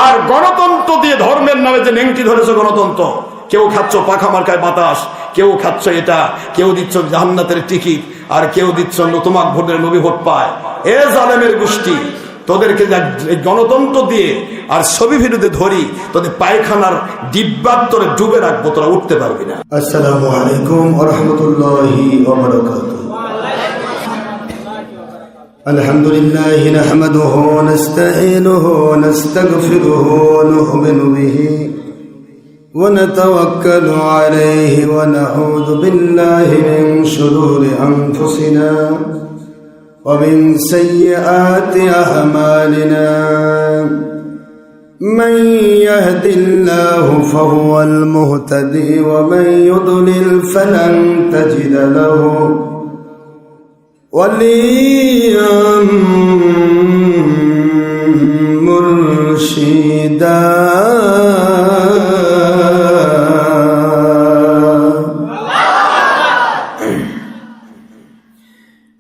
আর গণতন্ত্র দিয়ে ধর্মের নামে যে নেংটি ধরেছে গণতন্ত্র, কেউ খাচ্ছ পাখা মার্কায় বাতাস, কেউ খাচ্ছ এটা, কেউ দিচ্ছ জান্নাতের টিকিট, আর কেউ দিচ্ছ তোমাক ভোটের নবী ভোট পায়। এ জালেমের গোষ্ঠী, তোদেরকে গণতন্ত্র দিয়ে আর ছবি ভিডিওতে ধরি, তোদের পায়খানার ডিব্বার তোরে ডুবে রাখবো, তোরা উঠতে পারবি না। আসসালামু আলাইকুম ওয়া রাহমাতুল্লাহি ওয়া বারাকাতুহু। الحمدلله نحمده ونستعينه ونستغفره ونؤمن به ونتوكل عليه ونعوذ بالله من شرور أنفسنا ومن سيئات أعمالنا من يهد الله فهو المهتدي ومن يضلل فلن تجد له وليا مرشدا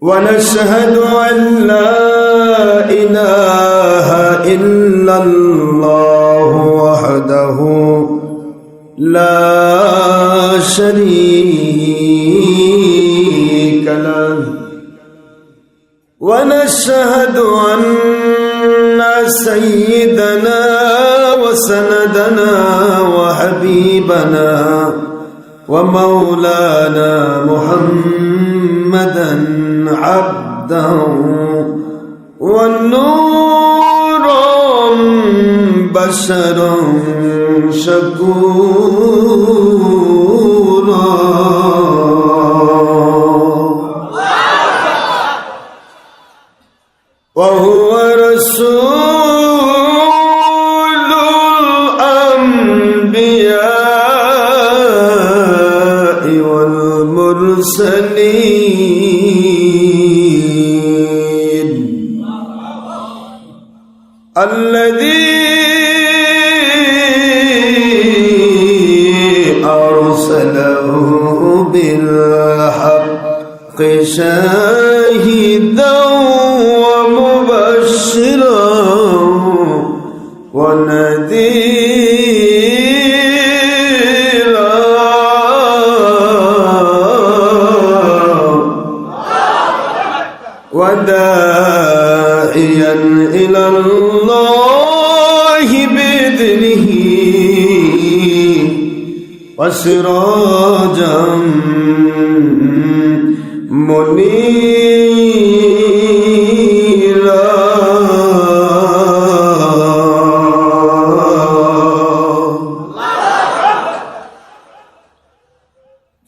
ونشهد أن لا إله إلا الله وحده لا شريك له ونشهد أن سيدنا وسندنا وحبيبنا ومولانا محمدا عبده والنور بشر شكورا وهو رسول الأنبياء والمرسلين الذي أرسله بالحق شاهدا ومبشرا ونذيرا وداعيا إلى الله بإذنه وسراجا منيرا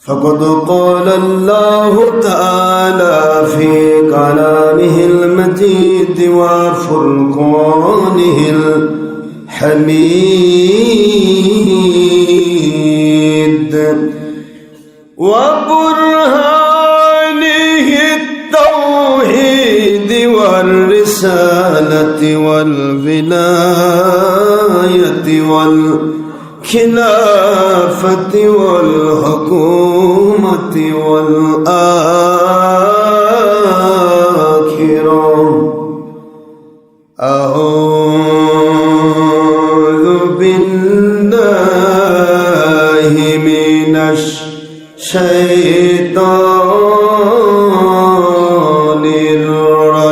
فقد قال الله تعالى في كلامه المجيد وفرقانه الحميد وبرهانه التوحيد والرسالة والولاية والخلافة والحكومة والآخرة أعوذ بالله من الشيطان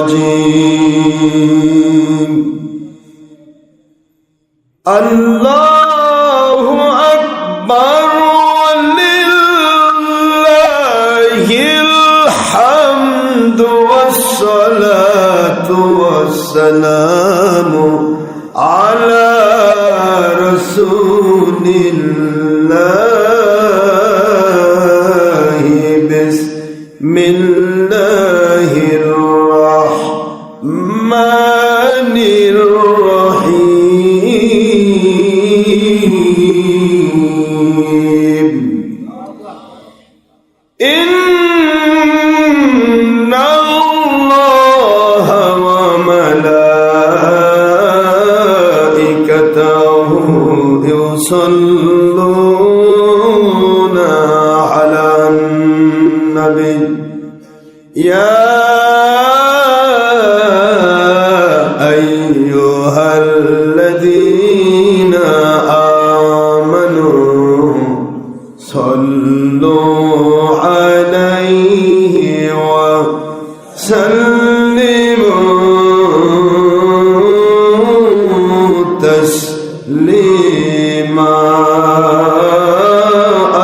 الرجيم. الله أكبر ولله الحمد والصلاة والسلام على رسول الله. بسم الله الرحمن الرحيم. إن الله وملائكته يصلون على النبي يا أيها الذين تسليما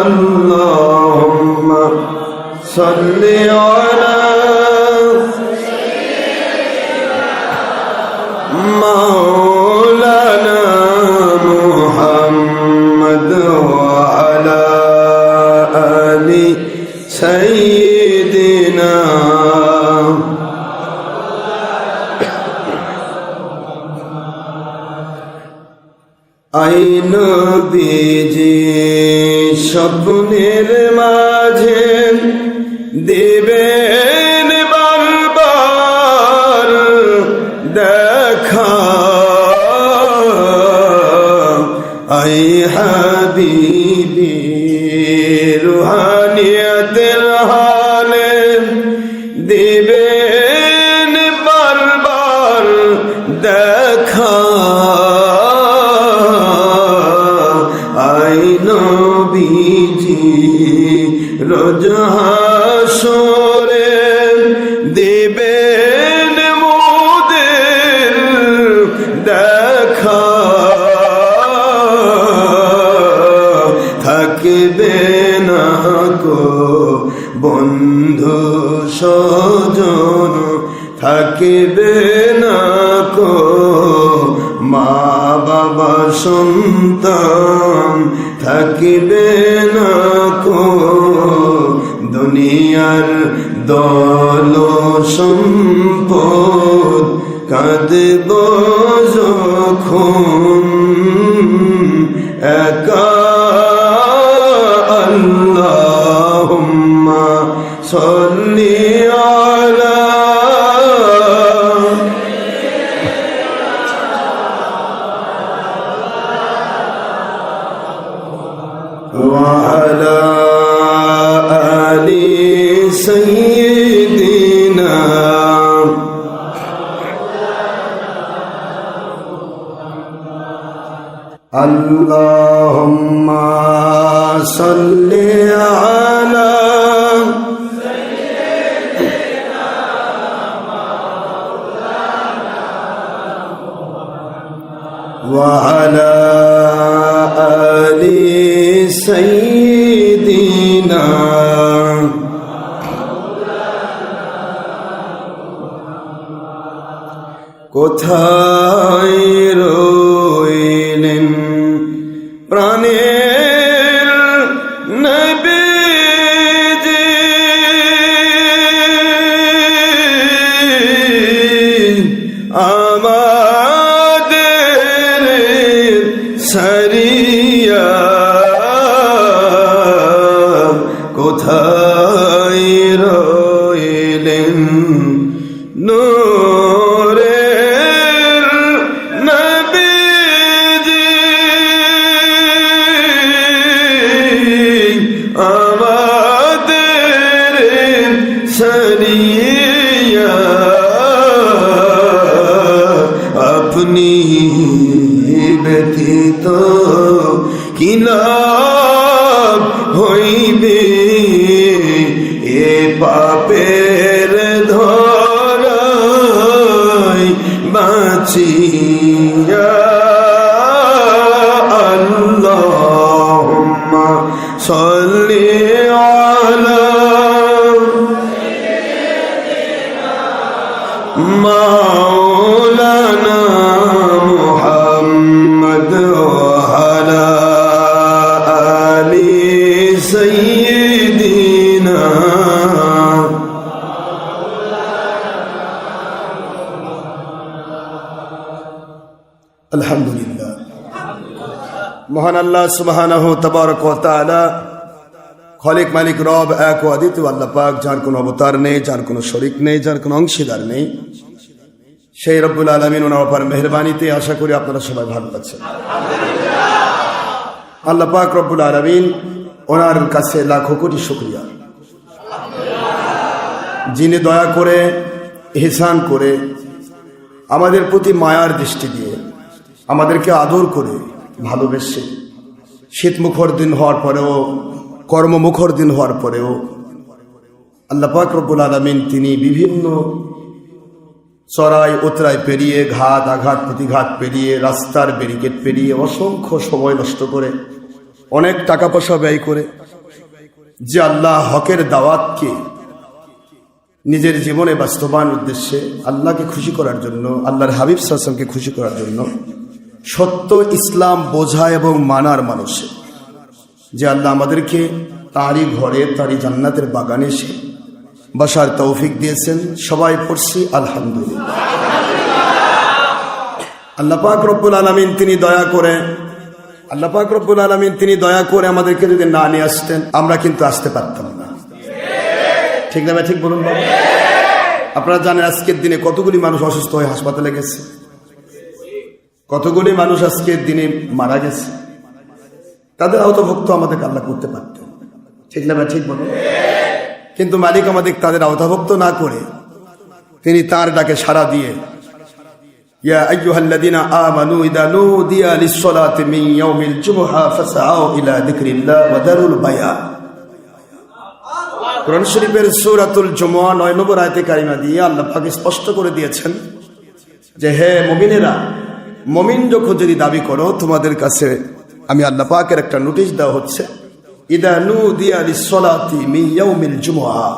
اللهم صل على مولانا محمد وعلى آل سيدنا আইন বিজি স্বপ্নের মাঝে দেবেন বারবার দেখা আই হাবিবি রুহানিয়তের হালে দেবেন বারবার দেখা নবীজি রোজ হাসরে দেবেন মোদের দেখা থাকবে না কো বন্ধু স্বজন থাকবে না কো মা বাবা সন্তান থাকবে না কো দুনিয়ার দল সম্পদ কাঁদব যখন একা আল্লাহুম্মা সাল্লি আলা وعلى آل سيدنا اللهم صل على وعلى آل سيدنا কোথায় রইলেন প্রাণের নবীজি আমাদের সারিয়া কোথায় রইলেন নূরের নবীজি আমাদের সারিয়া আপনি ব্যতীত কি লাভ হইবে এ পাপের ধরায় বাঁচিয়া আল্লাহুম্মা সাল্লি আলা মাওলানা মুহাম্মদ ওয়ালা আলি সাইয়্যিদিনা আলহামদুলিল্লাহ। মহান আল্লাহ সুবহানাহু তাবারক ওয়া তাআলা খালিক মালিক রব এক ও অদ্বিতীয় আল্লাহ পাক, যার কোনো অবতার নেই, যার কোনো শরিক নেই, যার কোনো অংশীদার নেই, সেই রব্বুল আলামিন ওনার উপর মেহেরবানিতে আশা করি আপনারা সবাই ভালো আছেন। আল্লাহ পাক রব্বুল আলামিন ওনার কাছে লাখো কোটি শুকরিয়া, যিনি দয়া করে ইহসান করে আমাদের প্রতি মায়ার দৃষ্টি দিয়ে আমাদেরকে আদর করে ভালোবেসে শীতমুখর দিন হওয়ার পরেও, কর্মমুখর দিন হওয়ার পরেও আল্লাহ পাক রব্বুল আলামিন তিনি বিভিন্ন চড়াই উতরাই পেরিয়ে, ঘাত আঘাত প্রতিঘাত পেরিয়ে, রাস্তার ব্যারিকেড পেরিয়ে, অসংখ্য সময় নষ্ট করে, অনেক টাকা পয়সা ব্যয় করে যে আল্লাহ হকের দাওয়াতকে নিজের জীবনে বাস্তবায়নের উদ্দেশ্যে, আল্লাহকে খুশি করার জন্য, আল্লাহর হাবিব সাল্লাল্লাহু আলাইহি ওয়াসাল্লামকে খুশি করার জন্য, সত্য ইসলাম বোঝা এবং মানার মানুষে যে আল্লাহ আমাদেরকে তাঁরই ঘরে, তাঁরই জান্নাতের বাগানে এসে বসার তৌফিক দিয়েছেন। সবাই পড়ছি আলহামদুলিল্লাহ। আল্লাহ পাক রব্বুল আলামিন তিনি দয়া করে, আল্লাহ পাক রব্বুল আলামিন তিনি দয়া করে আমাদেরকে যদি না নিয়ে আসতেন, আমরা কিন্তু আসতে পারতাম না। ঠিক না ভাই? ঠিক বলুন বাবা। আপনারা জানেন আজকের দিনে কতগুলি মানুষ অসুস্থ হয়ে হাসপাতালে গেছে, কতগুলি মানুষ আজকের দিনে মারা গেছে। তাদের আওতাভুক্ত আমাদেরকে আল্লাহ করতে পারতেন। ঠিক না ভাই? ঠিক বলুন। কিন্তু মালিক আমাদের তাদের আওতাভুক্ত না করে তিনি তার ডাকে সাড়া দিয়ে, ইয়া আইয়ুহাল্লাযীনা আমানু ইযা নুদিয়া লিস-সালাতি মিন ইয়াউমিল জুমআহ ফাসআউ ইলা যিকরিল্লাহ ওয়া দারুল বায়া। কোরআন শরীফের সূরাতুল জুমআহ 9 নম্বর আয়াতে কারিমা দিয়ে আল্লাহ পাক স্পষ্ট করে দিয়েছেন যে হে মুমিনেরা, মুমিন যখন যদি দাবি করো, তোমাদের কাছে আমি আল্লাহ পাকের একটা নোটিশ দেওয়া হচ্ছে, ইদা নুদিয়া লিস-সালাতি মিন ইয়াউমিল জুমআহ,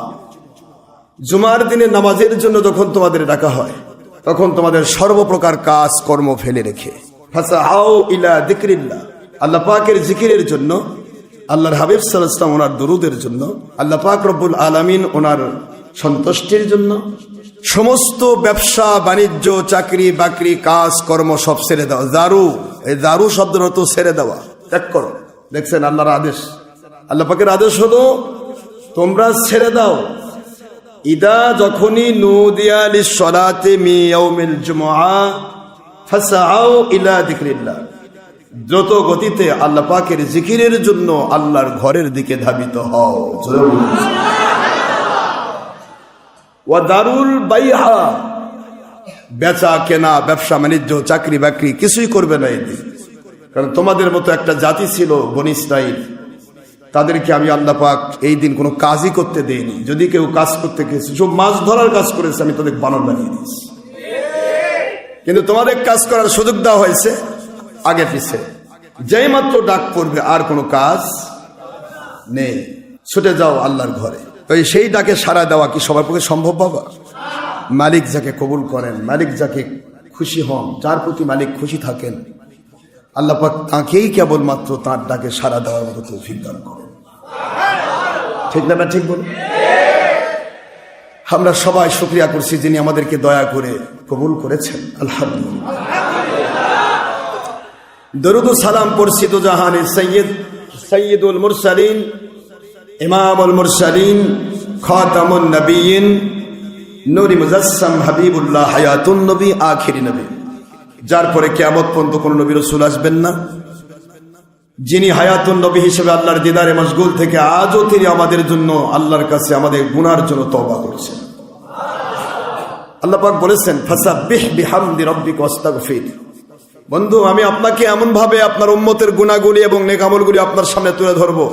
জুমার দিনে নামাজের জন্য যখন তোমাদের ডাকা হয়, তখন তোমাদের সর্বপ্রকার কাজ কর্ম ফেলে রেখে ফাসআউ ইলা যিকরিল্লাহ, আল্লাহ পাকের জিকিরের জন্য, আল্লাহর হাবিব সাল্লাল্লাহু আলাইহি ওয়াসাল্লাম ওনার দরুদের জন্য, আল্লাহ পাক রব্বুল আলামিন ওনার সন্তুষ্টির জন্য সমস্ত ব্যবসা বাণিজ্য, চাকরি বাকরি, কাজ কর্ম সব ছেড়ে দাও। দারু, এই দারু শব্দের অর্থ ছেড়ে দেওয়া, ত্যাগ করো। দেখছেন আল্লাহর আদেশ, আল্লাহ পাকের আদেশ হলো তোমরা ছেড়ে দাও। ইদা যখনই নুদিয়া লিস-সালাতি মিন ইয়াউমিল জুমআহ ফাসআউ ইলা যিকরিল্লাহ, দ্রুত গতিতে আল্লাহ পাকের জিকিরের জন্য আল্লাহর ঘরের দিকে ধাবিত হও। ওয়া দারুল বাইহা, বেচা কেনা, ব্যবসা বাণিজ্য, চাকরি বাকরি কিছুই করবে না এদিন। কারণ তোমাদের মতো একটা জাতি ছিল বনী ইসরাইল, তাদেরকে আমি আল্লাহ পাক এই দিন কোনো কাজই করতে দেইনি। যদি কেউ কাজ করতে গেছে, সব মাছ ধরার কাজ করেছে, আমি তাদের বানর বানিয়ে দিয়েছি। কিন্তু তোমাদের কাজ করার সুযোগ দেওয়া হয়েছে আগে পিছে, যেই মাত্র ডাক পড়বে আর কোনো কাজ নেই, ছুটে যাও আল্লাহর ঘরে। তো সেই ডাকে সাড়া দেওয়া কি সবার পক্ষে সম্ভব বাবা? মালিক যাকে কবুল করেন, মালিক যাকে খুশি হন, যার প্রতি মালিক খুশি থাকেন, আল্লাহ পাক তাকেই কেবলমাত্র তার ডাকে সাড়া দেওয়ার মতো তৌফিক দান করেন। ঠিক না? ঠিক বল। আমরা সবাই শুকরিয়া করছি যিনি আমাদেরকে দয়া করে কবুল করেছেন। আলহামদুলিল্লাহ। দরুদ ও সালাম পড়ছি তো জাহানের সৈয়দুল মুরসালিন, ইমামুল মুরসালিন, খাতামুন নবিয়্যিন, নূরি মুজাসসাম, হাবিবুল্লাহ, হায়াতুন নবী, আখিরি নবী, যার পরে কিয়ামত পর্যন্ত কোন নবী রাসূল আসবেন না, যিনি হায়াতুন নবী হিসেবে আল্লাহর দিদারে মশগুল থেকে আজও তিনি আমাদের জন্য, আল্লাহর কাছে আমাদের গুনার জন্য তওবা করছেন। আল্লাহ পাক বলেছেন ফাসাব্বিহ বিহামদি রাব্বিকা ওয়াস্তাগফির। বন্ধু, আমি আপনাকে এমন ভাবে আপনার উম্মতের গুনাহগুলি এবং নেক আমলগুলি আপনার সামনে তুলে ধরবো,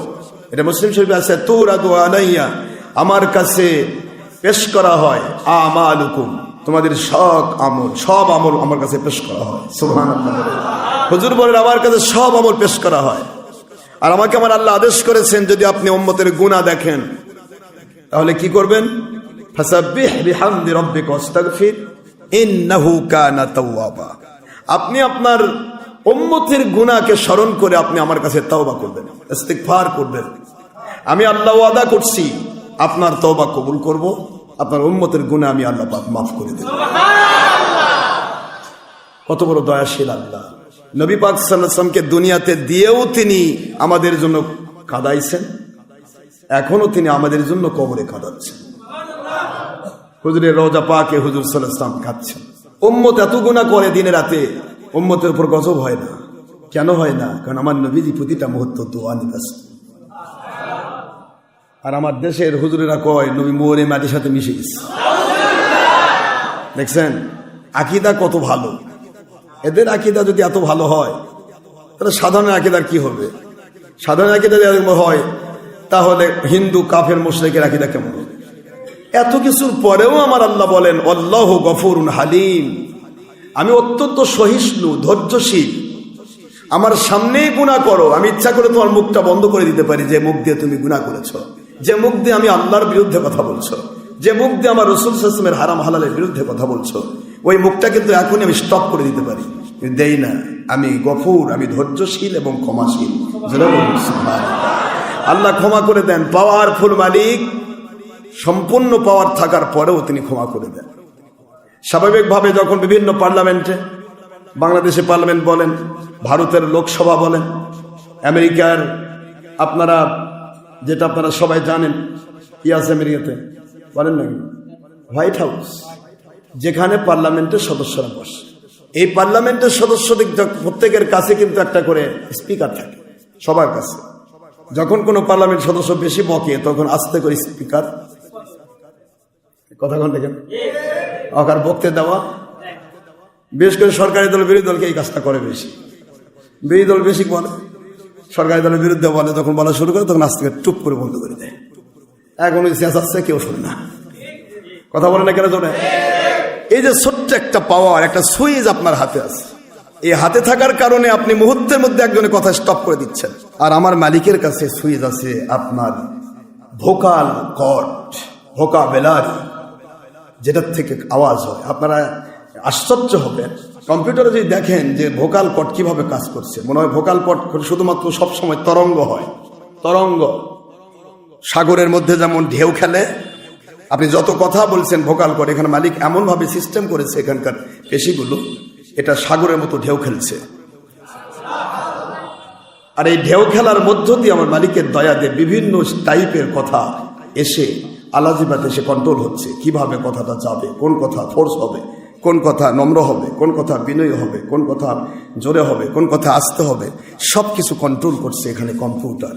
এটা মুসলিম শরীফে আছে, তুরাদু আলাইয়া, আমার কাছে পেশ করা হয় আমালুকুম, তোমাদের সব আমল আমার কাছে পেশ করা হয়। সুবহানাল্লাহ। হুজুর বলেন আমার কাছে সব আমল পেশ করা হয়। আর আমাকে আমার আল্লাহ আদেশ করেছেন যদি আপনি উম্মতের গুনাহ দেখেন তাহলে কি করবেন? ফাসাব্বিহ বিহামদি রাব্বিকা ওয়াস্তাগফির ইন্নাহু কানা তাওয়াবা। আপনি আপনার উম্মতের গুনাহকে স্মরণ করে আপনি আমার কাছে তওবা করবেন, ইস্তিগফার করবেন। আমি আল্লাহ ওয়াদা করছি আপনার তওবা কবুল করব, আপনার উম্মতের গুনাহ আমি আল্লাহ পাক মাফ করে দেব। কত বড় দয়াশীল আল্লাহ। নবী পাক সাল্লাল্লাহু আলাইহি ওয়াসাল্লামকে দুনিয়াতে দিয়েও তিনি আমাদের জন্য কাঁদাইছেন, এখনো তিনি আমাদের জন্য কবরে কাঁদাচ্ছেন। হুজুরের রওজা পাকে হুজুর সাল্লাল্লাহু আলাইহি ওয়াসাল্লাম কাঁদছেন। উম্মত এত গুনাহ করে দিনে রাতে, উম্মতের উপর গজব হয় না। কেন হয় না? কারণ আমার নবীজি প্রতিটা মুহূর্ত দোয়া নিয়ে ব্যস্ত। আর আমার দেশের হুজুরেরা কয় নবী মোরে মাটির সাথে মিশে গেছে। দেখছেন আকীদা কত ভালো। এদের আকীদা যদি এত ভালো হয় তাহলে সাধারণ আকীদার কি হবে? সাধারণ আকীদা যদি এরকম হয় তাহলে হিন্দু কাফের মুশরিকের আকীদা কেমন হবে? এত কিছুর পরেও আমার আল্লাহ বলেন আল্লাহু গফুরুন হালিম, আমি অত্যন্ত সহিষ্ণু ধৈর্যশীল। আমার সামনেই গুনাহ করো, আমি ইচ্ছা করে তোমার মুখটা বন্ধ করে দিতে পারি, যে মুখ দিয়ে তুমি গুনাহ করেছো, যে মুখ দিয়ে আমি আল্লাহর বিরুদ্ধে কথা বলছো, যে মুখ দিয়ে আমার রাসূল সাল্লাল্লাহু আলাইহি ওয়াসাল্লামের হারাম হালালের বিরুদ্ধে কথা বলছো, ওই মুখটা কিন্তু এখনই আমি স্টপ করে দিতে পারি, দেই না। আমি গফুর, আমি ধৈর্যশীল এবং ক্ষমাশীল। আল্লাহ ক্ষমা করে দেন, পাওয়ারফুল মালিক, সম্পূর্ণ পাওয়ার থাকার পরেও তিনি ক্ষমা করে দেন। স্বাভাবিকভাবে যখন বিভিন্ন পার্লামেন্টে, বাংলাদেশে পার্লামেন্ট বলেন, ভারতের লোকসভা বলেন, আমেরিকার আপনারা যেটা আপনারা সবাই জানেন কি আছে আমেরিকাতে বলেন নাকি, হোয়াইট হাউস, যেখানে পার্লামেন্টের সদস্যরা বসে। এই পার্লামেন্টের সদস্যদের প্রত্যেকের কাছে কিন্তু একটা করে স্পিকার থাকে, সবার কাছে। যখন কোনো পার্লামেন্ট সদস্য বেশি বকে তখন আস্তে করে স্পিকার কথা দেখেন অকার বকতে দেওয়া। বিশেষ করে সরকারি দল বিরোধী দলকে এই কাজটা করে বেশি। বিরোধী দল বেশি বলে, সরকারি দলের বিরুদ্ধে বলে, তখন বলা শুরু করে তখন আস্তে করে চুপ করে বন্ধ করে দেয়। এখন চেঁচাচ্ছে, কেউ শোনে না, কথা বলে না কেন শোনে। এই যে ছোট্ট একটা পাওয়ার, একটা সুইচ আপনার হাতে আছে, এই হাতে থাকার কারণে আপনি মুহূর্তের মধ্যে একজনের কথা স্টপ করে দিচ্ছেন। আর আমার মালিকের কাছে সুইচ আছে আপনার ভোকাল কর্ড, ভোকাবুলারি, যেটার থেকে আওয়াজ হয়। আপনারা আশ্চর্য হবেন, কম্পিউটারে যদি দেখেন যে ভোকাল কর্ড কিভাবে কাজ করছে, মনে হয় ভোকাল কর্ড শুধুমাত্র সবসময় তরঙ্গ হয়। তরঙ্গ সাগরের মধ্যে যেমন ঢেউ খেলে, আপনি যত কথা বলছেন ভোকাল কর্ড, এখানে মালিক এমন ভাবে সিস্টেম করেছে এখানকার পেশিগুলো, এটা সাগরের মতো ঢেউ খেলছে। আর এই ঢেউ খেলার মধ্য দিয়ে আমার মালিকের দয়া দিয়ে বিভিন্ন টাইপের কথা এসে আলাজিবাতে এসে কন্ট্রোল হচ্ছে, কিভাবে কথাটা যাবে, কোন কথা ফোর্স হবে, কোন কথা নম্র হবে, কোন কথা বিনয়ী হবে, কোন কথা জোরে হবে, কোন কথা আসতে হবে, সবকিছু কন্ট্রোল করছে এখানে কম্পিউটার।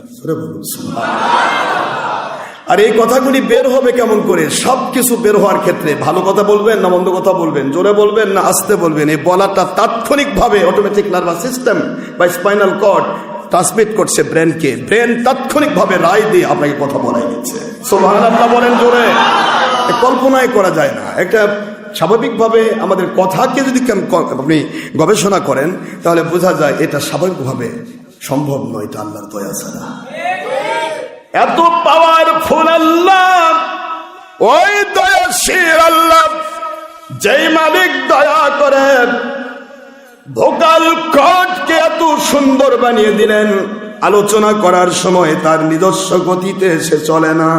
আর এই কথাগুলি বের হবে কেমন করে? সবকিছু বের হওয়ার ক্ষেত্রে ভালো কথা বলবেন না মন্দ কথা বলবেন, জোরে বলবেন না আস্তে বলবেন, এই বলাটা তাৎক্ষণিকভাবে অটোমেটিক নার্ভাস সিস্টেম বা স্পাইনাল কর্ড ট্রান্সমিট করছে ব্রেনকে, ব্রেন তাৎক্ষণিকভাবে রায় দিয়ে আপনাকে কথা বলাই দিচ্ছে। সুবহানাল্লাহ বলেন জোরে, কল্পনাই করা যায় না। একটা স্বাভাবিকভাবে আমাদের কথাকে যদি আপনি গবেষণা করেন তাহলে বোঝা যায় এটা স্বাভাবিকভাবে সম্ভব নয়, এটা আল্লাহর দয়া ছাড়া। এত পাওয়ারফুল আল্লাহ, ওই দয়াশীল আল্লাহ, যেই মালিক দয়া করে ভোকাল কর্ডকে এত সুন্দর বানিয়ে দিলেন, আলোচনা করার সময় তার নিজস্ব গতিতে সে চলে না।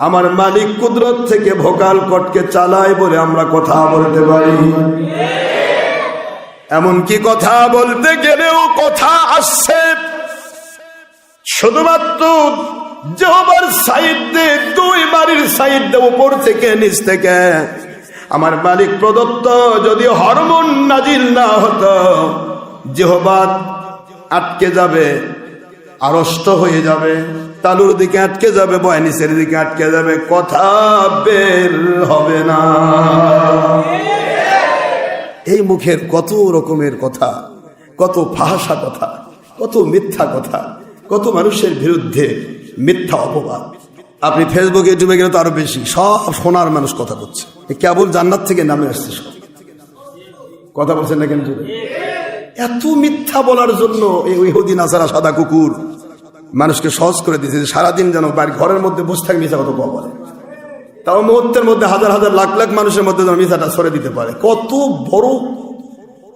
আমার মালিক কুদরত থেকে ভোকাল কর্ডকে চালায় বলে আমরা কথা বলতে পারি। এমনকি কথা বলতে গেলেও কথা আসছে শুধুমাত্র যেবার সাইড দিয়ে, দুই বাড়ির সাইড দিয়ে, উপর থেকে নিচ থেকে আমার মালিক প্রদত্ত যদি হরমোন নাজিল না হতো, জিহ্বা আটকে যাবে, আড়ষ্ট হয়ে যাবে, তালুর দিকে আটকে যাবে, বয়ানিসের দিকে আটকে যাবে, কথা বের হবে না। এই মুখের কত রকমের কথা, কত ফাহাসা কথা, কত মিথ্যা কথা, কত মানুষের বিরুদ্ধে মিথ্যা অপবাদ। আপনি ফেসবুকে ইউটিউবে গেলে তো আরো বেশি, সব সোনার মানুষ কথা বলছে, কেবল জান্নাত থেকে নামে আসছে সব কথা বলছেন না কেন? এত মিথ্যা বলার জন্য এই ইহুদি নাসারা সাদা কুকুর মানুষকে সহজ করে দিয়েছে, সারাদিন যেন বাড়ি ঘরের মধ্যে বসে থাকে মিথ্যা কথা বলে, তাও মুহূর্তের মধ্যে হাজার হাজার লাখ লাখ মানুষের মধ্যে যেন মিথ্যাটা সরে দিতে পারে। কত বড়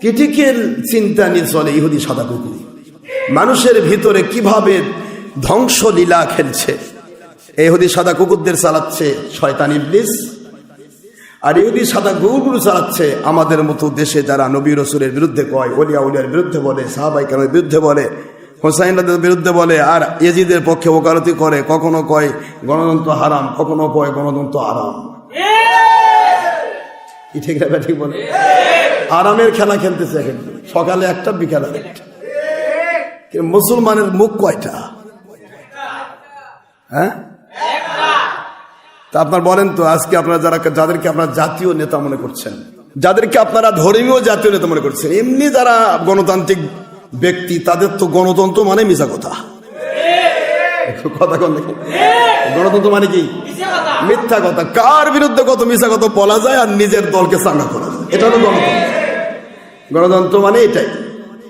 ক্রিটিক্যাল চিন্তা নিয়ে চলে ইহুদি সাদা কুকুর, মানুষের ভিতরে কিভাবে ধ্বংস লীলা খেলছে। ইহুদি সাদা কুকুরদের চালাচ্ছে শয়তান ইবলিস, আর ইহুদি সাদা কুকুরগুলো চালাচ্ছে আমাদের মতো দেশে যারা নবী রাসূলের বিরুদ্ধে কয়, ওলিয়া উলিয়ার বিরুদ্ধে বলে, সাহাবায়ে কেরামের বিরুদ্ধে বলে, হোসাইনদের বিরুদ্ধে বলে, আর ইয়েজিদের পক্ষে ওকালতি করে। কখনো কয় গণতন্ত্র হারাম, কখনো কয় গণতন্ত্র আরাম। কি ঠিক না ঠিক বলে? আরামের খেলা খেলতেছে, সকালে একটা বিকালে একটা। মুসলমানের মুখ কয়টা? হ্যাঁ, তা আপনার বলেন তো, আজকে আপনারা যাদেরকে আপনারা জাতীয় নেতা মনে করছেন, যাদেরকে আপনারা ধর্মীয় জাতীয় নেতা মনে করছেন, এমনি যারা গণতান্ত্রিক ব্যক্তি, তাদের তো গণতন্ত্র মানে মিছা কথা। কথা কোন দেখে? গণতন্ত্র মানে কি? মিথ্যা কথা। কার বিরুদ্ধে কত মিথ্যা কথা বলা যায় আর নিজের দলকে চাঙ্গা করা যায়, এটা হলো গণতন্ত্র। গণতন্ত্র মানে এটাই।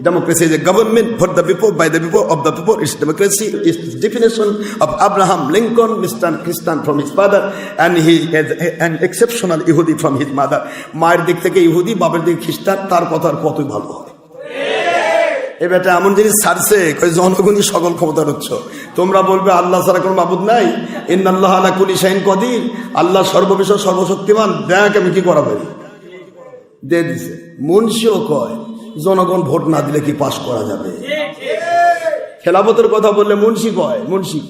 Democracy is a government for the people, by the people, of the people. It's democracy. It's the definition of Abraham Lincoln, Mr. Christian from his father, and he has an exceptional Yehudi from his mother. মায়ের দিক থেকে ইহুদি, বাবার দিক খ্রিস্টান, তার কথার কতই ভালো হয়। এ বেটা এমন জিনিস ছাড়ছে, জনগণই সকল ক্ষমতার উৎস। তোমরা বলবে আল্লাহ ছাড়া কোনো মাবুদ নাই, ইন্নাল্লাহ আলা কুল্লি শাইইন কদির, আল্লাহ সর্ববিষয় সর্বশক্তিমান। দেখ আমি কি করা পারি, দিয়ে দিছে। মুন্সিও কয় জনগণ ভোট না দিলে কি পাশ করা যাবে? খেলাফতের কথা বললে মুন্সি কয়, মুন্সি।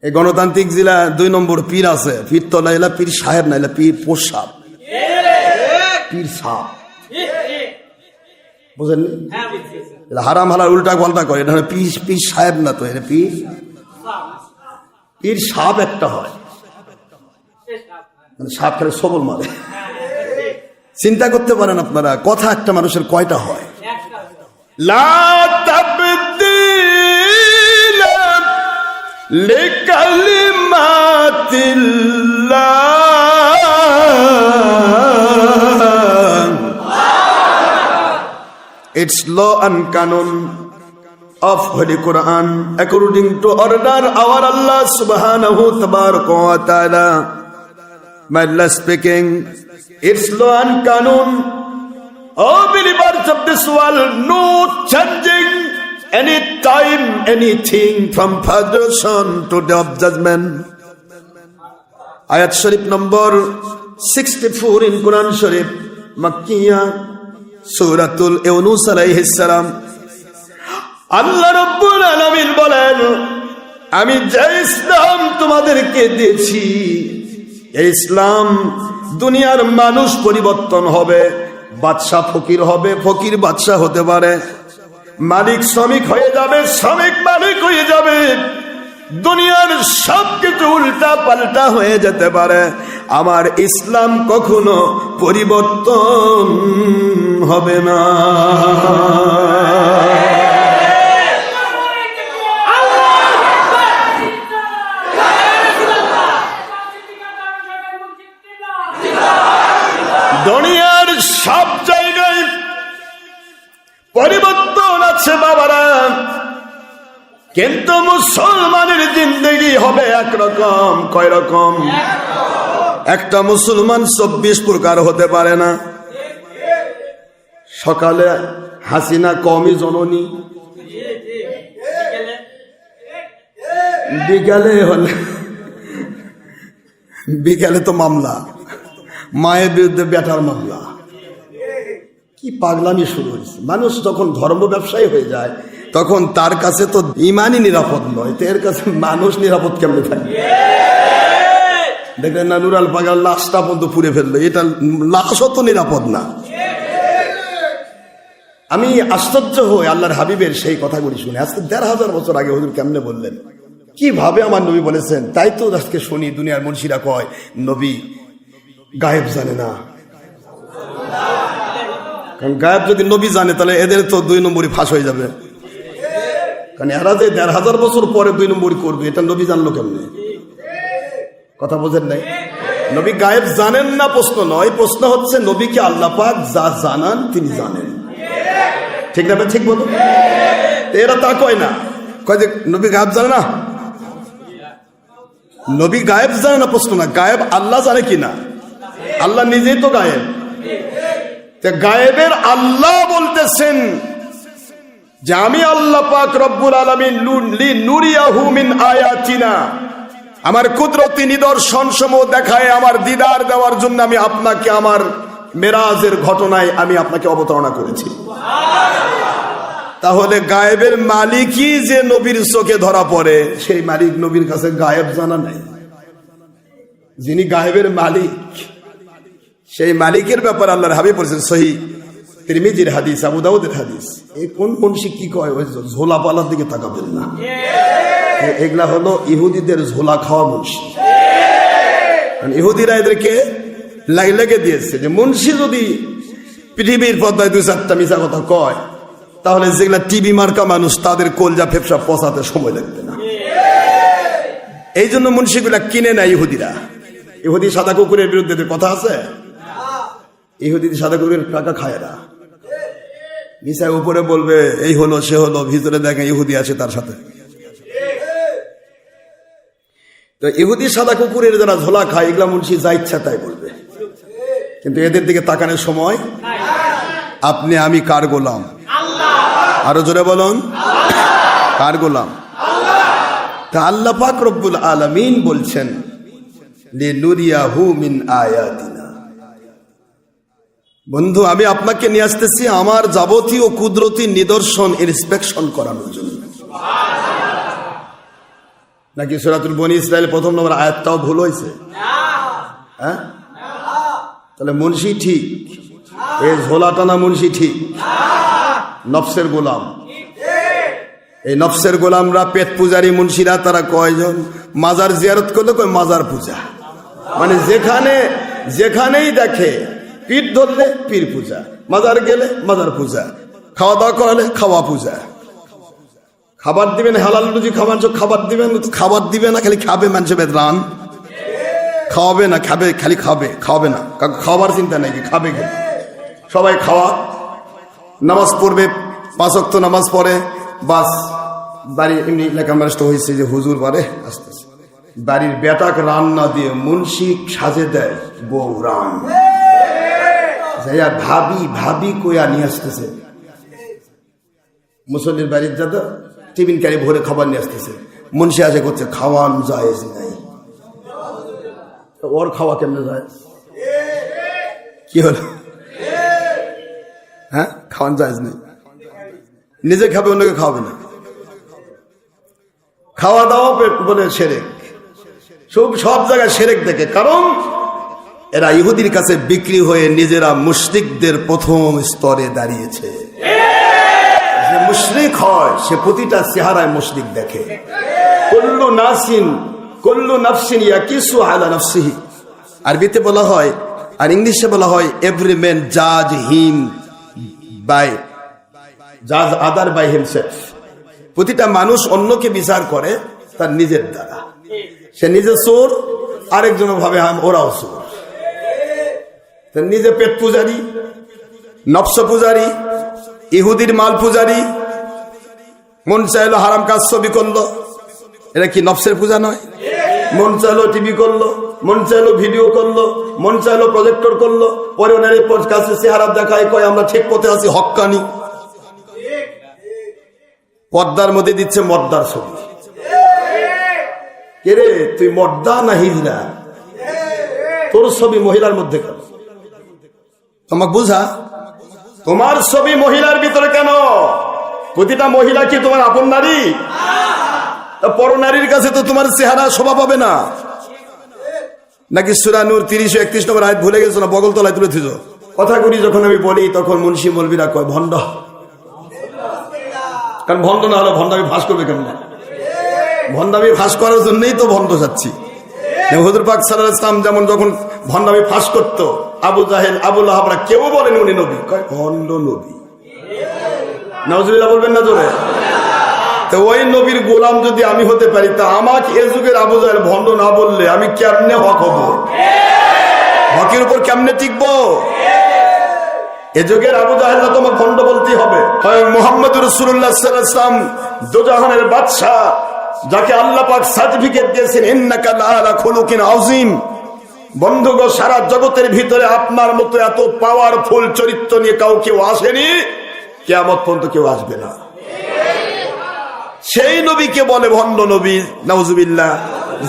এই গণতান্ত্রিক জেলা 2 নম্বর পীর আছে, পীর তো নাইলা পীর সাহেব, নাইলা পীর পোষাব, পীর সাপ, বুঝলেন? হারাম হালাল উল্টা পাল্টা করে, এটা পীর সাহেব না, তো এটা পীর সাপ একটা হয়, মানে সাপ খেলে সবল মারে। চিন্তা করতে পারেন আপনারা, কথা একটা মানুষের কয়টা হয়? লা তাবদীল লিকালিমাতিল্লাহ, its law and canon of Holy Quran according to order our Allah subhanahu wa ta'ala. My Allah speaking, its law and canon, oh believers of this world, no changing any time, anything from foundation to the day of judgment. Ayat Sharif number 64 in Quran Sharif, Makkiyah, Suratul Yunus alayhis salam. আল্লাহ রাব্বুল আলামিন বলেন, আমি যে ইসলাম তোমাদেরকে দিয়েছি, এই ইসলাম দুনিয়ার মানুষ পরিবর্তন হবে, বাদশা ফকির হবে, ফকির বাদশা হতে পারে, মালিক শ্রমিক হয়ে যাবে, শ্রমিক মালিক হয়ে যাবে, দুনিয়ার সবকিছু উল্টা পাল্টা হয়ে যেতে পারে। আমার ইসলাম কখনো পরিবর্তন হবে না। দুনিয়ার সব জায়গায় পরিবর্তন আছে বাবারা, কিন্তু মুসলমানের জিন্দেগি হবে একরকম। কয় রকম? একটা মুসলমান 24 প্রকার হতে পারে না। সকালে হাসিনা কওমি জননী, বিকালে তো মামলা, মায়ের বিরুদ্ধে বেটার মামলা। কি পাগলামি শুরু হয়েছে। মানুষ যখন ধর্ম ব্যবসায়ী হয়ে যায় তখন তার কাছে তো ইমানই নিরাপদ নয়, তো এর কাছে মানুষ নিরাপদ কেমনে থাকে? দেখলেন না, নুরাল পাগার লাশটা পর্যন্ত পুড়ে ফেললো, এটা লাশও তো নিরাপদ না। আমি আশ্চর্য হই আল্লাহর হাবিবের সেই কথাগুলি শুনে। আজকে 1500 বছর আগে হুজুর কেমনে বললেন, কিভাবে আমার নবী বলেছেন। তাই তো আজকে শুনি দুনিয়ার মুন্সিরা কয় নবী গায়েব জানে না। কারণ গায়েব যদি নবী জানে তাহলে এদের তো 2 নম্বরই ফাঁস হয়ে যাবে। কারণ এরা যে 1500 বছর পরে 2 নম্বরই করবে, এটা নবী জানলো কেমনে? কথা বোঝেন নাই? নবী গায়েব জানেন না প্রশ্ন নয়, প্রশ্ন হচ্ছে নবীকে আল্লাহ পাক যা জানান তিনি জানেন। ঠিক না? ঠিক বলো। এরা তা কয় না, কয় যে নবী গায়েব জানে না। নবী গায়েব জানে না প্রশ্ন না, গায়েব আল্লাহ জানে কিনা। আল্লাহ নিজেই তো গায়েব। গায়েবের আল্লাহ বলতেছেন যে আমি আল্লাহ পাক রব্বুল আলামিন লিনুরিয়াহু মিন আয়াতিনা, আমার কুদরতি নিদর্শন সমূহ দেখায় আমার দিদার দেওয়ার জন্য আমি আপনাকে আমার মেরাজের ঘটনায় আমি আপনাকে অবতারণা করেছি। তাহলে গায়েবের মালিকই যে নবীর চোখে ধরা পড়ে, সেই মালিক নবীর কাছে গায়েব জানা নাই। যিনি গায়েবের মালিক, সেই মালিকের ব্যাপারে আল্লাহর হাবিব বলেছেন সহিহ তিরমিজির হাদিস, আবু দাউদের হাদিস। এই কোন মুন্সি কি কয়, ওই ঝোলা পালার দিকে তাকাবেন না। এগুলা হলো ইহুদিদের ঝোলা খাওয়া মুন্সি। ইহুদিরা এদেরকে লেগে দিয়েছে যে মুন্সি যদি পৃথিবীর পর্দায় 2-4টা মিছা কথা কয়, তাহলে যেগুলা টিভি মার্কা মানুষ তাদের কলজা ফেফসা পচাতে সময় লাগবে না। এই জন্য মুন্সিগুলা কিনে না ইহুদিরা। ইহুদি সাদা কুকুরের বিরুদ্ধে কথা আছে? ইহুদি সাদা কুকুরের টাকা খায় না, মিশায় উপরে বলবে এই হলো সে হলো, ভিতরে দেখে ইহুদি আছে তার সাথে। তো ইহুদি সাদা কুকুরের যারা ঝোলা খায় এগুলা মুন্সি যা ইচ্ছা তাই বলবে, কিন্তু এদের দিকে তাকানোর সময়। আপনি আমি কার গোলাম? আরো জোরে বলুন, কার গোলাম? তা আল্লাহ পাক রব্বুল আলামিন বলছেন লিনুরিয়াহু মিন আয়াতিনা। বন্ধু, আমি আপনাকে নিয়ে আসতেছি আমার যাবতীয় কুদরতি নিদর্শন ইন্সপেকশন করানোর জন্য। নাকি সূরাতুল বনী ইসরাইল প্রথম নম্বর আয়াতটাও ভুল হয়েছে? হ্যাঁ, তাহলে মুন্সি ঠিক, এই ঝোলা টানা মুন্সি ঠিক, নফসের গোলাম। এই নফসের গোলামরা পেট পূজারী মুন্সিরা তারা কয়জন? মাজার জিয়ারত করলে কয় মাজার পূজা, মানে যেখানেই দেখে পীর ধরলে পীর পূজা, মাজার গেলে মাজার পূজা, খাওয়া দাওয়া করালে খাওয়া পূজা। খাবার দিবেন হালাল রুজি খাবার দিবেন, খাবার দিবে না খালি খাবে, মানুষ বেদরান খাওয়াবে না, খাবে খালি খাওয়াবে না, খাওয়াবার চিন্তা নেই, খাবে গে সবাই খাওয়া। নামাজ পড়বে, 5 ওয়াক্ত নামাজ পড়ে, বাস বাড়ি এমনি এলাকার মানুষ তো হয়েছে যে হুজুর বারে আসতেছে, বাড়ির বেটাকে রান্না দিয়ে মুন্সি সাজে দেয় বউ রান, ভাবি ভাবি কইয়া নিয়ে আসতেছে। মুসল্লির বাড়ির যাতে টিফিন কারি ভরে খাবার নিয়ে আসতেছে, মুন্সি আসে করছে খাওয়ান জায়েজ নাই। ওর খাওয়া কেমনে যায়? কি হলো? হ্যাঁ, খাওয়ান জায়েজ নেই, নিজে খাবে অন্যকে খাওয়াবে না। খাওয়া দাওয়া বলে সেরেক, সব জায়গায় সেরেক দেখে, কারণ এরা ইহুদির কাছে বিক্রি হয়ে নিজেরা মুশরিকদের প্রথম স্তরে দাঁড়িয়েছে। যে মুশরিক হয় সে প্রতিটা চেহারায় মুশরিক দেখে। কুল্লু নাফসিন ইয়াকিসু আলা নাফসিহি, আরবিতে বলা হয়, আর ইংলিশে বলা হয় এভরি ম্যান জাজ আদার বাই হিমসেলফ। প্রতিটা মানুষ অন্যকে বিচার করে তার নিজের দ্বারা। সে নিজে চোর, আরেকজন ভাবে ওরাও চোর। নিজে পেট পূজারি, নফস পূজারি, ইহুদির মাল পূজারি, মন চাইলো হারাম কাজ ছবি করলো, এটা কি নফসের পূজা নয়? মন চাইলো টিভি করলো, মন চাইলো ভিডিও করলো, মন চাইলো প্রজেক্টর করলো, পরে ওনার কাছে চেহারা দেখায় কয় আমরা ঠিক পথে আছি, হক্কানি। পর্দার মধ্যে দিচ্ছে মর্দার ছবি। কে রে তুই, মর্দা না হিজড়া? তোর ছবি মহিলার মধ্যে কেন? তোমাকে বুঝা, তোমার ছবি মহিলার ভিতরে কেন? প্রতিটা মহিলা কি তোমার আপন নারী? পর নারীর কাছে তো তোমার চেহারা শোভা পাবে না। নাকি সূরা নূর 30 ও 31 নম্বর আয়াত ভুলে গেছো না? বগল তলায় তুলে থিস। কথাগুলি যখন আমি বলি তখন মুন্সি মৌলবীরা কয় ভণ্ড, কারণ ভণ্ড না হলে ভণ্ডামি ফাঁস করবে কেমন? ভণ্ডামি ফাঁস করার জন্যই তো ভণ্ড যাচ্ছি। হুজুর পাক সাল্লাল্লাহু আলাইহি ওয়াসাল্লাম যেমন যখন ভণ্ডামি ফাঁস করতো, আবু জাহেল আবু লাহাবরা কেউ বলেন উনি নবী, কয় ভণ্ড নবী। নাউজুবিল্লাহ বলবেন না জোরে? তো ওই নবীর গোলাম যদি আমি হতে পারি, তা আমাকে এ যুগের আবু জাহেল ভণ্ড না বললে আমি কেমনে হক হব? হকের উপর কেমনে টিকবো? এ যুগের আবু জাহেল না তোমার ভণ্ড বলতেই হবে। মুহাম্মদুর রাসূলুল্লাহ সাল্লাল্লাহু আলাইহি ওয়াসাল্লাম দোজাহানের বাদশা, যাকে আল্লাহ পাক সার্টিফিকেট দিয়েছেন ইন্নাকা লাআলা খুলুকিন আযীম। বন্ধুগো, সারা জগতের ভিতরে আপনার মতো এত পাওয়ারফুল চরিত্র নিয়ে কেউ আসেনি, কিয়ামত পর্যন্ত কেউ আসবে না। সেই নবীকে বলে ভণ্ড নবী, নাউজুবিল্লাহ।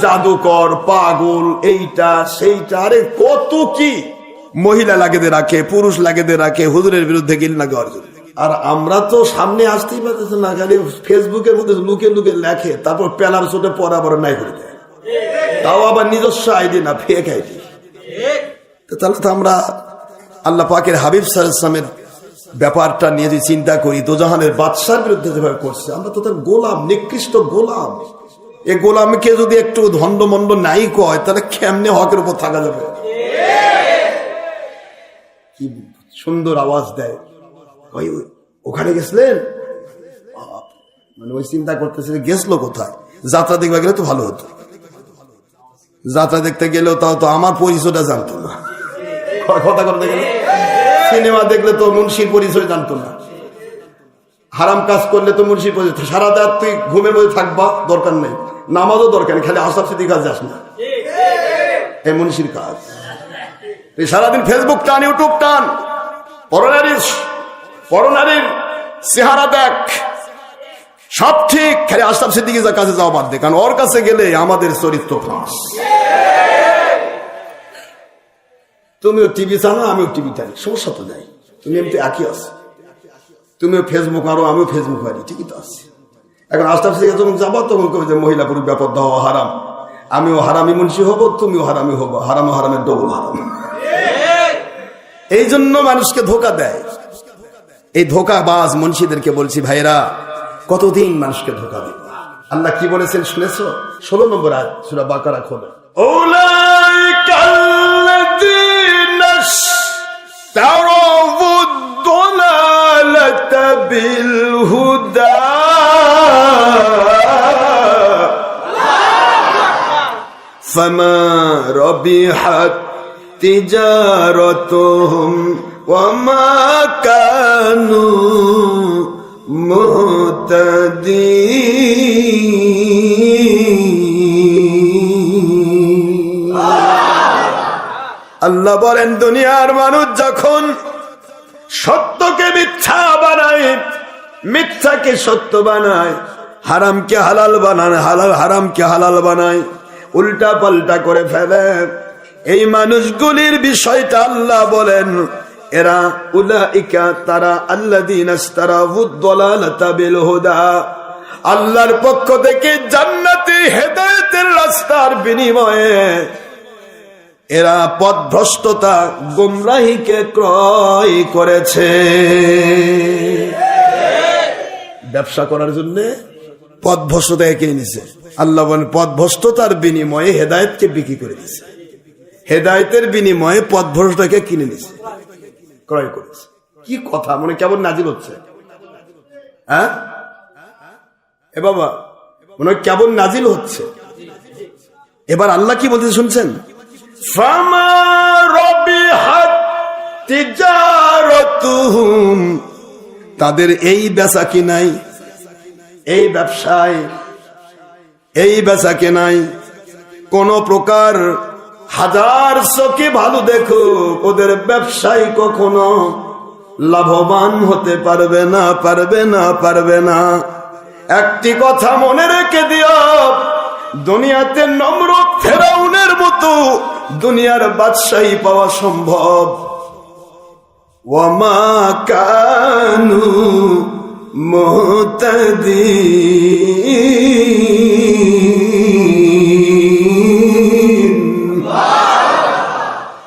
জাদুকর, পাগল, এইটা সেইটা, আরে কত কি মহিলা লাগেদের রাখে, পুরুষ লাগেদের রাখে হুজুরের বিরুদ্ধে গিল্লা গাওয়ার জন্য। আর আমরা তো সামনে আসতেই পারতেছি না, খালি ফেসবুকের মধ্যে লুকে লুকে লেখে, তারপর পেলার চোটে পড়া বড় নাই করে দেয়, তাও আবার নিজস্ব আইডি না, ফেক আইডি। তাহলে তো আমরা আল্লাহ পাকের হাবিব সাল্লাল্লাহু আলাইহি ওয়াসাল্লামের ব্যাপারটা নিয়ে যে চিন্তা করি, দোজাহানের বাদশার বিরুদ্ধে যেভাবে করছে, আমরা তো তার গোলাম, নিকৃষ্ট গোলাম। এই গোলামকে যদি একটু ধন্ড মন্ড নাই কয়, তাহলে কেমনে হকের উপর থাকা যাবে? কি সুন্দর আওয়াজ দেয়, ওখানে গেছিলেন, মানে ওই চিন্তা করতেছে গেছলো কোথায়, যাত্রা দেখবা গেলে তো ভালো হতো। যাত্রা দেখতে গেলেও তাও তো আমার পরিচয়টা জানতো না, কথা করতে গেলে সিনেমা দেখলে তো মুন্সির পরিচয় জানতো না, হারাম কাজ করলে তো মুন্সির পরিচয়, সারা রাত তুই ঘুমের মধ্যে থাকবা, দরকার নেই, নামাজও দরকার নেই, খালি আশরাফ সিদ্দিকী কাজ যাস না, এই মুন্সির কাজ। তুই সারাদিন ফেসবুক টান, ইউটিউব টান, পরনারীর চেহারা দেখ, সব ঠিক, খালি আশরাফ সিদ্দিকী কাছে যাওয়া বাদ দে, কারণ ওর কাছে গেলে আমাদের চরিত্র ফাঁস। তুমিও টিভি চানো, আমিও টিভি টানি, সমস্যা তো নাই, তুমি এমনি একই আছে, তুমিও ফেসবুক আরো, আমিও ফেসবুক আনি, ঠিকই তো আছে। এখন আশরাফ সিদ্দিকী যখন যাবো তখন কবে যে মহিলা পুরুষ ব্যাপার দেওয়া হারাম, আমিও হারামি মুন্সি হব, তুমিও হারামি হবো, হারামের ডবল হারাম। এই জন্য মানুষকে ধোকা দেয়, এই ধোকাবাজ মুন্সিদেরকে বলছি ভাইরা, কতদিন মানুষকে ধোকা দিবে। আল্লাহ কি বলেছেন শুনেছো? 16 নম্বর আয়াত সূরা বাকারা খোলো। উলাইকাল্লাযীনা ইশতারাউদ দালালাতা বিল হুদা ফামা রাবিহাত তিজারাতুহুম ওয়ামা কানু মুহতাদিন। আল্লাহ বলেন দুনিয়ার মানুষ যখন সত্যকে মিথ্যা বানায়, মিথ্যাকে সত্য বানায়, হারামকে হালাল বানায়, হারামকে হালাল বানায়, উল্টা পাল্টা করে ফেলে, এই মানুষগুলির বিষয়টা আল্লাহ বলেন এরা উলাইকা তারা আল্লাযীনা ইশতারাউদ দালালাতা বিল হুদা, আল্লাহর পক্ষ থেকে জান্নাতি হেদায়েতের রাস্তার বিনিময়ে এরা পথভ্রষ্টতা গোমরাহিকে ক্রয় করেছে। ব্যবসা করার জন্য পথভ্রষ্টতাকে কিনে নিছে, আল্লাহ বলেন পথভ্রষ্টতার বিনিময়ে হেদায়েতকে বিক্রি করে দিয়েছে, হেদায়েতের বিনিময়ে পথভ্রষ্টতাকে কিনে নিছে, ক্রয় করেছে। কি কথা, মনে কেমন নাজিল হচ্ছে, হ্যাঁ এ বাবা, মনে কেমন নাজিল হচ্ছে। এবার আল্লাহ কি বলতে শুনছেন? ফামা রাবিহাত তিজারাতুহুম, তাদের এই বেচা কিনাই, এই ব্যবসায়, এই বেচা কেনাই কোন প্রকার হাজার চোখে ভালো দেখো, ওদের ব্যবসায় কখনো লাভবান হতে পারবে না, পারবে না, পারবে না। একটি কথা মনে রেখে দিও, দুনিয়াতে নমরুদ ফেরাউনের মতো দুনিয়ার বাদশাহী পাওয়া সম্ভব, ওয়ামা কানু মুহতাদিন,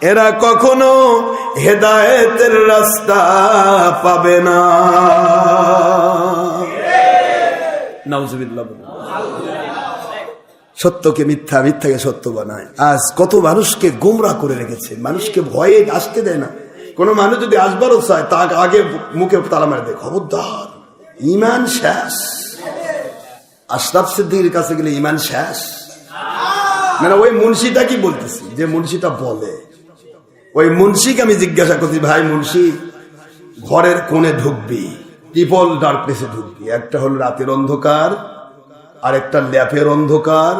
এরা কখনো হেদায়েতের রাস্তা পাবে না। নাউজুবিল্লাহ। সত্যকে মিথ্যা, মিথ্যাকে সত্য বানায়। আজ কত মানুষকে গোমরা করে রেখেছে, মানুষকে ভয়ে আসতে দেয় না। কোন মানুষ যদি আসবারও চায় তার আগে মুখে তালা মারে দেয়, খবরদার ইমান শেষ। আশরাফ সিদ্দিকীর কাছে গেলে ইমান শেষ, মানে ওই মুন্সিটা কি বলতেছি, যে মুন্সিটা বলে, ওই মুন্সিকে আমি জিজ্ঞাসা করছি, ভাই মুন্সি ঘরের কোণে ঢুকবি, ট্রিপল ডার্কনেসে ঢুকবি, একটা হলো রাতের অন্ধকার, আরেকটা ল্যাপের অন্ধকার,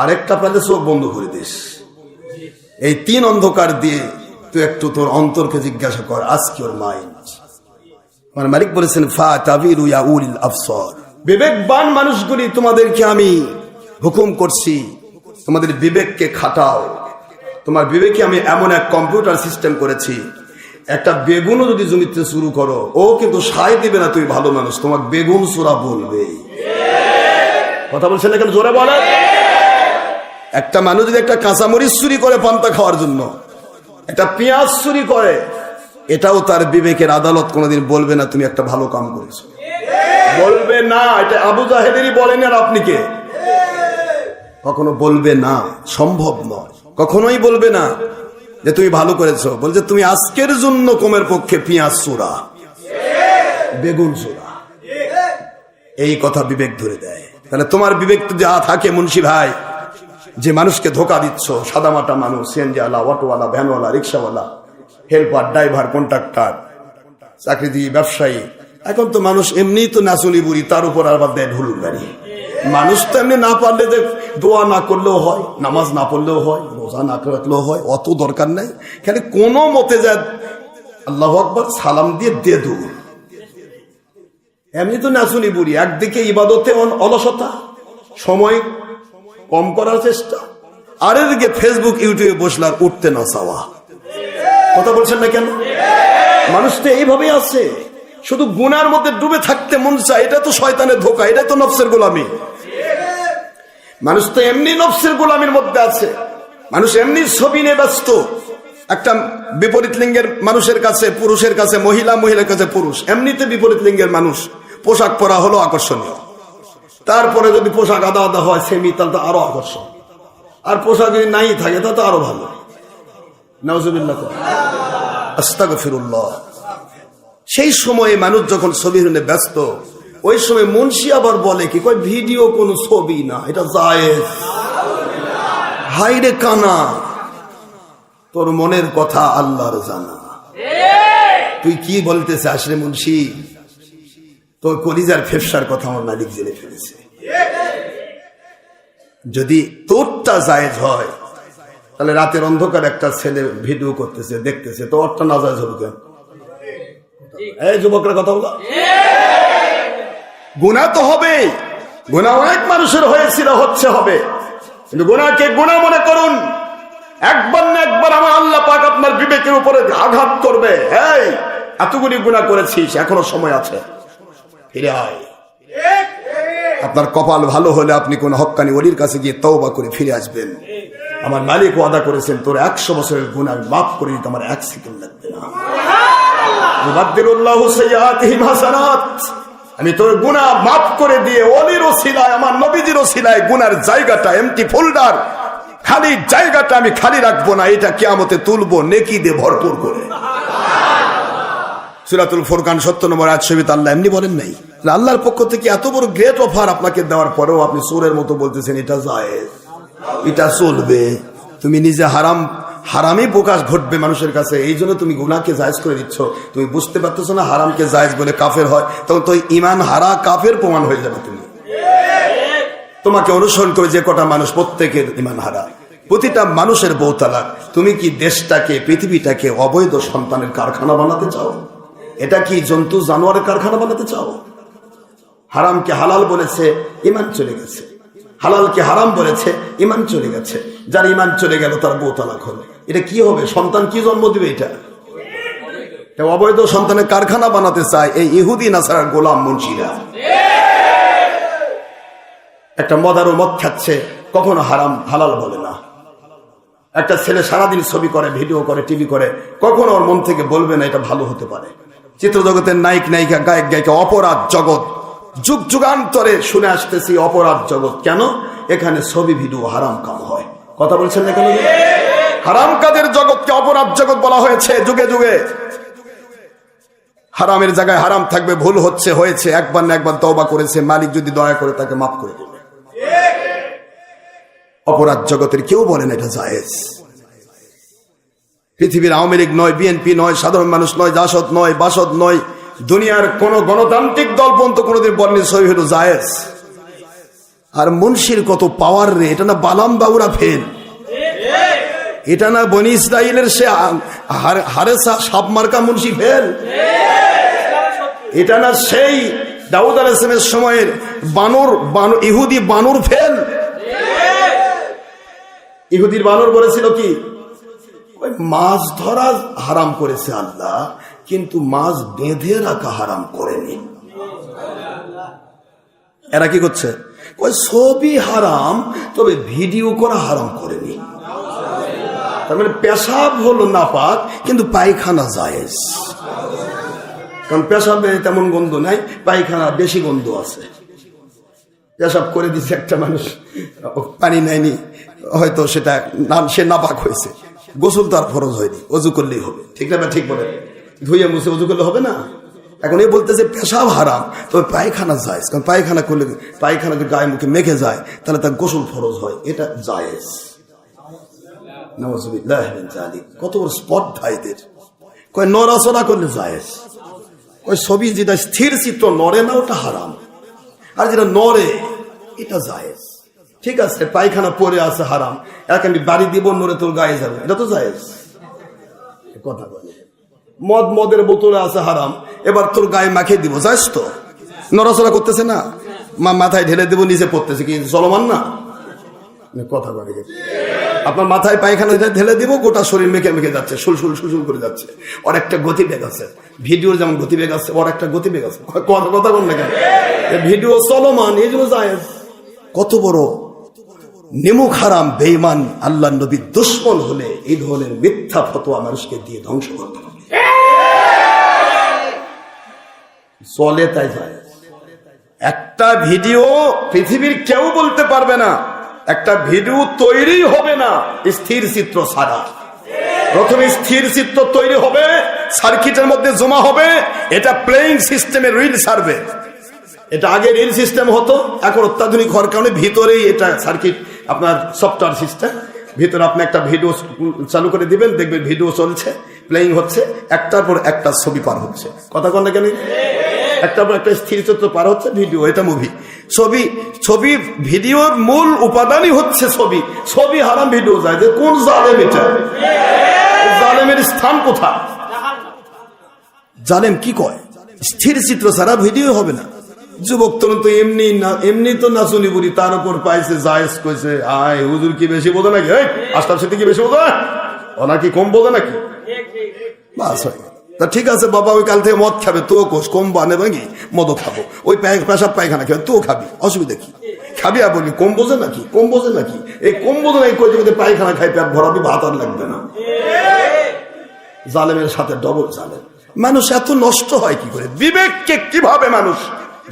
আরেকটা প্রান্তে চোখ বন্ধ করে দিস, এই 3 অন্ধকার দিয়ে তুই একটু তোর অন্তরকে জিজ্ঞাসা কর, আজকে ওর মাইন্ড। আমার মালিক বলেছেন ফাতাবিরু ইয়া উলিল আবসার, বিবেকবান মানুষগুলি তোমাদেরকে আমি হুকুম করছি, তোমাদের বিবেককে খাটাও। তোমার বিবেকে আমি এমন এক কম্পিউটার সিস্টেম করেছি, একটা বেগুনও যদি জমিতে শুরু করো ও কিন্তু সায় দিবে না, তুই ভালো মানুষ, তোমার বেগুন সুরা বলবে। কথা বলছেন না কেন, জোরে বলে। একটা মানুষ যদি একটা কাঁচামরিচ চুরি করে পান্তা খাওয়ার জন্য, একটা পেঁয়াজ চুরি করে, এটাও তার বিবেকের আদালত কোনোদিন বলবে না তুমি একটা ভালো কাম করেছো, বলবে না। এটা আবু জাহেদেরই বলেন, আর আপনি কে? কখনো বলবে না, সম্ভব নয়, কখনোই বলবে না যে তুমি ভালো করেছো। বলছে তুমি আজকের জন্য কমের পক্ষে পেঁয়াজ চোরা, বেগুন চোরা, এই কথা বিবেক ধরে দেয়। তাহলে তোমার বিবেক তো যা থাকে মুন্সি ভাই, যে মানুষকে ধোকা দিচ্ছ, সাদামাটা মানুষ, সিএনজিওয়ালা, অটোওয়ালা, ভ্যানওয়ালা, রিক্সাওয়ালা, হেল্পার, ড্রাইভার, কন্ট্রাক্টর, চাকরিজীবী, ব্যবসায়ী, এখন তো মানুষ এমনি তো নাচুনি বুড়ি, তার উপর আবার দেয় ঢুলুর গাড়ি। মানুষ তো এমনি না পারলে যে দোয়া না করলেও হয়, নামাজ না পড়লেও হয়, রোজা না রাখলেও হয়, অত দরকার নাই। খালি কোনো মতে যায় আল্লাহু আকবার সালাম দিয়ে দে দূর। এমনি তো নাচুনি বুড়ি, একদিকে ইবাদতে অলসতা, সময় কম করার চেষ্টা, আর এদিকে ফেসবুক ইউটিউবে বসলার উঠতে না চাওয়া। কথা বলছেন না কেন? মানুষ তো এইভাবেই আছে, শুধু গুনার মধ্যে ডুবে থাকতে মন চায়। এটা তো শয়তানের ধোকা, এটা তো নফসের গোলামি। মানুষ তো এমনি নফসের গোলামির মধ্যে আছে। মানুষ এমনি ছবি নিয়ে ব্যস্ত। একটা বিপরীত লিঙ্গের মানুষের কাছে পুরুষের কাছে মহিলা, মহিলার কাছে পুরুষ, এমনিতে বিপরীত লিঙ্গের মানুষ, পোশাক পরা হলো আকর্ষণীয়। তারপরে যদি পোশাক আদা আদা হয় সেমি, তাহলে তো আরো আকর্ষণ। আর পোশাক যদি নাই থাকে তা তো আরো ভালো। নাউজুবিল্লাহ, আস্তাগফিরুল্লাহ। সেই সময়ে মানুষ যখন ছবি নিয়ে ব্যস্ত, ওই সময় মুন্সি আবার বলে কি, কয় ভিডিও কোন ছবি না, এটা জায়েজ। হাইরে কানা, তোর মনের কথা আল্লাহর জানা। তুই কি বলতে চাস রে মুন্সি? তোর কলিজার ফেফসার কথা আমার মালিক জেনে ফেলেছে। যদি তোরটা জায়েজ হয়, তাহলে রাতের অন্ধকার একটা ছেলে ভিডিও করতেছে, দেখতেছে, তো ওরটা না জায়েজ হবে কেন? এই যুবকরা কথা বলো। গুনাহ তো হবে, গুনাহ অনেক মানুষের হয়েছিল, হচ্ছে, হবে, কিন্তু গুনাহকে গুনাহ মনে করুন। একবার না একবার আমার আল্লাহ পাক আপনার বিবেকের উপরে আঘাত করবে। এই এতগুলি গুনাহ করেছিস, এখনো সময় আছে, ফিরে আয়। আপনার কপাল ভালো হলে আপনি কোন হক্কানি ওলির কাছে গিয়ে তওবা করে ফিরে আসবেন। আমার মালিক ওয়াদা করেছেন, তোর 100 বছরের গুনাহ মাফ করে দিতে আমার 1 সেকেন্ড লাগবে না। ইউবাদদিলুল্লাহু সাইয়্যাতিহিম হাসানাত। আমি তোর গুনাহ মাফ করে দিয়ে ওলির ওসিলায়, আমার নবীজির ওসিলায় গুনার জায়গাটা, এমটি ফোল্ডার, খালি জায়গাটা আমি খালি রাখবো না, এটা কিয়ামতে তুলবো নেকি দিয়ে ভরপুর করে। সূরাতুল ফুরকান 70 নম্বর আয়াত শরীফে আল্লাহ এমনি বলেন নাই? আল্লাহর পক্ষ থেকে এত বড় গ্রেট অফার আপনাকে দেওয়ার পরেও আপনি সূরের মতো বলতেছেন এটা জায়েজ, এটা চলবে। তুমি নিজে হারামই প্রকাশ ঘটবে মানুষের কাছে, এই জন্য তুমি গুনাহকে জায়েজ করে দিচ্ছ। তুমি বুঝতে পারতেছো না হারামকে জায়েজ বলে কাফের হয়, তখন তো ঈমান হারা কাফের প্রমাণ হয়ে যাবে। তুমি তোমাকে অনুসরণ করে যে কটা মানুষ, প্রত্যেকের ঈমান হারা, প্রতিটা মানুষের বউ তালাক। তুমি কি দেশটাকে, পৃথিবীটাকে অবৈধ সন্তানের কারখানা বানাতে চাও? এটা কি জন্তু জানোয়ারের কারখানা বানাতে চাও? হারামকে হালাল বলেছে, ঈমান চলে গেছে। হালালকে হারাম বলেছে, ঈমান চলে গেছে। যার ঈমান চলে গেল তার বউ তালাক হলো। এটা কি হবে? সন্তান কি জন্ম দিবে? এটা অবৈধ সন্তানের কারখানা বানাতে চায় এই ইহুদি নাসারার গোলাম মুন্সিরা। একটা মদারু মদ খাচ্ছে, কখনো হারাম হালাল বলে না। একটা ছেলে সারাদিন ছবি করে, ভিডিও করে, টিভি করে, কখনো ওর মন থেকে বলবে না এটা ভালো হতে পারে। চিত্র জগতের নায়ক নায়িকা, গায়ক গায়িকা, অপরাধ জগৎ, যুগ যুগান্তরে শুনে আসতেছি অপরাধ জগৎ। কেন? এখানে ছবি ভিডিও হারাম কাম হয়। কথা বলছেন না কেন? হারাম কাজের জগৎকে অপরাধ জগৎ বলা হয়েছে যুগে যুগে। হারামের জায়গায় হারাম থাকবে, ভুল হচ্ছে, হয়েছে, একবার না একবার তওবা করেছে, মালিক যদি দয়া করে তাকে মাফ করে দেবে। অপরাধ জগতের কেউ বলেন এটা জায়েজ। পৃথিবীর আওয়ামী লীগ নয়, বিএনপি নয়, সাধারণ মানুষ নয়, জাসদ নয়, বাসদ নয়, দুনিয়ার কোন গণতান্ত্রিক দল পর্যন্ত কোনদিন বলেনি ছবি হলো জায়েজ। আর মুন্সির কত পাওয়ার রে! এটা না বালাম বাবুরা ফেল, এটা না বনি ইসরাইলের সে হারেসা সাপমার্কা মুন্সি ফেল, এটা না সেই দাউদ আলাইহিস সালামের সময়ের বানর ইহুদি বানর ফেল। ইহুদির বানর বলেছিল কি, ওই মাছ ধরা হারাম করেছে আল্লাহ, কিন্তু মাছ বেঁধে রাখা হারাম করেনি। এরা কি করছে? ওই ছবি হারাম, তবে ভিডিও করা হারাম করেনি। তার মানে পেশাব হলো নাপাক, কিন্তু পায়খানা জায়েজ। কারণ পেশাবে তেমন গন্ধ নাই, পায়খানা বেশি গন্ধ আছে। পেশাব করে দিচ্ছে একটা মানুষ, পানি নেয়নি, হয়তো সেটা সে নাপাক হয়েছে, গোসল তো আর ফরজ হয়নি, অজু করলেই হবে। ঠিক না? ঠিক বলে ধুয়ে মুছে অজু করলে হবে না? এখন এই বলতেছে পেশাব হারাম, তবে পায়খানা জায়েজ, কারণ পায়খানা করলে পায়খানা যদি গায়ে মুখে মেখে যায় তাহলে তার গোসল ফরজ হয়, এটা জায়েজ। নাউযুবিল্লাহি মিন যালিক। কত বড় স্পর্ধা এদের। কয় নড়াচড়া করলে জায়েজ, কয় ছবি যেটা স্থির চিত্র নড়ে না ওটা হারাম, আর যেটা নড়ে এটা জায়েজ। ঠিক আছে, পায়খানা পরে আছে হারাম, এক আমি বাড়ি দিব নড়ে তোর গায়ে যাবে, এটা তো জায়েজ। কথা বলে মদের বোতলে আছে হারাম, এবার তোর গায়ে মাখিয়ে দিব, জায়েজ তো? নড়াচড়া করতেছে না, মাথায় ঢেলে দেবো, নিচে পড়তেছে, কি চলমান না? কথা বলে আপনার মাথায় পায়খানা ঢেলে দিব, গোটা শরীর মেখে মেখে যাচ্ছে, সুলসুল সুলসুল করে যাচ্ছে। ওর একটা গতিবেগ আছে, ভিডিওর যেমন গতিবেগ আছে, ওর একটা গতিবেগ আছে। কথা বল না কেন? ভিডিও চলমান, এই জন্য জায়েজ। কত বড় নিমুখ হারাম বেঈমান আল্লাহর নবীর দুশমন হলে এই ধরনের মিথ্যা ফতোয়া মানুষকে দিয়ে ধ্বংস করতে হবে। চলে তাই যায়। একটা ভিডিও পৃথিবীর কেউ বলতে পারবে না, একটা ভিডিও তৈরি হবে না স্থির চিত্র ছাড়া। প্রথমে স্থির চিত্র তৈরি হবে, সার্কিটের মধ্যে জমা হবে, এটা প্লেইং সিস্টেমে রিল সার্ভে। এটা আগে রিল সিস্টেম হতো, এখন অত্যাধুনিক হওয়ার কারণে ভিতরেই এটা সার্কিট, আপনার সফটওয়্যার সিস্টেম। ভিতরে আপনি একটা ভিডিও চালু করে দিবেন, দেখবেন ভিডিও চলছে, প্লেইং হচ্ছে, একটার পর একটা ছবি পার হচ্ছে। কথা কন না কেন? একটার পর একটা স্থির চিত্র পার হচ্ছে, ভিডিও, এটা মুভি। ছবি ভিডিওর মূল উপাদানই হচ্ছে ছবি। ছবি হারাম, ভিডিও যায়। যে কোন জালেম এটা? জালেমের স্থান কোথায়? জালেম কি কয়? স্থির চিত্র ছাড়া ভিডিও হবে না। যুবক তরুণ তো এমনি তো নাচুনি বুড়ি, তার উপর পাইছে জায়েজ কইছে। আয় হুজুর কি বেশি বোঝে নাকি? আশরাফ সিদ্দিকী কি বেশি বোঝে? ওনা কি কম বোঝে নাকি? বাস হয়। তা ঠিক আছে বাবা, ওই কাল থেকে মদ খাবে, তো কোষ কম বানে ভাঙি মদও খাবো, ওই পেশাব পায়খানা খাবে, তো খাবি, অসুবিধা কি? খাবি আর বলি কম বোঝে নাকি? কম বোঝে নাকি? এই কম বোঝে নাকি কই যে পায়খানা খাই, পেট ভরাবি, ভাত আর লাগবে না। জালেমের সাথে ডবল জালেম। মানুষ এত নষ্ট হয় কি করে? বিবেককে কিভাবে মানুষ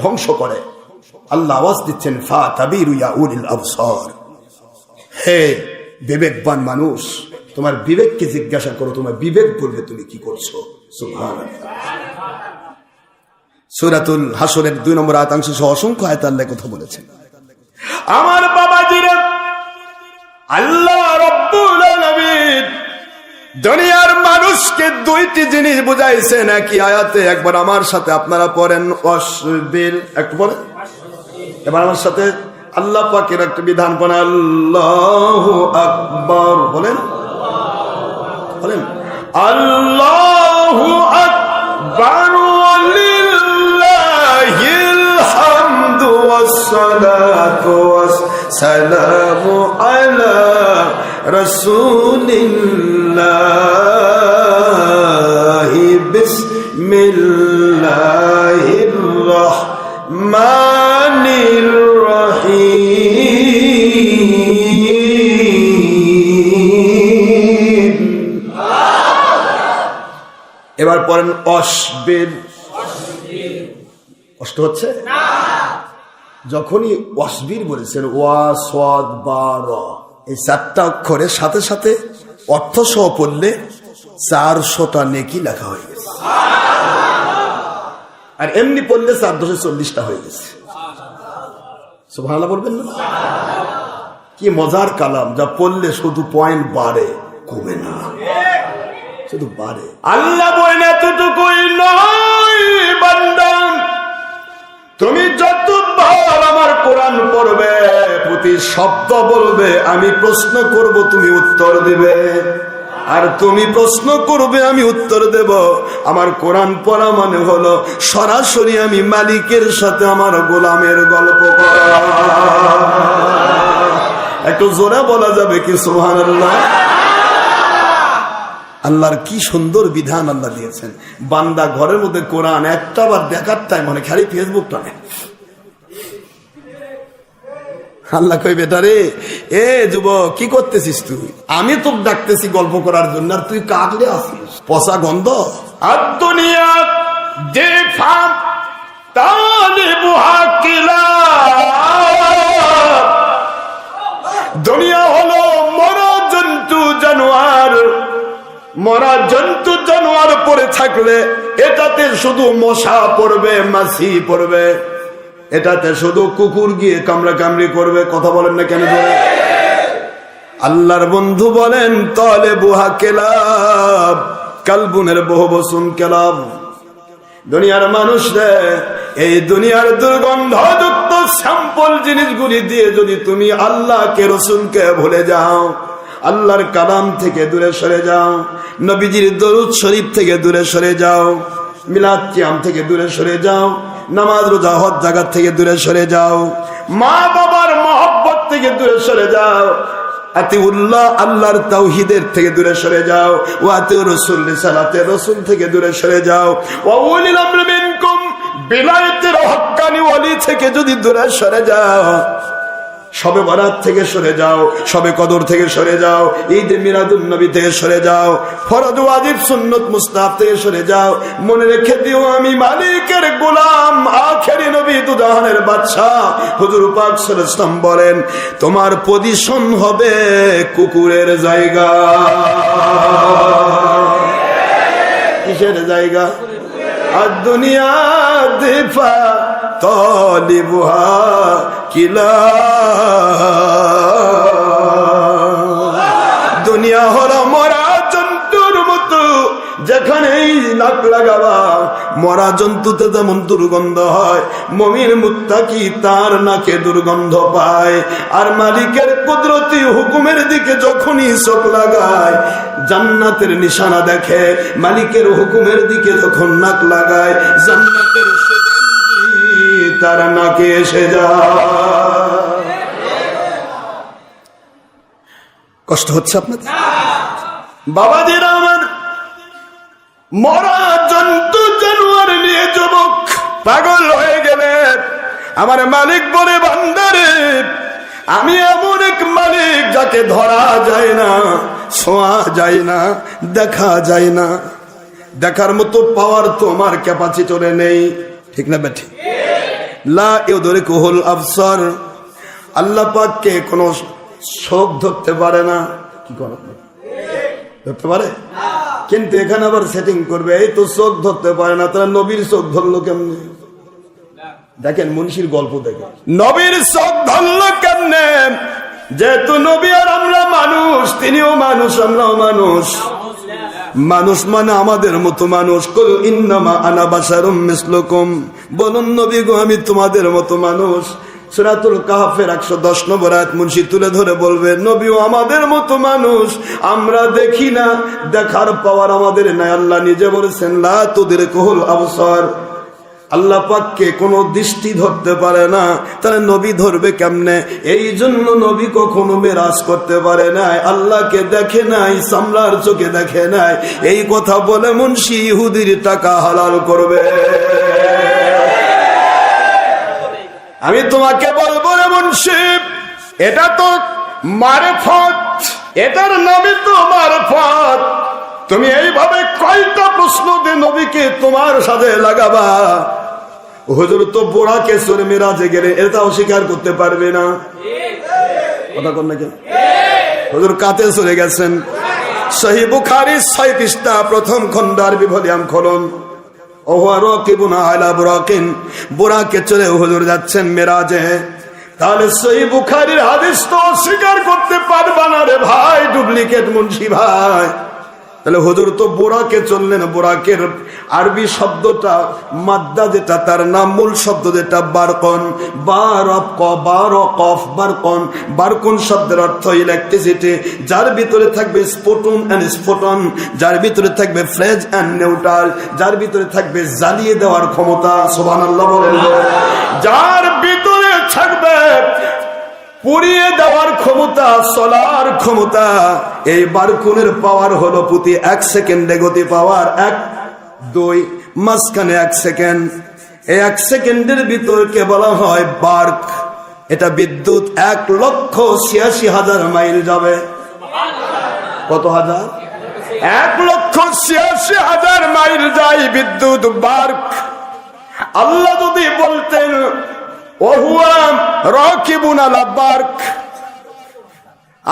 ধ্বংস করে? আল্লাহ আওয়াজ দিচ্ছেন, ফাতাবিরু ইয়া উলিল আবসার। হে বিবেকবান মানুষ, তোমার বিবেককে জিজ্ঞাসা করো, তোমার বিবেক বলবে তুমি কি করছো। সুবহানাল্লাহ। সূরাতুল হাসরের 2 নম্বর আয়াতাংশ সহ অসংখ্য আয়াত আল্লাহ কথা বলেছেন। আমার বাবাজিরা, আল্লাহ রাব্বুল আলামিন দুনিয়ার মানুষকে 2টি জিনিস বুঝাইছেন একই আয়াতে। একবার আমার সাথে আপনারা পড়েন, ওয়াসবির, একটু পড়েন এবার আমার সাথে। আল্লাহ পাকের একটা বিধান পড়েন, আল্লাহু আকবার বলেন, বলেন আল্লাহু আকবার ওয়ালিল্লাহিল হামদু ওয়াসসালাতু ওয়াসসালামু আলা রাসূলিল্লাহি বিসমিল্লাহির রাহমানির রহিম। এবার পড়েন অসবির। কষ্ট হচ্ছে না? যখনই অসবির বলেছেন, ওয়া সাদ বা র, এই 4টা অক্ষরের সাথে সাথে অর্থ সহ পড়লে 400টা নেকি লেখা হয়ে গেছে, আর এমনি পড়লে 440টা হয়ে গেছে। সুবহানাল্লাহ বলবেন না? কি মজার কালাম, যা পড়লে শুধু পয়েন্ট বাড়ে, কমে না, শুধু বাড়ে। আল্লাহ বলেন এতটুকুই নয় বান্দা, তুমি যতবার আমার কোরআন পড়বে, প্রতি শব্দ বলবে, আমি প্রশ্ন করব, তুমি উত্তর দিবে, আর তুমি প্রশ্ন করবে, আমি উত্তর দেব। আমার কোরআন পড়া মানে হলো সরাসরি আমি মালিকের সাথে আমার গোলামের গল্প করা। একটু জোরে বলা যাবে কি সুবহানাল্লাহ? আল্লাহর কি সুন্দর বিধান আল্লাহ দিয়েছেন। বান্দা ঘরের মধ্যে কোরআন একটা বার দেখার টাইম মানে খালি ফেসবুক টানে। আল্লাহ কই, বেটা রে, এ যুবক কি করতেছিস তুই? আমি তো ডাকতেছি গল্প করার জন্য, আর তুই কাকলে আসিস, পচা গন্ধ। আর দুনিয়া দেখা তালিবু হাকিলা, দুনিয়া হলো মরা জন্তু জানোয়ার। মরা জন্তু জানোয়ার পরে থাকলে এটাতে শুধু মশা পড়বে, মাছি পড়বে, এটাতে শুধু কুকুর গিয়ে কামড়া কামড়ি করবে। কথা বলেন না কেন? আল্লাহর বন্ধু বলেন তলে বুহা কেলাব, কালবুনের বহু বসুন কেলাব। দুনিয়ার মানুষদের এই দুনিয়ার দুর্গন্ধযুক্ত স্যাম্পল জিনিসগুলি দিয়ে যদি তুমি আল্লাহকে, রসুলকে ভুলে যাও, আল্লাহর কালাম থেকে দূরে সরে যাও, নবীজির দরুদ শরীফ থেকে দূরে সরে যাও, মিলাদ কিয়াম থেকে দূরে সরে যাও, নামাজ রোজা হজ জাকাত থেকে দূরে সরে যাও, মা বাবার মহব্বত থেকে দূরে সরে যাও, আতিউল্লাহ আল্লাহর তাওহীদের থেকে দূরে সরে যাও, ওয়া আতিউ রাসূল রিসালাতে রাসূল থেকে দূরে সরে যাও, ওয়া উলিল আমরি মিনকুম বিলায়াতের হক্কানি ওয়ালি থেকে যদি দূরে সরে যাও, শবে বরাত থেকে সরে যাও, শবে কদর থেকে সরে যাও, ঈদ মিলাদুন নবী থেকে সরে যাও, ফরজ ওয়াজিব সুন্নত মুস্তাহাব থেকে সরে যাও, মনে রেখে দিও আমি মালিকের গোলাম, আখেরি নবী দুজাহানের বাদশা হুজুর পাক সাল্লাল্লাহু আলাইহি ওয়াসাল্লাম বলেন তোমার পজিশন হবে কুকুরের জায়গা। কিসের জায়গা? আর দুনিয়া দিফা তলিবুহা কিলা, দুনিয়া হলো মরা জন্তুর মতো, যেখানেই নাক লাগাবা মরা জন্তুতে যেমন দুর্গন্ধ হয়, মুমিন মুত্তাকি তার নাকে দুর্গন্ধ পায়। আর মালিকের কুদরতি হুকুমের দিকে যখনই চোখ লাগায় জান্নাতের নিশানা দেখে, মালিকের হুকুমের দিকে যখন নাক লাগায় জান্নাতের তার নাকে এসে যায়। কষ্ট হচ্ছে আপনাদের? বাবাজিরা আমার, মরা জন্তু জানোয়ার নিয়ে যুবক পাগল হয়ে গেলে আমার মালিক বলে বান্দারে আমি এমন এক মালিক যাকে ধরা যায় না, ছোঁয়া যায় না, দেখা যায় না। দেখার মতো পাওয়ার তোমার ক্যাপাসিটি নেই, ঠিক না বেঠি? লা ইউদরিকুহুল আবসার, আল্লাহ পাককে কোন চোখ ধরতে পারে না। কি করে ধরতে পারে? কিন্তু এখানে আবার সেটিং করবে, এই তো চোখ ধরতে পারে না, তারা নবীর চোখ ধরলো কেমনে? দেখেন মুন্সির গল্প দেখেন, নবীর চোখ ধরলো কেমনে? যেহেতু নবী আর আমরা মানুষ, তিনিও মানুষ আমরাও মানুষ। মানুষ মানে আমাদের মতো মানুষ। কুল ইন্নামা আনা বাশারুম মিসলুকুম, বলুন নবী গো আমি তোমাদের মতো মানুষ। সূরাতুল কাহফের 110 নম্বর আয়াত মুন্সি তুলে ধরে বলবে নবীও আমাদের মতো মানুষ, আমরা দেখি না, দেখার পাওয়ার আমাদের নাই। আল্লাহ নিজে বলেছেন লা তুদরিকুহুল আবসার, আল্লাহ পাককে কোনো দৃষ্টি ধরতে পারে না, তাহলে নবী ধরবে কেমনে? এই জন্য নবী কখনো মেরাজ করতে পারে নাই, আল্লাহকে দেখে নাই, সামলার চোখে দেখে নাই। এই কথা বলে মুন্সি ইহুদির টাকা হালাল করবে। আমি তোমাকে বলবো রে মুন্সি, এটা তো মারফত, এটার নামই তো মারফত। তুমি এইভাবে কয়টা প্রশ্ন দিয়ে নবীকে তোমার সাথে লাগাবা? হুজুর তো বোরাকে সরে মেরাজে গেলে এটা অস্বীকার করতে পারবে না, কথা কন নাকি? হুজুর কাতে সরে গেছেন। সহিহ বুখারী 6 পৃষ্ঠা প্রথম খণ্ড আরবি ভলিউম খোলন। বোরাকে চলে হুজুর যাচ্ছেন মেরাজে। তাহলে সহিহ বুখারীর হাদিস তো অস্বীকার করতে পারবা না রে ভাই, ডুপ্লিকেট মুন্সি ভাই। তাহলে হুজুর তো বোরাকে চললেন। বোরাকের আরবি শব্দটা মাদ্দা, যেটা তার নাম মূল শব্দ যেটা বারকন, বারকন। বারকন শব্দের অর্থ ইলেকট্রিসিটি, যার ভিতরে থাকবে স্ফোটন এন্ড স্ফোটন, যার ভিতরে থাকবে ফ্লেজ এন্ড নিউট্রাল, যার ভিতরে থাকবে জ্বালিয়ে দেওয়ার ক্ষমতা। সুবহানাল্লাহ বলেন। যার ভিতরে থাকবে পুড়িয়ে দেওয়ার ক্ষমতা, চলার ক্ষমতা। এই বারকুনের পাওয়ার হলো প্রতি 1 সেকেন্ডে গতি পাওয়ার 1, 2, মাঝখানে 1 সেকেন্ড। এই 1 সেকেন্ডের ভিতরকে বলা হয় বার্ক। এটা বিদ্যুৎ 1,86,000 মাইল যাবে। কত হাজার? 1,86,000 মাইল যায় বিদ্যুৎ বার্ক। আল্লাহ যদি বলতেন ওহুয়া রাকিবুন আলা বার্ক,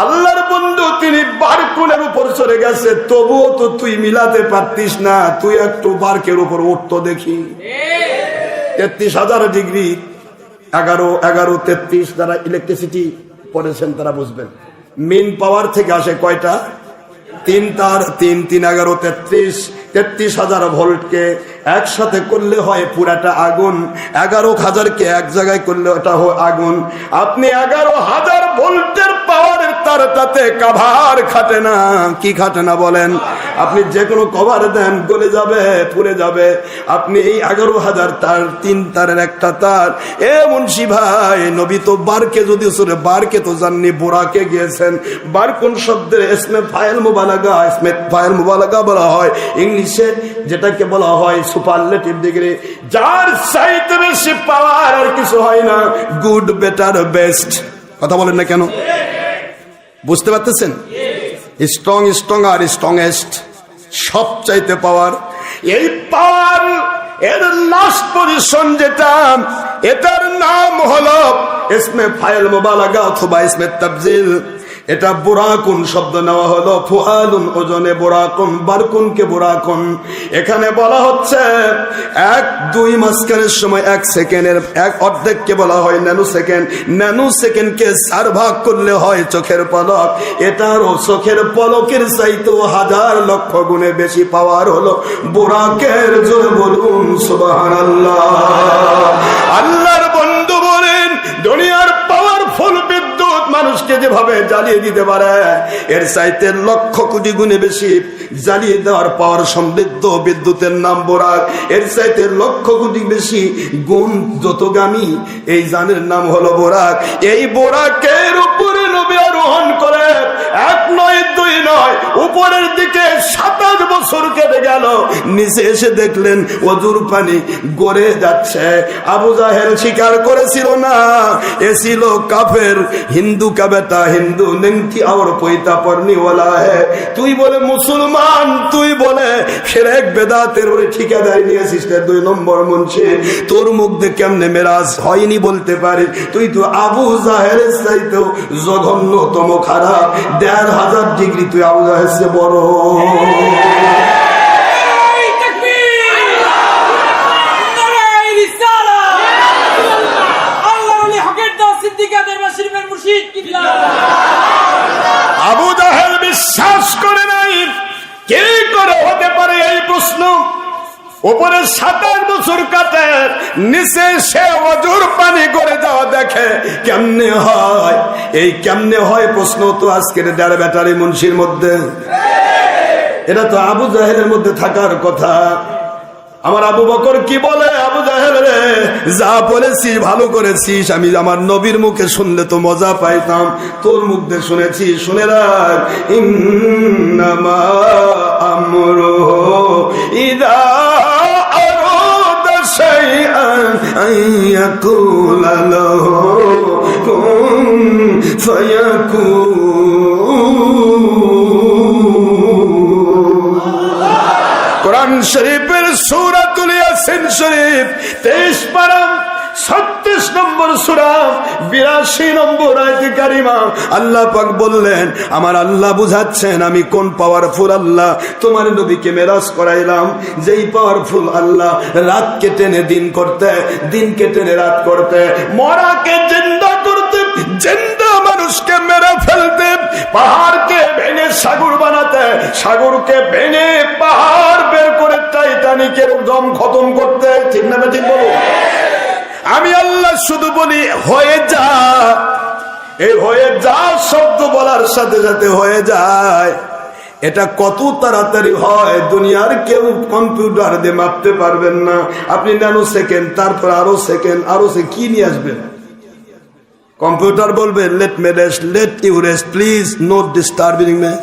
আল্লাহর বন্ধু তিনি বারকুনের উপর চলে গেছে, তবুও তো তুই মিলাতে পারতিস না, তুই একটু বারকের উপর উঠতো দেখি। 33,000 ডিগ্রি, 11-33 যারা ইলেকট্রিসিটি পড়েছেন তারা বুঝবেন। মেন পাওয়ার থেকে আসে কয়টা? 3 তার 3 3 11 33,000 ভোল্টকে একসাথে করলে হয় পুরাটা আগুন। 11,000কে এক জায়গায় করলে ওটা হয় আগুন। আপনি 11,000 ভোল্টের পাওয়ারের তারটাতে কভার খাটে না, কি খাটে না বলেন? আপনি যে কোনো কভার দেন গলে যাবে, পুড়ে যাবে। আপনি এই 11,000 তার, 3 তারের একটা তার। এ মুন্সি ভাই, নবী তো বারকে যদি শুনে, বারকে তো জাননি, বোরাকে গিয়েছেন। বার কোন শব্দের ইসমে ফাইল মুবালাগা বলা হয় ইংলিশে, যেটাকে বলা হয় সুপারলেটিভ ডিগ্রি। যার চাইতে বেশি পাওয়ার আর কিছু হয় না। Good, better, best. কথা বলেন না কেন? বুঝতে পারতেছেন? স্ট্রং, স্ট্রঙ্গার, স্ট্রংগেস্ট, সব চাইতে পাওয়ার। এই পাওয়ার এর লাস্ট পজিশন যেটা, এটার নাম হলো ইসমে ফাইল মুবালাগা অথবা ইসমে তাফজিল। এটা বুরাকুন শব্দ নেওয়া হলো, ফুআলুন ওজনে বুরাকুন, বারকুনকে বুরাকুন। এখানে বলা হচ্ছে 1-2 মাঝখানের সময় 1 সেকেন্ডের 1 অর্ধেককে বলা হয় ন্যানো সেকেন্ড। ন্যানো সেকেন্ডকে 4 ভাগ করলে হয় চোখের পলক। এটারও চোখের পলকের চাইতেও 1000 লক্ষ গুণে বেশি পাওয়ার হলো বুরাকের। জোরে বলুন সুবহানাল্লাহ। আল্লাহর বন্ধু বলেন, দুনিয়ার পাওয়ারফুল বিদ্যুৎ মানুষকে যেভাবে জ্বালিয়ে দিতে পারে, এর চাইতে লক্ষ কোটি গুণে বেশি জ্বালিয়ে দেওয়ার পাওয়ার সমৃদ্ধ বিদ্যুতের নাম বোরাক। এর চাইতে লক্ষ কোটি বেশি গুণ দ্রুতগামী এই যানের নাম হলো বোরাক। এই বোরাকের উপরে নবী আরোহণ করে 1 নয় 2 নয়, উপরের দিকে 27 বছর কেটে গেল। নিচে এসে দেখলেন ওজুর পানি গড়ে যাচ্ছে। আবু জাহেল স্বীকার করেছিল না, এ ছিল কাফের, হিন্দু কা বেটা হিন্দু, নেংটি আর পয়তা পড়নি ওয়ালা है। তুই বলে মুসলমান, তুই বলে শিরক বেদাতের ওরে ঠিকাদারি নিয়েছিস, 2 নম্বর মুন্সি। তোর মুখ দিয়ে কেমনে মেরাজ হয়নি বলতে পারি? তুই তো আবু জাহেলের চাইতেও জঘন্যতম খারাপ। 1,500 ডিগ্রি তুই আবু জাহেল চেয়ে বড়। আবু জাহেল বিশ্বাস করে নাই। কে করে হতে পারে এই প্রশ্ন? উপরে 27 বছর কাটে, নিচে সে ওজুর পানি করে যাওয়া দেখে। কেমনে হয়? এই কেমনে হয় প্রশ্ন তো আজকের 1.5 ব্যাটারি মুন্সির মধ্যে। এটা তো আবু জাহেলের মধ্যে থাকার কথা। আমার আবু বকর কি বলে, আবু জাহেল রে, যা বলেছিস ভালো করেছিস, আমি আমার নবীর মুখে শুনলে তো মজা পাইতাম, তোর মুখ দিয়ে শুনেছি। শুনে রাখ, ইন্নামা আমরুহু ইযা আরাদা শাইআন আইয়াকুলা লাহু কুন ফায়াকুন। কোরআন শরীফের সূরাতুল ইয়াসিন শরীফ 23 পারা 36 নম্বর সূরা 82 নম্বর আয়াতে কারিমা আল্লাহ পাক বললেন, আমার আল্লাহ বুঝাচ্ছেন আমি কোন পাওয়ারফুল আল্লাহ। তোমার নবীকে মেরাজ করাইলাম, যেই পাওয়ারফুল আল্লাহ রাতকে টেনে দিন করতে, দিনকে টেনে রাত করতে, মরাকে জিন্দা করতে, জিন্দা মানুষকে মেরে ফেলতে, পাহাড়কে ভেঙে সাগর বানাতে, সাগরকে ভেঙে পাহাড় বের করে টাইটানিকের দম খতম করতে। ঠিক না ঠিক বলো? আমি আল্লাহ শুধু বলি হয়ে যা। এই হয়ে যা শব্দ বলার সাথে সাথে হয়ে যায়। এটা কত তাড়াতাড়ি হয় দুনিয়ার কেউ কম্পিউটার দিয়ে মাপতে পারবেন না। আপনি ন্যানো সেকেন্ড, তারপর আরো সেকেন্ড, আরো সে কি নিয়ে আসবেন? কম্পিউটার বলবে let me rest, let you rest please, not disturbing me.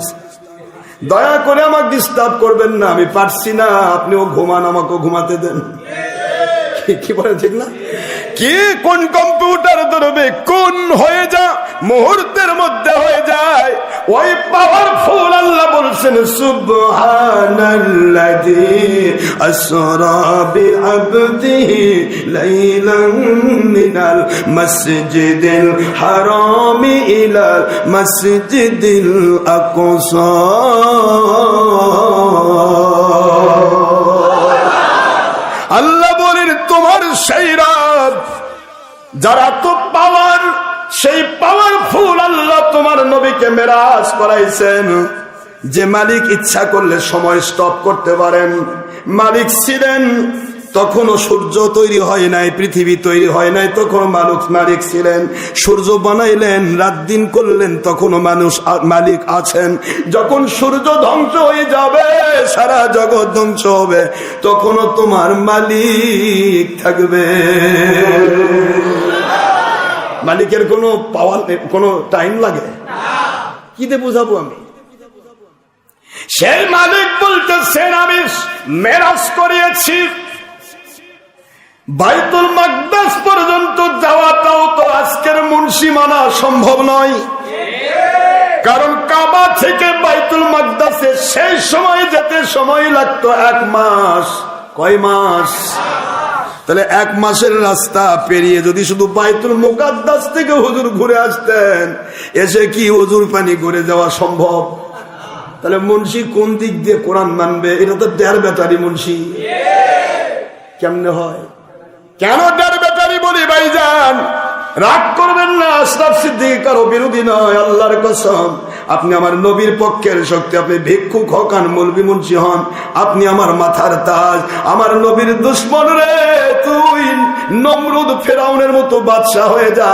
দয়া করে আমাকে ডিস্টার্ব করবেন না, আমি পারছি না, আপনিও ঘুমান, আমাকেও ঘুমাতে দেন। কি বলে ঠিক না? কি কোন কম্পিউটার ধরবে, কোন হয়ে যা মুহূর্তের মধ্যে হয়ে যায়। ওই পাওয়ারফুল আল্লাহ বলছেন সুবহানাল্লাযী আসরা বিআবদিহি লাইলান মিনাল মাসজিদিল হারামি ইলাল মাসজিদিল আকসা। আল্লাহ বলেন তোমার সেই রব যারা তো পাওয়ার, সেই পাওয়ারফুল আল্লাহ তোমার নবীকে মেরাজ করাইছেন। যে মালিক ইচ্ছা করলে সময় স্টপ করতে পারেন, মালিক ছিলেন তখনও সূর্য তৈরি হয় নাই, পৃথিবী তৈরি হয় নাই, তখন মালিক ছিলেন। সূর্য বানাইলেন, রাত দিন করলেন, তখনও মালিক আছেন। যখন সূর্য ধ্বংস হয়ে যাবে, সারা জগৎ ধ্বংস হবে, তখনও তোমার মালিক থাকবে। মালিকের কোনো পাওয়ার, কোনো টাইম লাগে? কি দিয়ে বুঝাবো আমি? সেই মালিক বলতেছেন আমি মেরাজ করিয়েছি, বাইতুল মাকদাস পর্যন্ত যাওয়াটাও তো আজকের মুন্সি মানা সম্ভব নয়। কারণ কাবা থেকে বাইতুল মাকদাসে সেই সময় যেতে সময় লাগতো 1 মাস। কয় মাস? তাহলে 1 মাসের রাস্তা পেরিয়ে যদি শুধু বাইতুল মুকাদ্দাস থেকে হুজুর ঘুরে আসতেন, এসে কি হুজুর পানি ঘুরে যাওয়া সম্ভব? তাহলে মুন্সি কোন দিক দিয়ে কোরআন মানবে? এটা তো 1.5 ব্যাটারি মুন্সি। কেমনে হয়? কেন 1.5 ব্যাটারি বলি ভাইজান? রাগ করবেন না, আশরাফ সিদ্দিকী কারো বিরোধী নয়, আল্লাহর কসম। আপনি আমার নবীর পক্ষের শক্তি, আপনি ভিক্ষুক হক আর মৌলবি মুন্সি হন, আপনি আমার মাথার তাজ। আমার নবীর দুশ্মন রে, তুই নমরুদ ফেরাউনের মতো বাদশা হয়ে যা,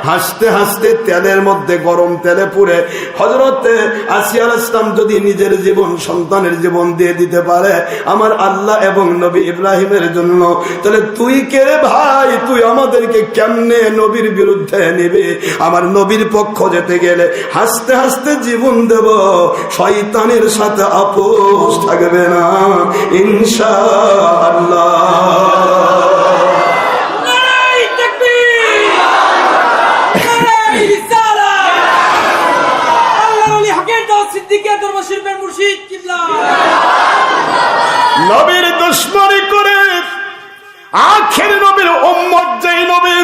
হাসতে হাসতে তেলের মধ্যে গরম তেলে পুড়ে। হযরতে আসিয়া আলাইহিস সালাম যদি নিজের জীবন সন্তানের জীবন দিয়ে দিতে পারে আমার আল্লাহ এবং নবী ইব্রাহিমের জন্য, তাহলে তুই কে রে ভাই? তুই আমাদেরকে কেমনে নবীর বিরুদ্ধে নিবি? আমার নবীর পক্ষ যেতে গেলে হাসতে হাসতে জীবন দেব, শয়তানের সাথে আপোষ থাকবে না ইনশাআল্লাহ। নবীর দুশমনি করে আখের নবীর উম্মত যেই নবী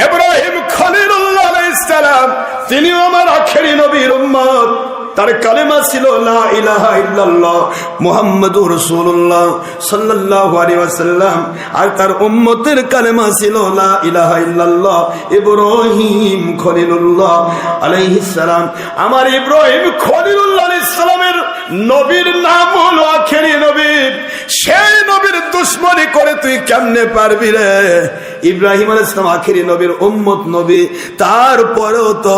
ইব্রাহিম খলিলুল্লাহ আলাইহিস সালাম, তিনিও আমার আখেরি নবীর উম্মত। তার কালেমা ছিল লা ইলাহা ইল্লাল্লাহ মুহাম্মাদুর রাসূলুল্লাহ সাল্লাল্লাহু আলাইহি ওয়াসাল্লাম। আর তার উম্মতের কালেমা ছিল লা ইলাহা ইল্লাল্লাহ ইব্রাহিম খলিলুল্লাহ আলাইহিস সালাম। আমার ইব্রাহিম খলিলুল্লাহ আলাইহিস সালামের নবীর নাম হলো আখেরি নবী। সেই নবীর দুশমনি করে তুই কেমনে পারবি রে? ইব্রাহিম আলাইহিস সালাম আখেরি নবীর উম্মত নবী, তারপরেও তো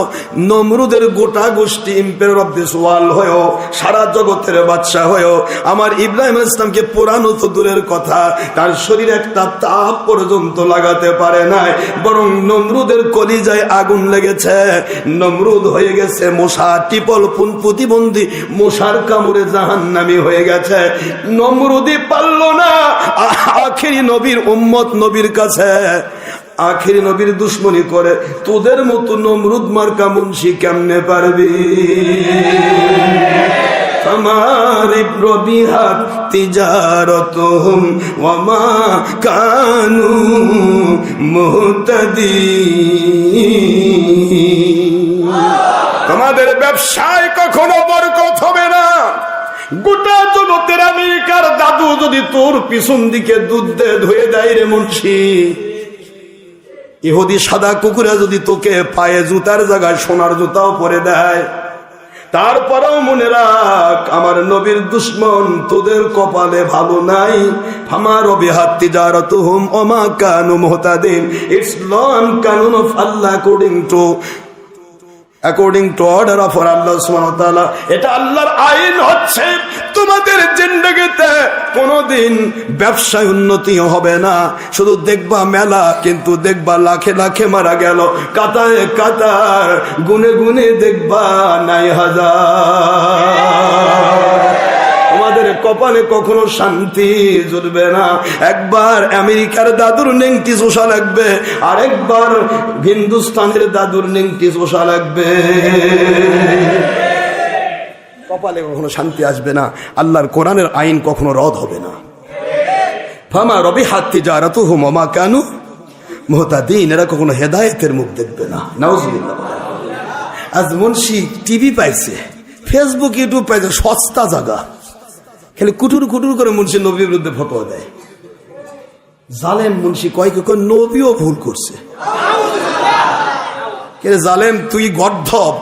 নমরুদের গোটা গোষ্ঠী এম্পায়ার অফ দিস ওয়ার্ল্ড হয়েও, সারা জগতের বাদশা হয়েও আমার ইব্রাহিম আলাইহিস সালামকে পোড়ানো তো দূরের কথা, তার শরীরে একটা তাপ পর্যন্ত লাগাতে পারে নাই, বরং নমরুদের কলিজায় আগুন লেগেছে। নমরুদ হয়ে গেছে মশা, টিপল প্রতিবন্ধী মশার কামড়ে জাহান্নামী হয়ে গেছে। নমরুদই পারল না আখেরি নবীর উম্মত নবীর কাছে, আখেরি নবীর দুশমনি করে তোদের মতো নমরুদ মার্কা মুন্সি কেমনে পারবি? हमारी रबिहात तिजारतुहुम वमा कानू मुहतदीन। তোমাদের ব্যবসায় কখনো বরকত হবে না। গোটা জগতের আমেরিকার দাদু যদি তোর পিছন দিকে দুধ ধুয়ে দেয় রে মুন্সি, ইহুদি সাদা কুকুরে যদি তোকে পায়ে জুতার জায়গায় সোনার জুতাও পরে দেয়, তারপরেও মনে রাখ আমার নবীর দুশমন তোদের কপালে ভালো নাই। আমার রবিহাত তিজারতুহুম ওমা কানু মুহতাদিন। ইটস ল এন্ড কানুন of Allah according to order of Allah subhanahu wa ta'ala। এটা আল্লাহর আইন হচ্ছে তোমাদের জিন্দেগিতে কোনোদিন ব্যবসায় উন্নতি হবে না। শুধু দেখবা মেলা, কিন্তু দেখবা লাখে লাখে মারা গেল, কাতারে কাতার, গুনে গুনে দেখবা নাই হাজার। তোমাদের কপালে কখনো শান্তি জ্বলবে না। একবার আমেরিকার দাদুর নেংটি চোষা লাগবে, আর একবার হিন্দুস্তানের দাদুর নেংটি চোষা লাগবে। কপালে কখনো শান্তি আসবে না, আল্লাহর কোরআনের আইন কখনো রদ হবে না। ফামা রবিহাত তিজারাতুহুম ওয়া মা কানু মুহতাদিন, এরা কখনো হেদায়েতের মুখ দেখবে না। নাউজুবিল্লাহ। আজ মুন্সি টিভি পাইছে, ফেসবুক ইউটিউব পাইছে, সস্তা জায়গা, খালি কুটুর কুটুর করে মুন্সি নবীর বিরুদ্ধে ফতোয়া দেয়। জালেম মুন্সি কয় নবীও ভুল করছে। জালেম তুই গর্ধব,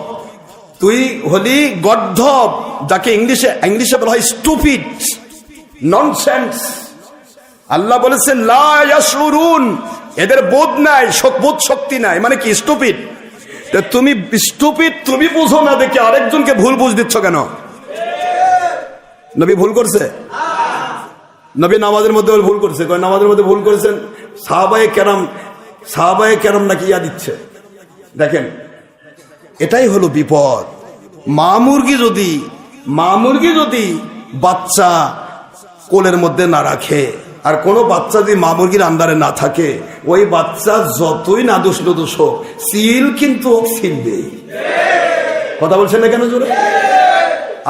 তুই হলি গর্ধব, যাকে ইংলিশে বলা হয় স্টুপিড, ননসেন্স। আল্লাহ বলেছেন লা ইয়াশউরুন, এদের বোধ নাই, বোধ শক্তি নাই, মানে কি স্টুপিড। তুমি স্টুপিড, তুমি বুঝো না দেখে আরেকজনকে ভুল বুঝ দিচ্ছ কেন? নবী ভুল করছে? নবী নামাজের মধ্যে ভুল করছে, নামাজের মধ্যে ভুল করেছেন। সাহাবায়ে কেরাম নাকি ইয়া দিচ্ছে। দেখেন, এটাই হলো বিপদ। মা মুরগি যদি বাচ্চা কোলের মধ্যে না রাখে, আর কোনো বাচ্চা যদি মা মুরগির আন্ডারে না থাকে, ওই বাচ্চা যতই নাদুস নদুস হোক, সিল কিন্তু ছিলবে। কথা বলছেন না কেন জোরে?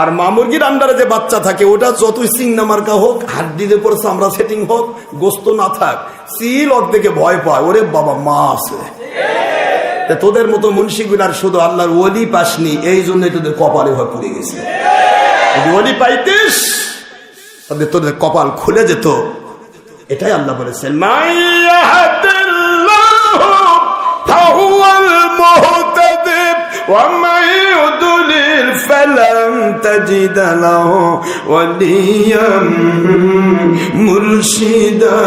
আর মা মুরগির আন্ডারে যে বাচ্চা থাকে, ওটা যতই চিংনা মার্কা হোক, হাড্ডির উপর চামড়া সেটিং হোক, গোস্ত না থাক, সিল অর্ধেকে ভয় পায়, ওরে বাবা মা আছে। তোদের মতো মুন্সিগুলার শুধু আল্লাহর ওলি পাসনি, এই জন্য তোদের কপালে ভয় পড়ে গেছে। যদি ওলি পাইতিস, তাদের তোদের কপাল খুলে যেত। এটাই আল্লাহ বলেছেন, মুর্শিদা।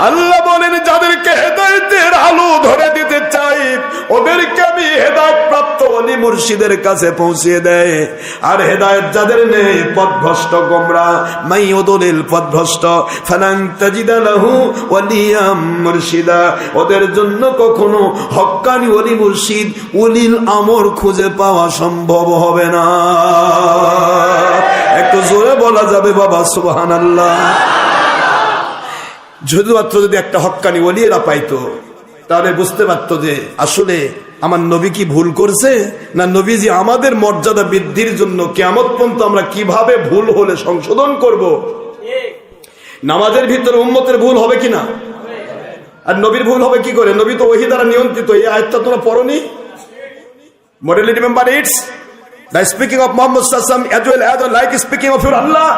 আল্লাহ বলেন, যাদেরকে হেদায়েতের আলো ধরে দিতে চাই, ওদেরকে আমি হেদায়েত প্রাপ্ত ওলি মুর্শিদের কাছে পৌঁছে দেয়। আর হেদায়েত যাদের নেই, পথভ্রষ্ট গোমরা, মাইয়ুদুলিল পথভ্রষ্ট, ফালান তাজিদা লাহু ওয়ালিয়াম মুর্শিদা, ওদের জন্য কখনো হক্কানি ওলি মুর্শিদ, উলিল আমর খুঁজে পাওয়া সম্ভব হবে না। একটু জোরে বলা যাবে বাবা সুবহানাল্লাহ? শুধুমাত্র যদি একটা হক্কানি ওলিয়েরা পাইতো, তাহলে বুঝতে পারতো যে আসলে আমার নবী কি ভুল করছে, না নবীজি আমাদের মর্যাদা বৃদ্ধির জন্য কিয়ামত পর্যন্ত আমরা কিভাবে ভুল হলে সংশোধন করব। নামাজের ভিতরে উম্মতের ভুল হবে কিনা, আর নবীর ভুল হবে কি করে? নবী তো ওহী দ্বারা নিয়ন্ত্রিত। এই আয়াতটা তোমরা পড়োনি? Morally remember it's the speaking of Muhammad sallallahu alaihi wasallam as well as like speaking of your Allah.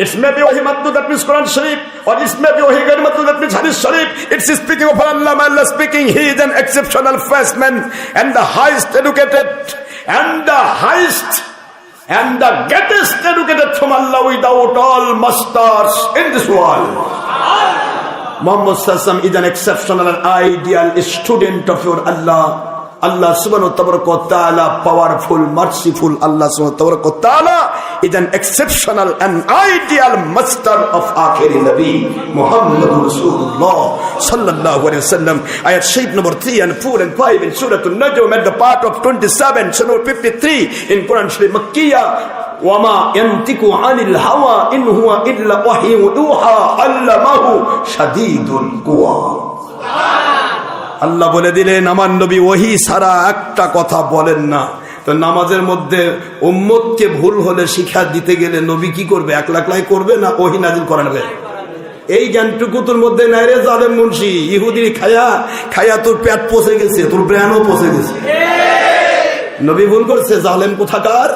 It may be wahi matlu, that means Quran Sharif, or it may be wahi gair matlu, that means Hadith Sharif. It's speaking of Allah, Allah speaking. He is an exceptional first man and the highest educated and the highest and the greatest educated from Allah without all masters in this world. Muhammad sallallahu alaihi wasallam is an exceptional and ideal student of your Allah. Allah subhanahu wa ta'ala, powerful, merciful Allah subhanahu wa ta'ala is an exceptional and ideal master of akhiri Nabi Muhammad Rasulullah sallallahu alaihi wasallam. Ayat shape number 3 and 4 and 5 in Surah An-Najm at the part of 27, Surah 53 in Quran Sharif Makkiyah. وَمَا يَنْتِقُ عَنِ الْهَوَىٰ إِنْ هُوَ إِلَّا وَحْيٌ يُوحَىٰ عَلَّمَهُ شَدِيدُ الْقُوَىٰ। আল্লাহ বলে দিলেন, আমার নবী ওহী ছাড়া একটা কথা বলেন না। তো নামাজের মধ্যে উম্মতকে ভুল হলে শিক্ষা দিতে গেলে নবী কি করবে? একলাই করবে না ওহী নাযিল করাবে? এই জ্ঞানটুকু তোর মধ্যে নাই রে জালেম মুন্সি। ইহুদি খায়া তোর পেট পচে গেছে, তোর ব্রেনও পচে গেছে। নবী ভুল করছে, জালেম কোথাকার।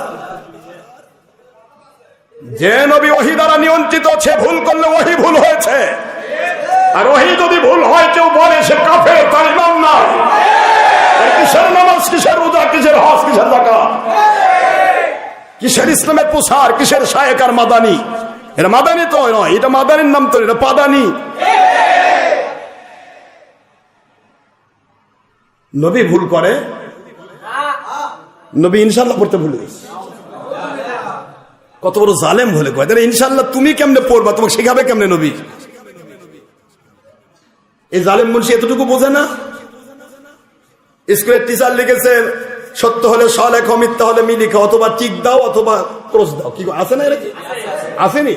যে নবী ওহী দ্বারা নিয়ন্ত্রিত, সে ভুল করলে ওহী ভুল হয়েছে। আর ওহী যদি ভুল হয়, কেউ বলে সে কাফের, তার ইমান নাই। কিসের নামাজ, কিসের রোজা, কিসের হজ, কিসের যাকাত, কিসের ইসলামের প্রসার, কিসের শায়েক আর মাদানি? এটা মাদানি তো নয়, এটা মাদানির নাম তো, এটা পাদানি। নবী ভুল করে, নবী ইনশাল্লাহ পড়তে ভুলে গেছে। কত বড় জালেম হলে কয়, তাহলে ইনশাল্লাহ তুমি কেমনে পড়বা, তোমাকে শেখাবে কেমনে নবী? এই জালেম মুন্সি এতটুকু বোঝে না। স্কুলের টিচার লিখেছে সত্য হলে স লেখো, মিথ্যা হলে মি লিখো, অথবা টিক দাও অথবা ক্রস দাও। কি আছে না, এটা কি আসেনি?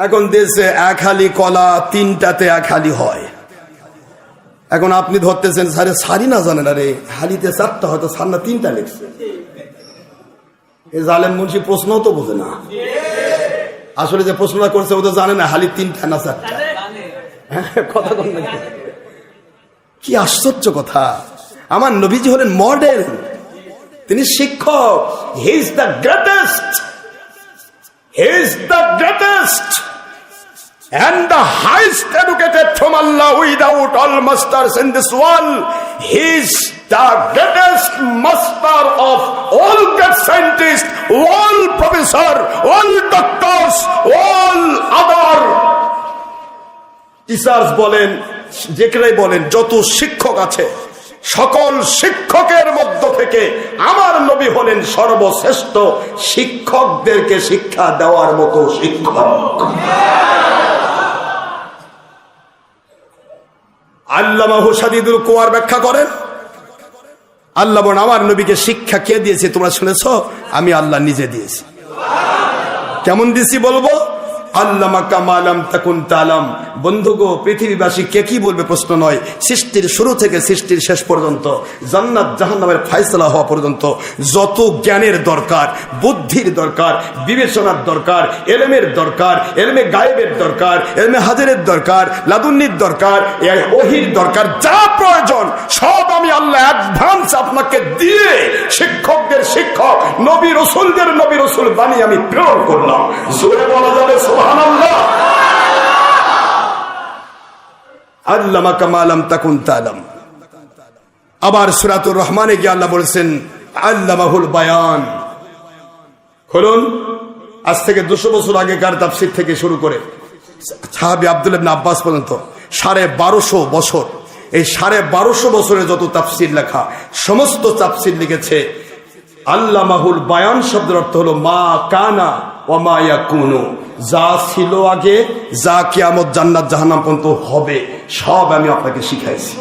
এখন দেশে এক হালি কলা, তিনটাতে এক হালি হয়। এখন আপনি ধরতেছেন স্যারে সারি না জানেন, আরে হালিতে চারটা, হয়তো সার না তিনটা লিখছে। এই জালেম মুন্সি প্রশ্ন তো বোঝে না, আসলে যে প্রশ্নটা করছে ও তো জানে না হালি তিনটা না চারটা। কথা বল না, কি আশ্চর্য কথা। আমার নবীজি হলেন মডেল, তিনি শিক্ষক। He is the greatest, he is the greatest and the highest educated from Allah without all masters in this world. He is the greatest master of all great scientists, all professor, all doctors, all other teachers বলেন, যেখানেই বলেন, যত শিক্ষক আছে সকল শিক্ষকের মধ্য থেকে আমার নবী হলেন সর্বশ্রেষ্ঠ, শিক্ষকদেরকে শিক্ষা দেওয়ার মতো শিক্ষক। আল্লামাহু শাদীদুল কুওয়ার ব্যাখ্যা করেন, আল্লাহ বলেন আমার নবীকে শিক্ষা কে দিয়েছে তোমরা শুনেছো? আমি আল্লাহ নিজে দিয়েছি। কেমন দিয়েছি বলবো? আল্লামাকা মা লাম তাকুন তালাম। বন্ধুগো, পৃথিবীবাসী কে কি বলবে প্রশ্ন নয়। সৃষ্টির শুরু থেকে সৃষ্টির শেষ পর্যন্ত, জান্নাত জাহান্নামের ফয়সালা হওয়া পর্যন্ত যত জ্ঞানের দরকার, বুদ্ধির দরকার, বিবেচনার দরকার, এলেমের দরকার, এলমে গায়েবের দরকার, এলমে হাজিরের দরকার, লাদুন্নির দরকার, ওহির দরকার, যা প্রয়োজন সব আমি আল্লাহ অ্যাডভান্স আপনাকে দিয়ে শিক্ষকদের শিক্ষক, নবী রসুলদের নবী রসুল বানিয়ে আমি প্রেরণ করলাম। জোরে বলা যাবে সুবহানাল্লাহ। আল্লামাকা মা লাম তাকুন তালাম। আবার সূরাতুর রহমানে গিয়ে আল্লাহ বলেছেন আল্লামাহুল বায়ান। খুলুন, আজ থেকে 200 বছর আগেকার তাফসীর থেকে শুরু করে সাহাবী আব্দুল্লাহ ইবনে আব্বাস পর্যন্ত 1250 বছর, এই 1250 বছরে যত তাফসীর লেখা, সমস্ত তাফসীর লিখেছে আল্লামাহুল বায়ান শব্দের অর্থ হলো মা কানা ওয়া মা ইয়াকুনু, যা ছিল আগে, যা কিয়ামত জান্নাত জাহান্নাম পর্যন্ত হবে, সব আমি আপনাকে শিখাইছি।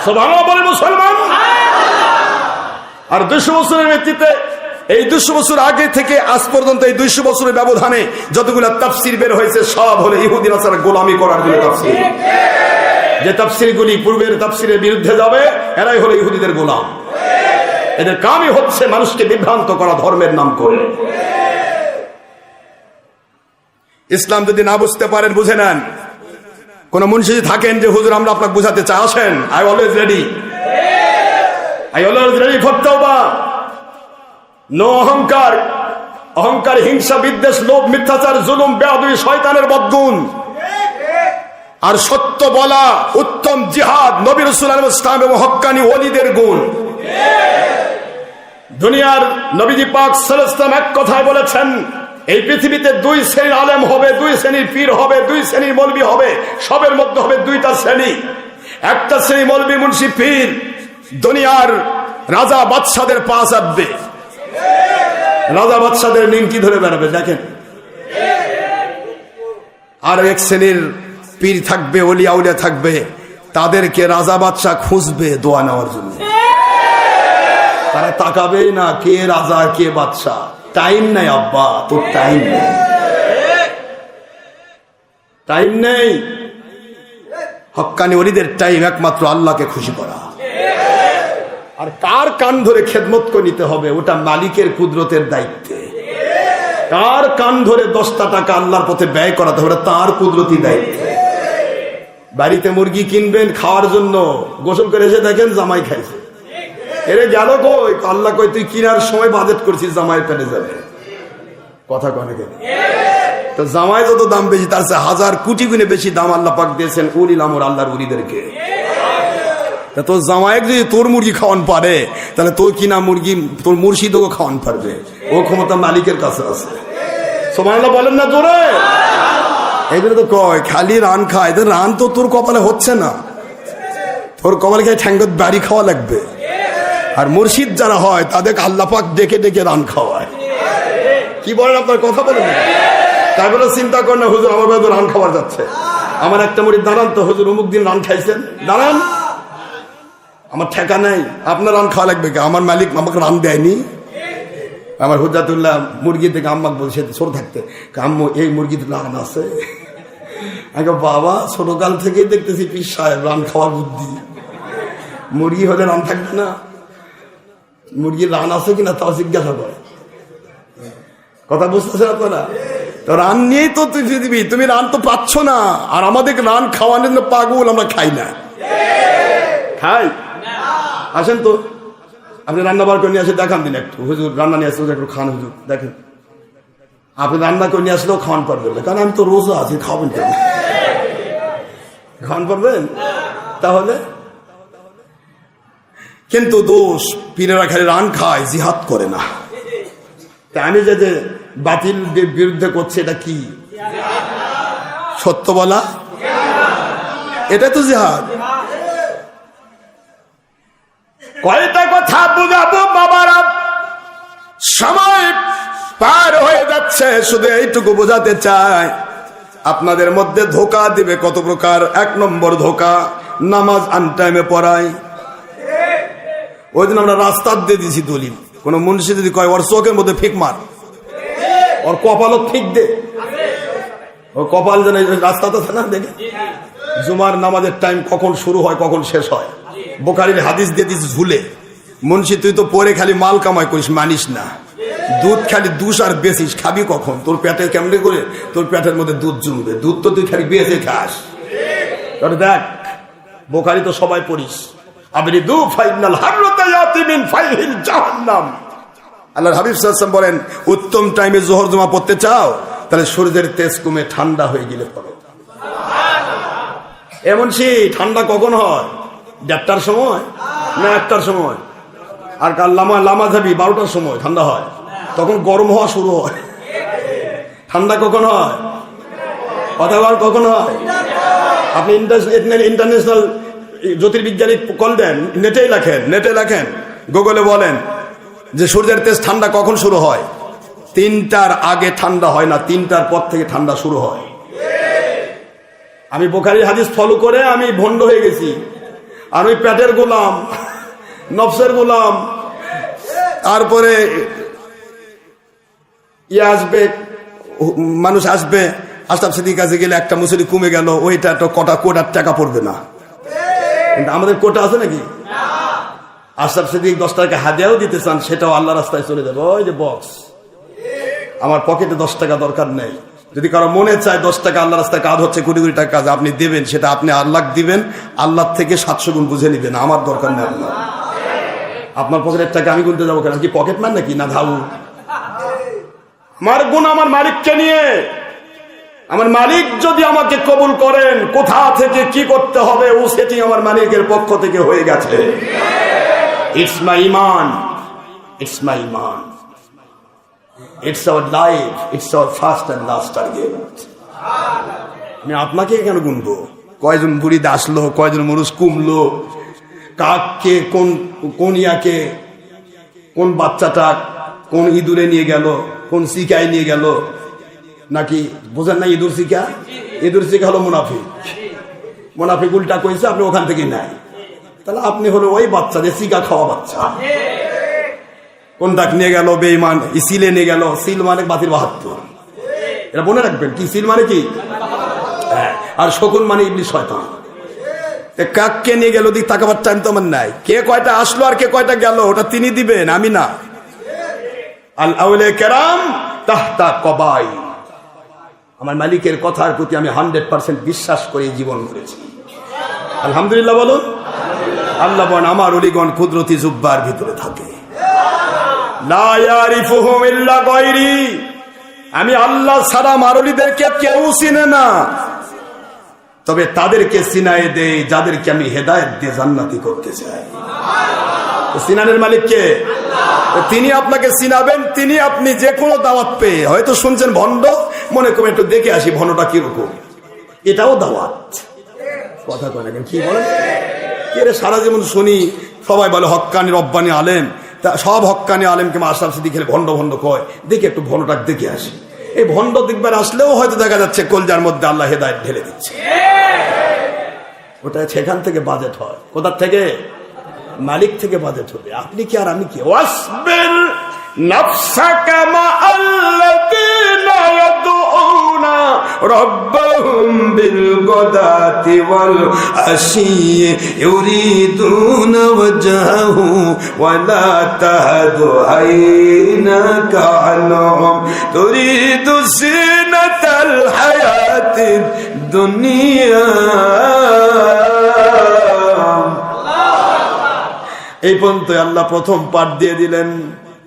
সুবহানাল্লাহ বলে মুসলমান। আর 200 বছরের ভিত্তিতে, এই 200 বছর আগে থেকে আজ পর্যন্ত এই 200 বছরের ব্যবধানে যতগুলো তাফসীর বের হয়েছে সব হলো ইহুদি নাসারা গোলামি করার জন্য তাফসীর। যে তাফসীরগুলি পূর্বের তাফসীরের বিরুদ্ধে যাবে, এরাই হলো ইহুদিদের গোলাম। এদের কামই হচ্ছে মানুষকে বিভ্রান্ত করা ধর্মের নাম করে। ইসলাম যদি না বুঝতে পারেন, বুঝে নেন। কোন মুন্সি থাকেন যে হুজুর আমরা আপনাকে বুঝাতে চাই, আসেন, I always ready, I always ready for তাওবা। নো অহংকার, অহংকার, হিংসা, বিদ্বেষ, লোভ, মিথ্যাচার, জুলুম, বেয়াদবি শয়তানের বদগুণ। আর সত্য বলা, উত্তম জিহাদ, নবী রাসূল আলাইহিস সালাম এবং হক্কানি ওলিদের গুণ। দুনিয়ার নবীজি পাক সাল্লাল্লাহু আলাইহি ওয়াসাল্লাম এক কথায় বলেছেন, এই পৃথিবীতে 2 শ্রেণীর আলেম হবে, 2 শ্রেণীর পীর হবে, 2 শ্রেণীর মৌলবী হবে, সবের মধ্যে হবে 2টা শ্রেণী। একটা শ্রেণী মৌলবী, মুন্সি, পীর, দুনিয়ার রাজা বাদশাদের পা চাটবে, রাজা বাদশাদের নিমকি ধরে বেড়াবে, দেখেন। আর এক শ্রেণীর পীর থাকবে, ওলিয়া উলিয়া থাকবে, তাদেরকে রাজা বাদশা খুঁজবে দোয়া নেওয়ার জন্য। তারা তাকাবে না কে রাজা কে বাদশা। টাইম নাই আব্বা, তোর টাইম নেই, টাইম নেই। হক্কানি ওলিদের টাইম একমাত্র আল্লাহকে খুশি করা। আর কার কান ধরে খেদমত করে নিতে হবে, ওটা মালিকের কুদরতের দায়িত্বে। কার কান ধরে 10টা টাকা আল্লাহর পথে ব্যয় করাতে হবে, তার কুদরতি দায়িত্ব। বাড়িতে মুরগি কিনবেন খাওয়ার জন্য, গোসল করে এসে দেখেন জামাই খাইছে, এরে গেল কই? আল্লাহ কই তুই কিনার সময় বাজেট করছিস, জামাই পেলে যাবে। কথা কনে কেন? তো জামাই যত দাম বেশি, তার চেয়ে 1000 কোটি গুণে বেশি দাম আল্লাহ পাক দিয়েছেন উলিল আমর, আল্লাহর উলিদেরকে। তোর জামাইক যদি তোর মুরগি খাওয়ান পারে, তাহলে তোর কিনা মুরগি তোর মুর্শিদও খাওয়ান পারবে। ও ক্ষমতা মালিকের কাছে আছে। সুবহানাল্লাহ বলেন না জোরে? এইগুলো তো কয় খালি রান খায়, রান তো তোর কপালে হচ্ছে না, তোর কপালে খায় ঠ্যাঙ্গত বাড়ি খাওয়া লাগবে। আর মুর্শিদ যারা হয় তাদেরকে আল্লাহ পাক ডেকে ডেকে রান খাওয়ায়। কি বলেন আপনার? কথা বলেন। তাই বলে চিন্তা করেন না হুজুর আমার বাড়িতে রান খাওয়া যাচ্ছে। আমার একটা মুরিদ দাঁড়ান তো, হুজুর অমুক দিন রান খাইছেন, দাঁড়ান। আমার ঠেকা নাই, আপনার রান খাওয়া লাগবে কে? আমার মালিক আমাকে রান দেয়নি। আমার হুজাতুল্লাহ মুরগি থেকে আম্মাকে বলছে ছোট থাকতে, আম্মু এই মুরগিতে রান আছে? আগে বাবা ছোটকাল থেকেই দেখতেছি পীর সাহেব রান খাওয়ার বুদ্ধি, মুরগি হলে রান থাকবে না? মুরগির রান আছে কিনা তাও জিজ্ঞাসা করে। কথা বুঝতেছেন আপনারা? তো রান নিয়েই তো পৃথিবী, তুমি রান তো পাচ্ছ না, আর আমাদের রান খাওয়ানোর জন্য পাগল, আমরা খাই না। খাই? আসেন তো, আপনি রান্না বার করে নিয়ে আসে দেখান দিন একটু, হুজুর রান্না নিয়ে আসলে একটু খান, হুজুর দেখেন। আপনি রান্না করে নিয়ে আসলেও খাওয়ান পারবেন না, কারণ আমি তো রোজা আছি, খাবেন কেন? খাওয়ান পারবেন? তাহলে কিন্তু দোষ, পীরেরা খালি রান খায়, জিহাদ করে না। তা আমি যে বাতিল বিরুদ্ধে করছি, এটা কি? সত্য বলা, এটা তো জিহাদ। কয়টা কথা বুঝাবো বাবারা, সময় পার হয়ে যাচ্ছে, শুধু এইটুকু বোঝাতে চাই, আপনাদের মধ্যে ধোঁকা দিবে কত প্রকার। 1 নম্বর ধোঁকা, নামাজ আনটাইমে পড়ায়। ওই দিন আমরা রাস্তার দিয়ে দিয়েছি দলিল, কোন মুন্সি যদি কয় ওর চোখের মধ্যে ফিক মার, ওর কপালও ফিক দে, ওর কপাল যেন রাস্তা তো না দেখে। জুমার নামাজের টাইম কখন শুরু হয় কখন শেষ হয়, বুখারীর হাদিস দিয়ে দিস ঝুলে। মুন্সি তুই তো পরে খালি মাল কামাই করিস, মানিস না, দুধ খালি দুষ আর বেশিস, খাবি কখন? তোর পেটে কেমনে করে তোর পেটের মধ্যে দুধ জমবে? দুধ তো তুই খালি বেঁচে খাস। দেখ বুখারী তো সবাই পড়িস, আবরিদু ফাইনাল হাররাতা ইয়াতি মিন ফাইহিল জাহান্নাম। আল্লাহর হাবিব সাল্লাল্লাহু আলাইহি ওয়াসাল্লাম বলেন, উত্তম টাইমে যোহর জুমা পড়তে চাও, তাহলে সূর্যের তেজ কমে ঠান্ডা হয়ে গেলে পড়ো। এমন সে ঠান্ডা কখন হয়? 1:30টার সময় না 1টার সময়? আর কাল লামা যাবি 12টার সময় ঠান্ডা হয়, তখন গরম হওয়া শুরু হয়। ঠান্ডা কখন হয়? অথবা কখন হয়? আপনি ইন্টারন্যাশনাল জ্যোতির্বিজ্ঞানী কল দেন, নেটে লেখেন, গুগলে বলেন যে সূর্যের তেজ ঠান্ডা কখন শুরু হয়। 3টার আগে ঠান্ডা হয় না, 3টার পর থেকে ঠান্ডা শুরু হয়। আমি বুখারীর হাদিস ফলো করে আমি ভণ্ড হয়ে গেছি, আর ওই পেটের গোলাম, নফসের গোলাম। তারপরে আসবে, মানুষ আসবে, আশরাফ সিদ্দিকীর কাছে গেলে একটা মুসুরি কমে গেল, ওইটা তো কোটার টাকা পড়বে না। কিন্তু আমাদের কোটা আছে নাকি? আশরাফ সিদ্দিক 10 টাকা হাদিয়াও দিতে চান, সেটাও আল্লাহ রাস্তায় চলে যাবে। ওই যে বক্স, আমার পকেটে 10 টাকা দরকার নেই। যদি কারো মনে চায় 10 টাকা আল্লাহ রাস্তায় কাজ হচ্ছে, কোটি কোটি টাকা কাজ আপনি দেবেন, সেটা আপনি আল্লাহ দিবেন, আল্লাহ থেকে 700 গুণ বুঝে নিবেন। আমার দরকার নেই আল্লাহ। আপনার পকেটের টাকা আমি গুনতে যাবো কেন? কি পকেট ম্যান নাকি? না ধাউ। আমার গুণ আমার মালিককে নিয়ে। আমার মালিক যদি আমাকে কবুল করেন, কোথা থেকে কি করতে হবে ও সেটি আমার মালিকের পক্ষ থেকে হয়ে গেছে। ইটস মাই ইমান, ইটস মাই ইমান, it's our life, it's our first and last target. আমি আপনাকে কেন গুনবো? কয়জন বুড়ি আসলো, কয়জন মানুষ কমলো, কাককে কোন ইয়াকে, কোন বাচ্চাটা কোন ইঁদুরে নিয়ে গেল, কোন শিকায় নিয়ে গেল, নাকি বোঝেন না? ইঁদুর শিকা হলো মুনাফিক উল্টা কইছে, আপনি ওখান থেকে নাই, তাহলে আপনি হলো ওই বাচ্চা যে শিকা খাওয়া বাচ্চা। কোন ডাক নিয়ে গেল বেঈমান, সিলে নিয়ে গেল। সিল মানে বাতিল 72, এটা মনে রাখবেন। কি সিল মানে? কি? আর শকুন মানে ইবলিস, শয়তান। কাককে নিয়ে গেল, দিক তাকাবার টাইম তো আমার নাই। কে কয়টা আসলো আর কে কয়টা গেল ওটা তিনি দিবেন, আমি না। আল আউলিয়া কেরাম তাহতা কবাই। আমার মালিকের কথার প্রতি আমি 100% বিশ্বাস করে জীবন করেছি। আলহামদুলিল্লাহ বলুন। আল্লাহ বলেন, আমার ওলিগণ কুদরতি জুব্বার ভিতরে থাকে। লা ইয়ারিফুহুম ইল্লা গায়রি। আমি আল্লাহ ছাড়া আমার ওলিদেরকে কেউ চিনে না, তবে তাদেরকে চিনায়ে দেই যাদেরকে আমি হেদায়েত দিয়ে জান্নাতি করতে চাই। সিনানের মালিক কে? তিনি আপনাকে চিনাবেন। তিনি আপনি যে কোনো দাওয়াত পেয়ে, হয়তো শুনছেন ভণ্ড, মনে করে একটু দেখে আসি ভণ্ডটা কিরকম, এটাও দাওয়াত। কথা কয় না কি বলেন? কে রে? সারা জীবন শুনি সবাই বলে হক্কানি রব্বানি আলেম, তা সব হক্কানি আলেমকে আশরাফ সিদ্দিক খেলে ভণ্ড কয়, দেখি একটু ভণ্ডটা দেখে আসি। এই ভণ্ড দেখবার আসলেও হয়তো দেখা যাচ্ছে কলজার মধ্যে আল্লাহ হেদায়েত ঢেলে দিচ্ছে। ওটা সেখান থেকে বাজেট হয়। কোথার থেকে? মালিক থেকে বাজেট হবে। আপনি কি আর আমি কি? ওয়াসবির নাফসাকা মা'আল্লাযীনা ইয়াদউনা রাব্বাহুম বিল গাদাতি ওয়াল আশিয়্যি ইউরিদুনা ওয়াজহাহু ওয়া লা তাহদু আইনাকা আনহুম তুরিদু জিনাতাল হায়াতিদ দুনিয়া। এই পর্যন্ত আল্লাহ প্রথম পাঠ দিয়ে দিলেন,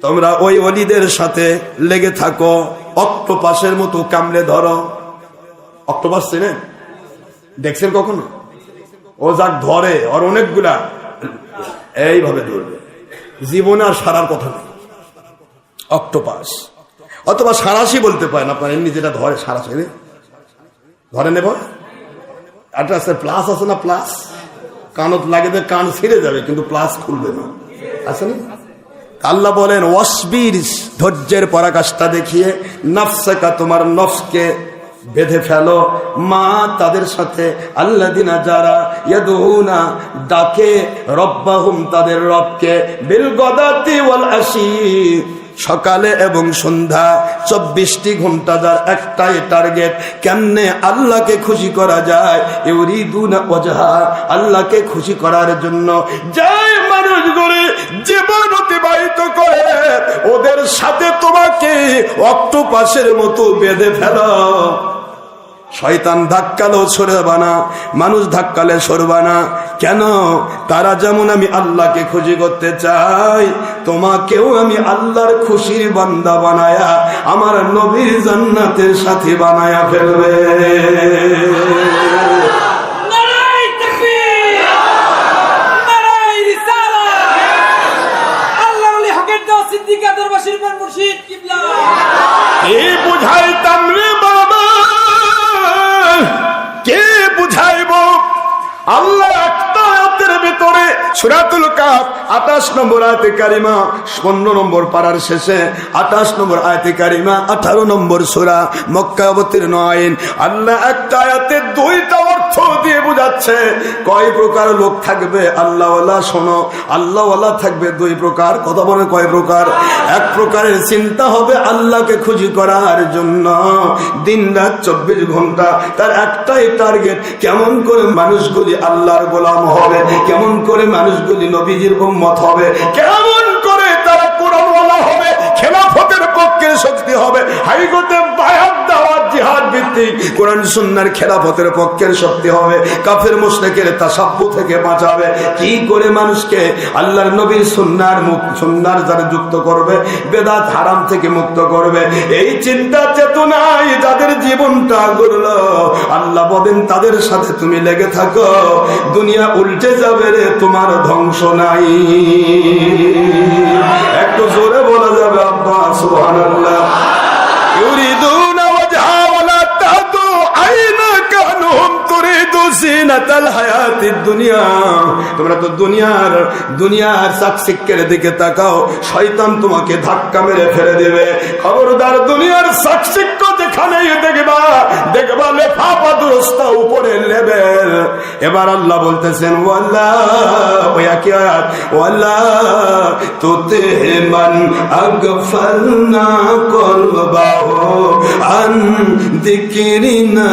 তোমরা ওই ওলিদের সাথে লেগে থাকো, অক্টোপাসের মতো কামড়ে ধরো। অক্টোপাস চেনেন? দেখছেন কখনো? ও যাক ধরে আর অনেকগুলা এইভাবে ধরবে, জীবনে আর সারার কথা নেই। অক্টোপাস অথবা সারাশি বলতে পারেন আপনার, এমনি যেটা ধরে সারাশি ধরে নেব। একটা আছে প্লাস, আছে না প্লাস, কানত লাগে কান ছিঁড়ে যাবে কিন্তু প্লাস খুলবে না, আছে না? আল্লাহ বলেন ওয়াসবির, ধৈর্যের পরাকাষ্ঠা দেখিয়ে নফসকা, তোমার নফসকে বেঁধে ফেলো, মা তাদের সাথে, আল্লাযিনা যারা ইয়াদউনা ডাকে, রব্বাহুম তাদের রবকে, বিল গাদাতি ওয়াল আশি, সকালে এবং সন্ধ্যা, 24টি ঘন্টা যার একটাই টার্গেট, কেমনে আল্লাহকে খুশি করা যায়। ইউরিদুনা ওয়াজহা, আল্লাহকে খুশি করার জন্য যাই মানুষগুলি জীবন অতিবাহিত করে, ওদের সাথে তোমাকে অক্টোপাসের মতো বেঁধে ফেলো। শয়তান ধাক্কালেও সরবা না, মানুষ ধাক্কালে সরবা না। কেন? তারা যেমন আমি আল্লাহকে খুশি করতে চাই, তোমাকেও আমি আল্লাহর খুশির বান্দা বানায়া আমার নবীর জান্নাতের সাথী বানায়া ফেলবে। এই বুঝাইতাম রে বাবা, কে বুঝাইব? আল্লাহ একটা আয়াতের ভিতরে সূরাতুল কাফ 28 নম্বর আয়াতে কারিমা, 15 নম্বর পারার শেষে 28 নম্বর আয়াতে কারিমা, 18 নম্বর সূরা, মক্কা অবতীর্ণ আইন। আল্লাহ একটা আয়াতে দুইটা অর্থ দিয়ে বুঝাচ্ছে কয় প্রকার লোক থাকবে আল্লাহওয়ালা। শোনো, আল্লাহওয়ালা থাকবে দুই প্রকার। কথা বলে কয় প্রকার? এক প্রকারের চিন্তা হবে আল্লাহকে খুশি করার জন্য, দিন রাত 24 ঘন্টা তার একটাই টার্গেট, কেমন করে মানুষগুলি আল্লাহর গোলাম হবে, কেমন করে মানুষগুলি নবীজির উম্মত হবে, কেমন করে তারা কোরআনওয়ালা হবে, খেলাফতের পক্ষে শক্তি হবে, হাইকোর্টে বায়াত দাওয়াত জিহাদ ভিত্তিক কোরআন সুন্নাহর খেলাফতের পক্ষের শক্তি হবে, কাফের মুশরিকের তাসাব্বু থেকে বাঁচাবে, কি করে মানুষকে আল্লাহর নবীর সুন্নাহর যারা যুক্ত করবে, বেদাত হারাম থেকে মুক্ত করবে। এই চিন্তা চেতনায় যাদের জীবনটা গড়লো, আল্লাহ বলেন তাদের সাথে তুমি লেগে থাকো, দুনিয়া উল্টে যাবে রে, তোমার ধ্বংস নাই। একটু জোরে বলা যাবে আব্বা সুবহানাল্লাহ। ইউরিদুনা ওয়াজহা ওয়া লা তাহদু আইনাকা আনহুম তুরিদু জিনাতাল হায়াতিদ দুনিয়া। তোমরা তো দুনিয়ার চাকচিক্যের দিকে তাকাও, শয়তান তোমাকে ধাক্কা মেরে ফেলে দেবে। খবরদার, দুনিয়ার চাকচিক্য যেখানেই দেখবা লেফাফা দুরস্তা উপরে লেভেল। এবার আল্লাহ বলতেছেন ওয়াল্লা, ওই একই আয়াত, ওয়াল্লা তুতি মান আগফালনা কলবাহু আন যিকরিনা।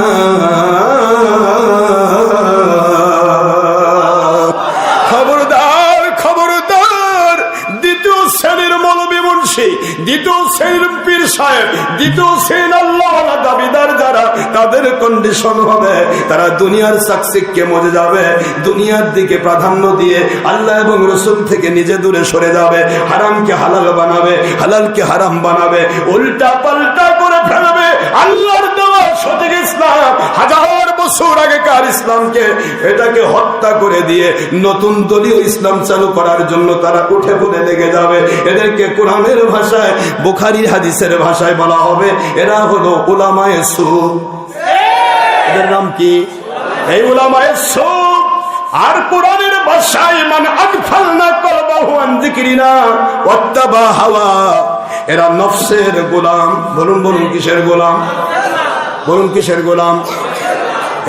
খবরদার, দ্বিতীয় শ্রেণীর মৌলবী মুন্সি, দ্বিতীয় শ্রেণীর পীর সাহেব, দ্বিতীয় শ্রেণীর আল্লাহওয়ালা দাবিদার যারা, তাদের কন্ডিশন হবে তারা দুনিয়ার চাকচিক্যে মজে যাবে, দুনিয়ার দিকে প্রাধান্য দিয়ে আল্লাহ এবং রসুল থেকে নিজে দূরে সরে যাবে, হারামকে হালাল বানাবে, হালালকে হারাম বানাবে, উল্টা পাল্টা করে ফেলবে আল্লাহর দেওয়া সঠিক ইসলাম, হাজার বছর আগেকার ইসলামকে এটাকে হত্যা করে দিয়ে নতুন দলীয় ইসলাম চালু করার জন্য তারা উঠে পড়ে লেগে যাবে। এদেরকে কোরআনের ভাষায়, বুখারী হাদিসের ভাষায় বলা হবে এরা হলো উলামায়ে সু। এদের নাম কি? এই উলামায়ে সু। আর কোরআনের ভাষায় মান আগফালনা কলবাহু আন যিকরিনা ওয়াত্তাবা হাওয়া। এরা নফসের গোলাম। বলুন কিসের গোলাম? বলুন কিসের গোলাম?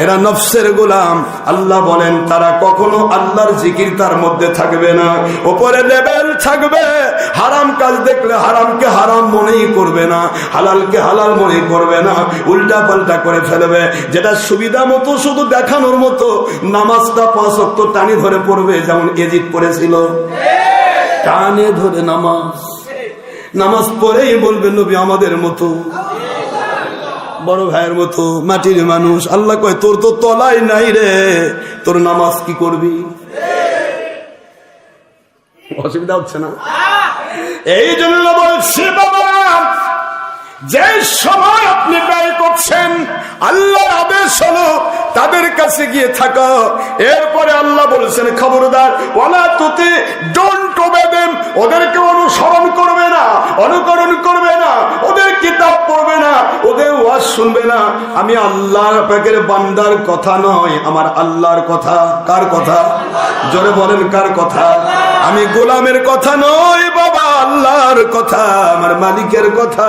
এরা নফসের গোলাম। আল্লাহ বলেন তারা কখনো আল্লাহর জিকির তার মধ্যে থাকবে না, উপরে লেভেল থাকবে। হারাম কাজ দেখলে হারামকে হারাম মনেই করবে না, হালালকে হালাল মনে করবে না, উল্টা পাল্টা করে ফেলবে। যেটা সুবিধা মতো শুধু দেখানোর মতো নামাজটা 5 ওয়াক্ত টানি ধরে পড়বে, যেমন এজিদ পড়েছিল, টানে ধরে নামাজ পড়েই বলবে নবী আমাদের মতো, বড় ভাইয়ের মতো, মাটির মানুষ। আল্লাহ কয় তোর তো তলাই নাই রে, তোর নামাজ কি করবি? অসুবিধা হচ্ছে না? এই জন্য বলছি বাবা, যে সময় আপনি ব্যয় করছেন আল্লাহর আদেশ হলো তাদের কাছে গিয়ে থাকো। এরপরে আল্লাহ বলছেন খবরদার, ওয়ালা তুতি, ডোন্ট ওবে দেম, ওদেরকে অনুসরণ করবে না, অনুকরণ করবে না, ওদের কিতাব পড়বে না, ওদের ওয়াজ শুনবে না। আমি আল্লাহর পাকের বান্দার কথা নয়, আমার আল্লাহর কথা। কার কথা? জোরে বলেন কার কথা? আমি গোলামের কথা নয় বাবা, আল্লাহর কথা, আমার মালিকের কথা।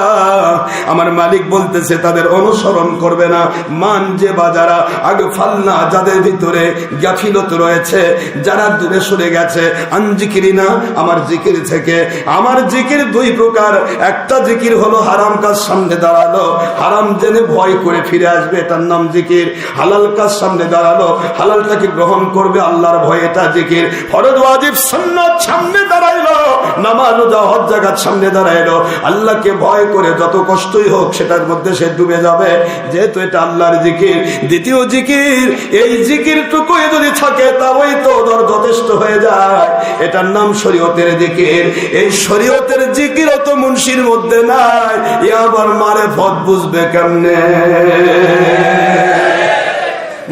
আমার মালিক বলতেছে তাদের অনুসরণ করবে না। মান যে বাজারা আগে ফালনা, যাদের ভিতরে গাফিলত রয়েছে, যারা দূরে সরে গেছে, আনজিকিরি না, আমার জিকির থেকে। আমার জিকির 2 প্রকার। একটা জিকির হলো হারাম কাজ সামনে দাঁড়ালো, হারাম জেনে ভয় করে ফিরে আসবে, এটার নাম জিকির। হালাল কাজ সামনে দাঁড়ালো, হালালটাকে গ্রহণ করবে আল্লাহর ভয়, এটা জিকির। ফরজ ওয়াজিব সুন্নাত সামনে দাঁড়াইলো, নামাজ রোজা হজ যাকাত সামনে দাঁড়াইলো, আল্লাহকে ভয় করে যত কষ্টই হোক সেটার মধ্যে সে ডুবে যাবে, যেহেতু এটা আল্লাহর জিকির। দ্বিতীয় জিকির, এই জিকিরটুকুই যদি থাকে তাই তো যথেষ্ট হয়ে যায়, এটার নাম শরীয়তের জিকির। এই শরীয়তের জিকিরও তো মুন্সির মধ্যে নাই, এ আবার মারেফত বুঝবে কেমনে?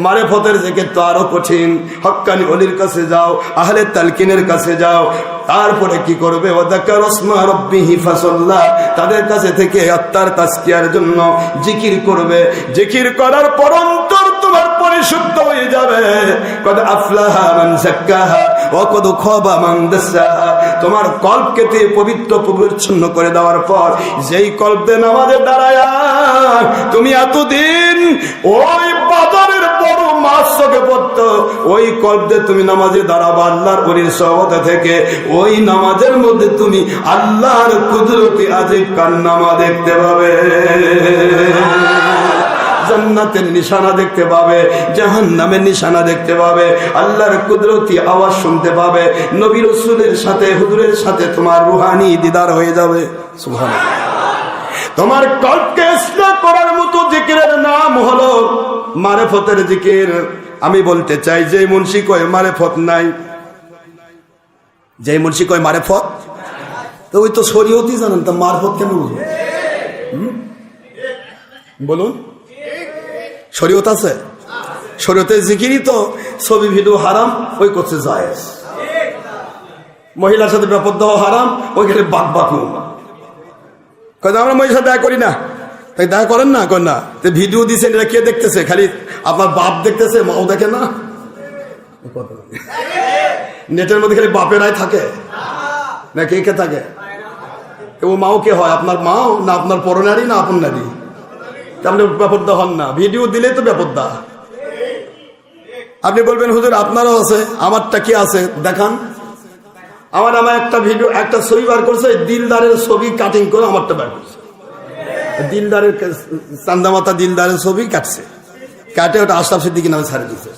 মারেফতের জিকির তো আরো কঠিন। হক্কানি ওলির কাছে যাও, আহলে তালকিনের কাছে যাও, তারপরে কি করবে? তাদের কাছে থেকে আত্মার তাজকিয়ার জন্য জিকির করবে। জিকির করার পর অন্তর তোমার পরিশুদ্ধ হয়ে যাবে। কদ আফলাহা মান যাক্কাহা ওয়া কদ খাবা মান দাসাহা। তোমার কলবকে পবিত্র পরিচ্ছন্ন করে দেওয়ার পর যেই কলবে নামাজে দাঁড়ায় তুমি এতদিন ওই বাজারের বড় মাছ চোখে পড়তো, ওই কলবে তুমি নামাজে দাঁড়াবা আল্লাহর ওলির সহবত থেকে। ওই নামাজের মধ্যে তুমি আল্লাহর কুদরতি আজিব কান্নামা দেখতে পাবে, জান্নাতের নিশানা দেখতে পাবে, জাহান্নামের নিশানা দেখতে পাবে, আল্লাহর কুদরতি আওয়াজ শুনতে পাবে। নবী রাসূলের সাথে, হুজুরের সাথে তোমার রুহানি দিদার হয়ে যাবে। সুবহানাল্লাহ। তোমার কলবকে ইসলাম করার মতো জিকিরের নাম হলো মারেফতের জিকির। আমি বলতে চাই, যে মুন্সি কয় মারেফত নাই, যে মুন্সি কয় মারেফত, তো ওই তো শরীয়তই জানেন, তা মারফত কেন বুঝবে? বলুন, শরীয়ত আছে? শরীয়তের জিকিরই তো ছবি ভিডিও হারাম, ওই করছে জায়েজ। মহিলার সাথে বেপরদা হারাম, ওইখানে বাক বাক আমরা মহিলার সাথে দেখা করি না, তাই দেখা করেন না, করেন না। ভিডিও দিচ্ছেন, এটা কে দেখতেছে? খালি আপনার বাপ দেখতেছে, মাও দেখে না? নেটের মধ্যে খালি বাপেরাই থাকে না, কে কে থাকে? ও মাও কে হয়? আপনার মাও না আপনার পরনারী না আপন নারী? আপনি বেপরদা হন না, ভিডিও দিলেই তো বেপরদা। আপনি বলবেন হুজুর আপনারও আছে, আমারটা কি আছে দেখান। আমার একটা ভিডিও, একটা ছবি বার করছে, দিলদারের ছবি কাটিং করে আমারটা বার করছে। দিলদারের চান্দামাতা দিলদারের ছবি কাটছে, কাটে ওটা আশরাফ সিদ্দিকী নামে ছাড়ে দিচ্ছে।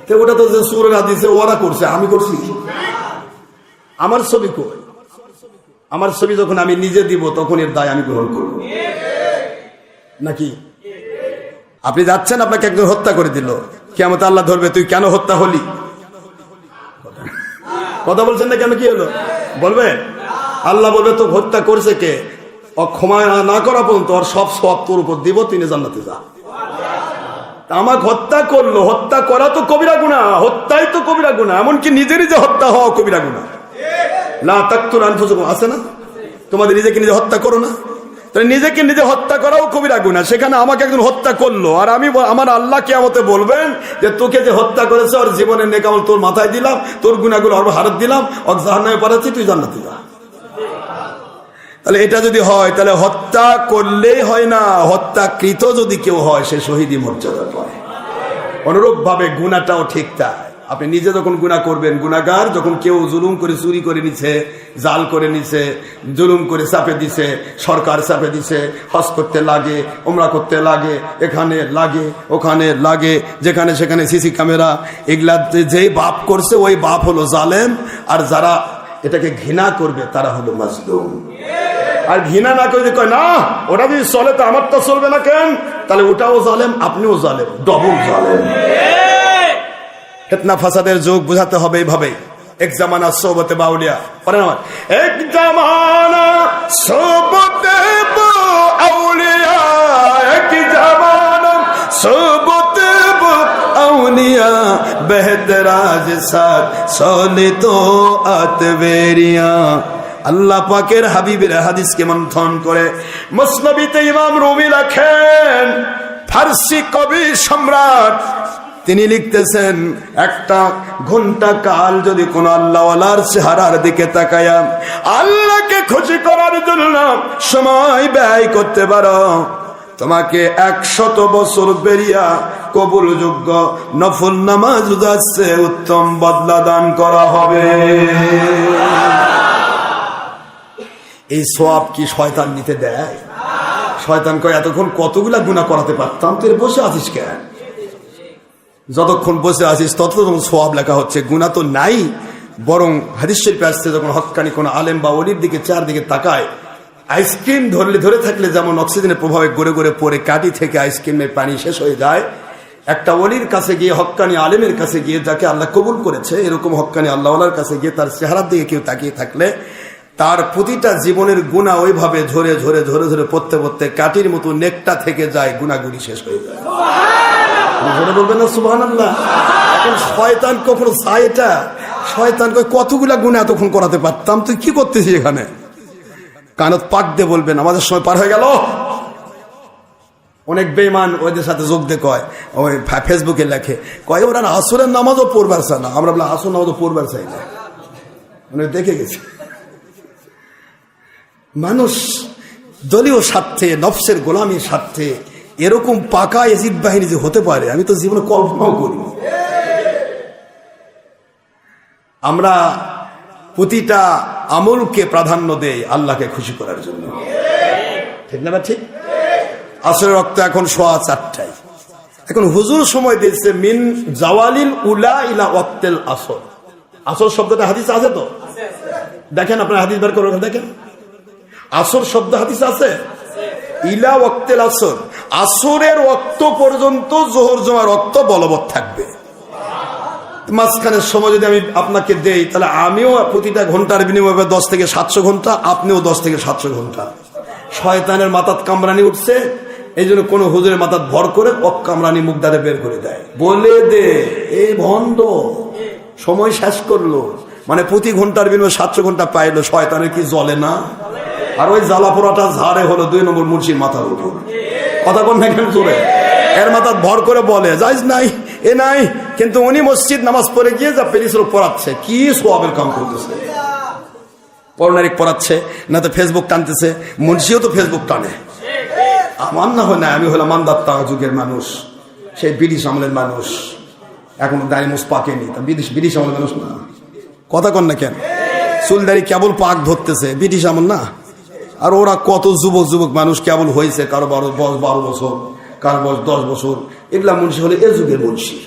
তো ওটা তো যে সুরেরা দিচ্ছে ওরা করছে, আমি করছি? আমার ছবি কই? আমার ছবি যখন আমি নিজে দিব তখন এর দায় আমি গ্রহণ করব নাকি? আপনি যাচ্ছেন, আপনাকে একজন হত্যা করে দিল, কিয়ামতে আল্লাহ ধরবে তুই কেন হত্যা হলি? কথা বলছেন না কেন? কি হলো বলবে? আল্লাহ বলবে তো হত্যা করছে কে? ক্ষমা না করা পর্যন্ত ওর সব সওয়াব তোর উপর দিব, তুই জান্নাতে যা। আমাকে হত্যা করলো, হত্যা করা তো কবিরা গুনাহ, হত্যাই তো কবিরা গুনাহ। এমনকি নিজে নিজে হত্যা হওয়া কবিরা গুনাহ। লা তাকতুলু আনফুসাকুম, আছে না? তোমাদের নিজেকে নিজে হত্যা করো না, তাহলে নিজেকে নিজে হত্যা করাও কবিরা গুনাহ। সেখানে আমাকে একজন হত্যা করলো, আর আমি আমার আল্লাহ কিয়ামতে বলবেন যে তোকে যে হত্যা করেছে ওর জীবনের নেক আমল তোর মাথায় দিলাম, তোর গুনাহগুলো ওর হারাত দিলাম, ওর জাহান্নামে পাঠাচ্ছি, তুই জান্নাতে যা। তাহলে এটা যদি হয়, তাহলে হত্যা করলেই হয় না, হত্যাকৃত যদি কেউ হয় সে শহীদি মর্যাদা পায়। অনুরূপ ভাবে গুনাহটাও ঠিক তাই। আপনি নিজে যখন গুনাহ করবেন গুনাহগার, যখন কেউ জুলুম করে চুরি করে নিছে, জাল করে নিছে, জুলুম করে চাপে দিছে, সরকার চাপে দিছে, হজ করতে লাগে, উমরা করতে লাগে, এখানে লাগে ওখানে লাগে, যেখানে সেখানে সিসি ক্যামেরা, এগুলা যেই বাপ করছে ওই বাপ হলো জালেম, আর যারা এটাকে ঘৃণা করবে তারা হলো মাজলুম। আর ঘৃণা না করে কয় না ওটা যদি চলে তো আমারটা চলবে না কেন, তাহলে ওটাও জালেম আপনিও জালেম, ডবল জালেম। ফিতনা ফাসাদের যুগ বুঝাতে হবে এইভাবে। এক জামানা সোবতে বাউলিয়া, এক জামানা সোবতে বাউলিয়া, এক জামানা সোবতে বাউলিয়া, বেহতরাজ সাথ সোলে তো আতবেরিয়া। আল্লাহ পাকের হাবিবের হাদিসকে মন্থন করে মুসনবিতে ইমাম রুমি লেখেন, ফার্সি কবি সম্রাট তিনি লিখতেছেন, একটা ঘন্টা কাল যদি কোন আল্লাহওয়ালার চেহারার দিকে তাকায়া আল্লাহকে খুশি করার জন্য সময় ব্যয় করতে পারো, তোমাকে 100 বছর বেরিয়া কবুলযোগ্য নফল নামাজ রোজার উত্তম বদলা দান করা হবে। এই সওয়াব কি শয়তান নিতে দেয়? শয়তান কয় এতক্ষণ কতগুলা গুনাহ করাতে পারতাম, তুই বসে আছিস কেন? যতক্ষণ বসে আছিস ততক্ষণ সওয়াব লেখা হচ্ছে, গুনাহ তো নাই। বরং হাদিস শরীফে আসছে, যখন হক্কানি কোন আলেম বা ওলির দিকে চারদিকে তাকায়, আইসক্রিম ধরে থাকলে যেমন অক্সিজেনের প্রভাবে গড়ে গড়ে পড়ে কাটি থেকে আইসক্রিমের পানি শেষ হয়ে যায়, একটা ওলির কাছে গিয়ে, হক্কানি আলেমের কাছে গিয়ে, যাকে আল্লাহ কবুল করেছে এরকম হক্কানি আল্লাহওয়ালার কাছে গিয়ে তার চেহারার দিকে কেউ তাকিয়ে থাকলে তার প্রতিটা জীবনের গুনাহ ওইভাবে ঝরে ঝরে ঝরে ঝরে পড়তে পড়তে কাটির মতো নেকটা থেকে যায়, গুনাহগুলি শেষ হয়ে যায়। বলবেন না সুবহানাল্লাহ? এখন শয়তান কখনো চায় এটা? শয়তান কতগুলা গুনাহ এতক্ষণ করাতে পারতাম, তুই কি করতেছিস এখানে? কানত পাক দিয়ে বলবেন আমাদের সময় পার হয়ে গেল। অনেক বেঈমান ওদের সাথে যোগ দিয়ে কয়, ওই ফেসবুকে লেখে, কয় ওরা আসরের নামাজও পড়বার চায় না। আমরা বললাম আসর নামাজও পড়বার চাই না, মানে দেখে গেছে। মানুষ দলীয় স্বার্থে, নফসের গোলামীর স্বার্থে এরকম পাকা এজিদ বাহিনী যে হতে পারে আমি তো জীবনে কল্পনাও করি। আমরা প্রতিটা আমলকে প্রাধান্য দেই আল্লাহকে খুশি করার জন্য, ঠিক না? ঠিক। আসরের রক্ত এখন 4:15। এখন হুজুর সময় দিয়েছে মিন জাওয়ালিল উলা ইলা ওয়াক্তিল আসর। আসর শব্দটা হাদিস আছে তো? দেখেন আপনারা হাদিস বের করে দেখেন, আসর শব্দ হাদিস আছে। ইলা ওয়াক্তিল আসর, আসরের ওয়াক্ত পর্যন্ত জোহর জমা রক্ত বলবৎ থাকবে। মাঝখানের সময় যদি আমি আপনাকে দেই, তাহলে আমিও প্রতিটা ঘন্টার বিনিময়ে 10 থেকে 700 ঘন্টা, আপনিও 10 থেকে 700 ঘন্টা। শয়তানের মাথাত কামরানি উঠছে, এই জন্য কোন হুজুরের মাথাত ভর করে কামরানি মুখ দ্বারে বের করে দেয়, বলে দে এ ভণ্ড সময় শেষ করলো, মানে প্রতি ঘন্টার বিনিময়ে 700 ঘন্টা পাইলো। শয়তানের কি জ্বলে না? আর ওই জ্বালা পোড়াটা ঝাড়ে হলো 2 নম্বর মুর্শির মাথার উপর। কথা কোন দেখেন চলে, এর মাথা ভর করে বলে যাইজ নাই এ নাই, কিন্তু উনি মসজিদ নামাজ পড়ে গিয়ে যা পেরিসের পড়াচ্ছে, কি সওয়াবের কাম করতেছে। পড়নারিক পড়াচ্ছে না তো ফেসবুক টানতেছে, মুন্সিও তো ফেসবুক টানে। আমার না হয় না, আমি হলাম মান্দাত্তা যুগের মানুষ, সেই ব্রিটিশ আমলের মানুষ, এখনো দাড়ি মুছ পাকেনি, তা ব্রিটিশ আমলের মানুষ না। কথা কন না কেন? চুলদারি কেবল পাক ধরতেছে, ব্রিটিশ আমল না। আর ওরা কত যুবক মানুষ কেবল হয়েছে, কারো 12 বছর, কারো 10 বছর, এগুলা মুন্সি হলে এ যুগের মুন্সি,